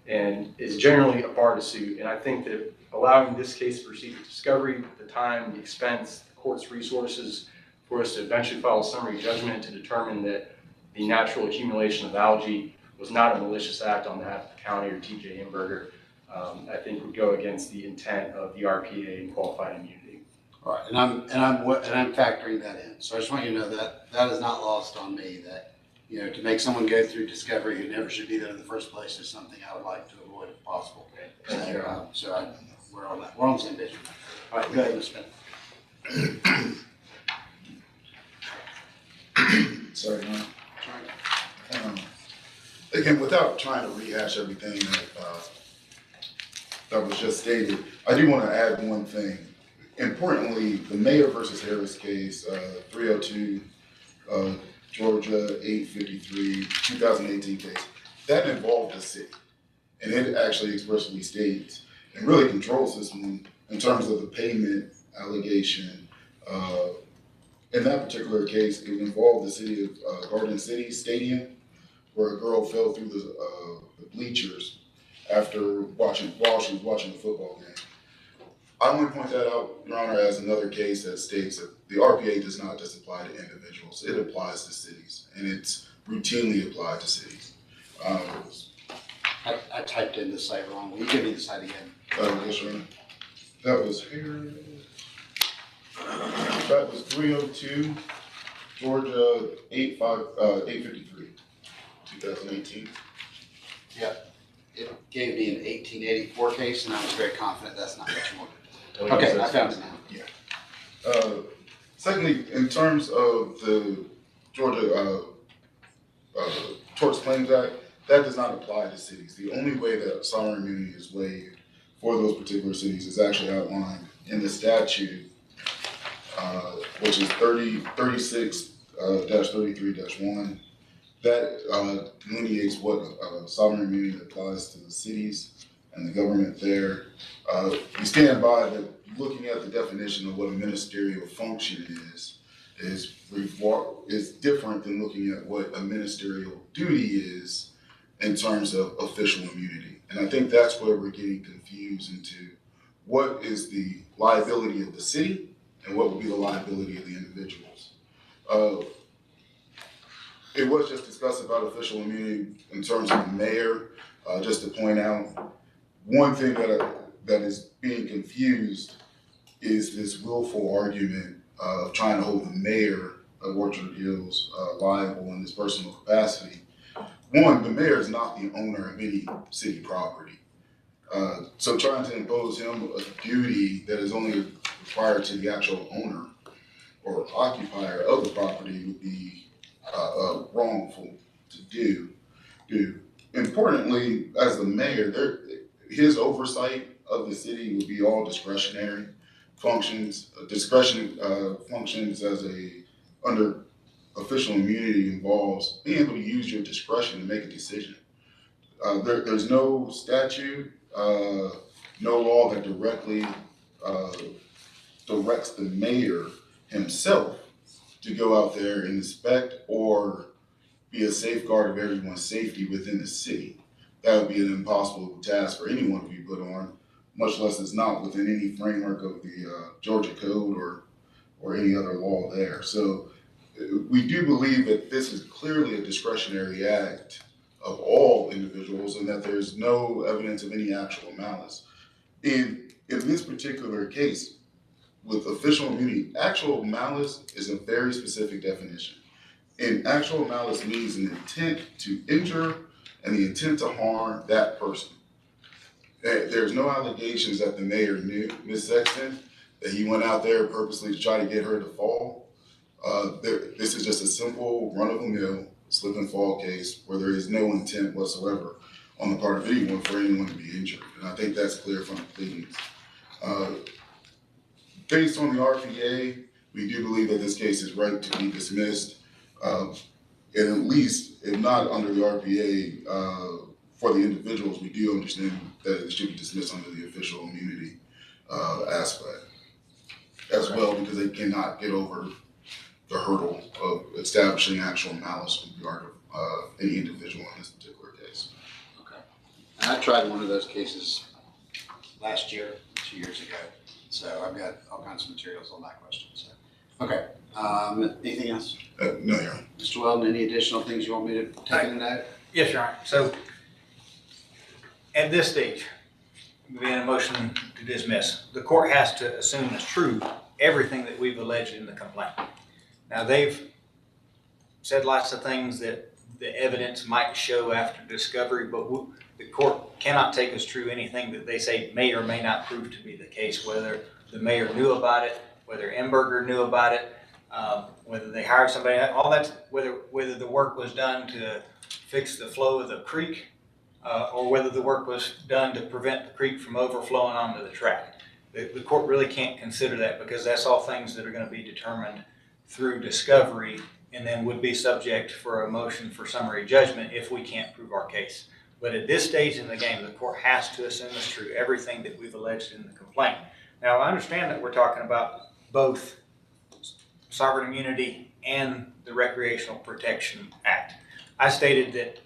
L: and is generally a bar to suit. And I think that allowing this case to proceed to discovery, the time, the expense, the court's resources for us to eventually file a summary judgment to determine that the natural accumulation of algae was not a malicious act on behalf of the county or TJ Hamburger, I think would go against the intent of the RPA and qualified immunity.
A: All right, and I'm factoring that in. So I just want you to know that that is not lost on me, that, you know, to make someone go through discovery who never should be there in the first place is something I would like to avoid if possible. We're on that. We're on the same page. All right, go ahead, Ms. Smith.
K: Sorry, no. Again, without trying to rehash everything that was just stated, I do want to add one thing. Importantly, the Mayer versus Harris case, 302 Georgia 853 2018 case, that involved the city, and it actually expressly states and really controls this one in terms of the payment allegation. In that particular case, it involved the city of Garden City Stadium, where a girl fell through the bleachers while she was watching a football game. I want to point that out, Your Honor, as another case that states that the RPA does not just apply to individuals. It applies to cities, and it's routinely applied to cities.
A: I typed in the site wrong. Will you give me the site again?
K: Yes, Your Honor. That was here. That was 302 Georgia 853 2018.
A: Yep. It gave me an 1884 case, and I was very confident that's not what you wanted. Okay, I found it now.
K: Yeah. Secondly, in terms of the Georgia Torts Claims Act, that does not apply to cities. The only way that sovereign immunity is waived for those particular cities is actually outlined in the statute, which is 36-33-1. That delineates what sovereign immunity applies to the cities and the government there. We stand by that looking at the definition of what a ministerial function is different than looking at what a ministerial duty is in terms of official immunity. And I think that's where we're getting confused into what is the liability of the city and what would be the liability of the individuals. It was just discussed about official immunity in terms of the mayor. Just to point out, one thing that is being confused is this willful argument of trying to hold the mayor of Orchard Hills liable in his personal capacity. One, the mayor is not the owner of any city property. So trying to impose him a duty that is only required to the actual owner or occupier of the property would be wrongful to do. Importantly, as the mayor, his oversight of the city would be all discretionary functions. Discretion functions under official immunity involves being able to use your discretion to make a decision. There's no statute, no law that directly directs the mayor himself to go out there and inspect or be a safeguard of everyone's safety within the city. That would be an impossible task for anyone to be put on, much less it's not within any framework of the Georgia Code or any other law there. So we do believe that this is clearly a discretionary act of all individuals and that there's no evidence of any actual malice. In this particular case, with official immunity, actual malice is a very specific definition. And actual malice means an intent to injure and the intent to harm that person. There's no allegations that the mayor knew Ms. Sexton, that he went out there purposely to try to get her to fall. This is just a simple run-of-the-mill slip and fall case where there is no intent whatsoever on the part of anyone for anyone to be injured. And I think that's clear from the pleadings. Based on the RPA, we do believe that this case is right to be dismissed. And at least, if not under the RPA, for the individuals, we do understand that it should be dismissed under the official immunity aspect as well, because they cannot get over the hurdle of establishing actual malice with regard of any individual in this particular case.
A: Okay. And I tried one of those cases last year, 2 years ago. So I've got all kinds of materials on that question. So, okay. Anything else?
K: No, Your Honor.
A: Mr. Weldon, any additional things you want me to take in note?
M: Yes, Your Honor. So at this stage, being a motion to dismiss, the court has to assume as true everything that we've alleged in the complaint. Now, they've said lots of things that the evidence might show after discovery, but the court cannot take as true anything that they say may or may not prove to be the case, whether the mayor knew about it, whether Emberger knew about it, whether they hired somebody, all that, whether the work was done to fix the flow of the creek, or whether the work was done to prevent the creek from overflowing onto the track. The court really can't consider that because that's all things that are going to be determined through discovery and then would be subject for a motion for summary judgment if we can't prove our case. But at this stage in the game, the court has to assume as true everything that we've alleged in the complaint. Now, I understand that we're talking about both sovereign immunity and the Recreational Protection Act. I stated that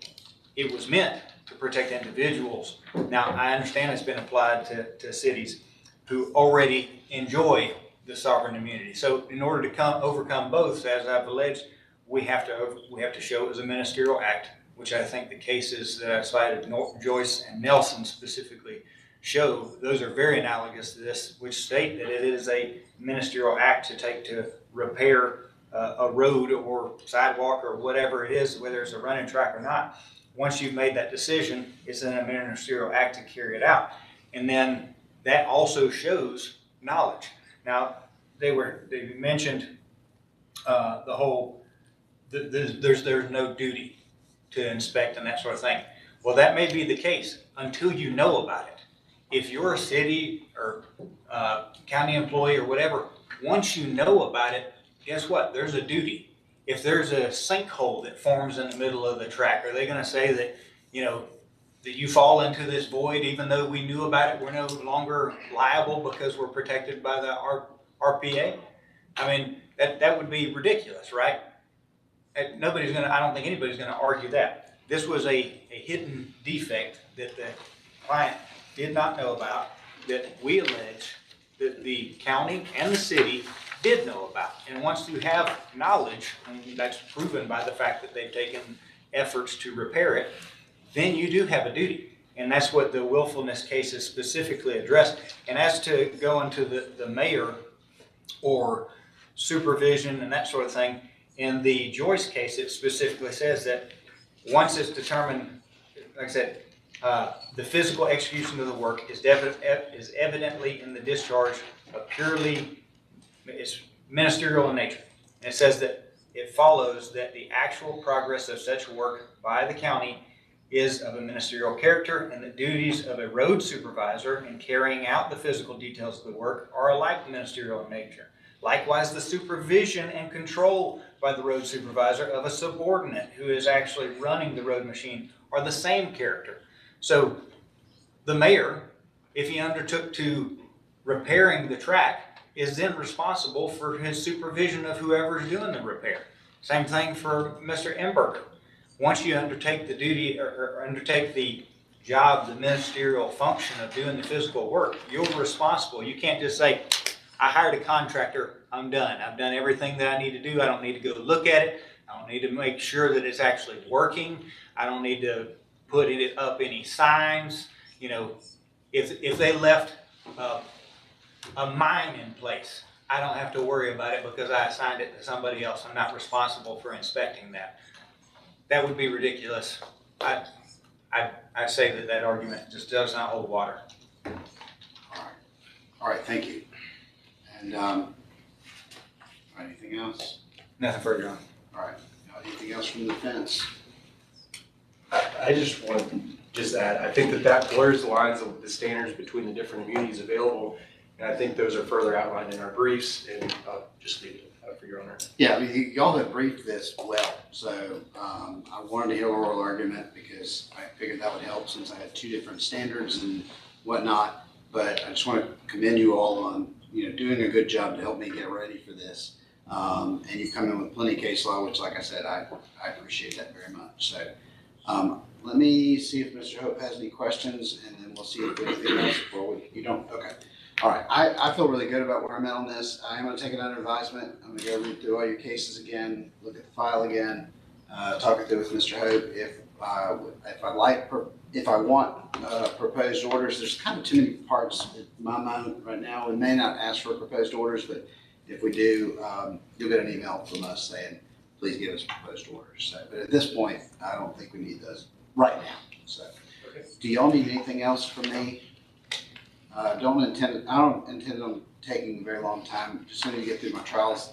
M: it was meant to protect individuals. Now, I understand it's been applied to cities who already enjoy the sovereign immunity. So in order to overcome both, as I've alleged, we have to show it was a ministerial act, which I think the cases that I cited, Joyce and Nelson specifically, show. Those are very analogous to this, which state that it is a ministerial act to take to repair a road or sidewalk or whatever it is, whether it's a running track or not. Once you've made that decision, it's in a ministerial act to carry it out. And then that also shows knowledge. Now, they mentioned the whole, there's no duty to inspect and that sort of thing. Well, that may be the case until you know about it. If you're a city or county employee or whatever, once you know about it, guess what? There's a duty. If there's a sinkhole that forms in the middle of the track, are they going to say that, that you fall into this void even though we knew about it, we're no longer liable because we're protected by the RPA? I mean, that would be ridiculous, right? I don't think anybody's going to argue that. This was a hidden defect that the client did not know about, that we allege that the county and the city did know about. And once you have knowledge, and that's proven by the fact that they've taken efforts to repair it, then you do have a duty. And that's what the willfulness cases specifically address. And as to go into the mayor or supervision and that sort of thing, in the Joyce case, it specifically says that once it's determined, like I said, the physical execution of the work is evidently in the discharge of it's ministerial in nature. And it says that it follows that the actual progress of such work by the county is of a ministerial character, and the duties of a road supervisor in carrying out the physical details of the work are alike ministerial in nature. Likewise, the supervision and control by the road supervisor of a subordinate who is actually running the road machine are the same character. So the mayor, if he undertook to repairing the track, is then responsible for his supervision of whoever's doing the repair. Same thing for Mr. Emberger. Once you undertake the duty or undertake the job, the ministerial function of doing the physical work, you're responsible. You can't just say, I hired a contractor, I'm done. I've done everything that I need to do. I don't need to go look at it. I don't need to make sure that it's actually working. I don't need to put it up any signs. You know, if they left a mine in place, I don't have to worry about it because I assigned it to somebody else. I'm not responsible for inspecting that. That would be ridiculous. I say that that argument just does not hold water.
A: All right, thank you. And, anything else?
M: Nothing further, John.
A: All right, anything else from the defense?
L: I just want to just add, I think that blurs the lines of the standards between the different immunities available. And I think those are further outlined in our briefs, and I'll just leave it for your honor.
A: Yeah, I mean, y'all have briefed this well, so I wanted to hear oral argument because I figured that would help since I had two different standards and whatnot. But I just want to commend you all on, doing a good job to help me get ready for this. And you've come in with plenty of case law, which, like I said, I appreciate that very much. So let me see if Mr. Hope has any questions, and then we'll see if there's anything else before you don't. Okay. All right, I feel really good about where I'm at on this. I am going to take it under advisement. I'm going to go read through all your cases again, look at the file again, talk it through with Mr. Hope. If I want proposed orders, there's kind of too many parts in my mind right now. We may not ask for proposed orders, but if we do, you'll get an email from us saying, please give us proposed orders. So, but at this point, I don't think we need those right now. So, do y'all need anything else from me? I don't intend on taking a very long time. Just as soon as you get through my trials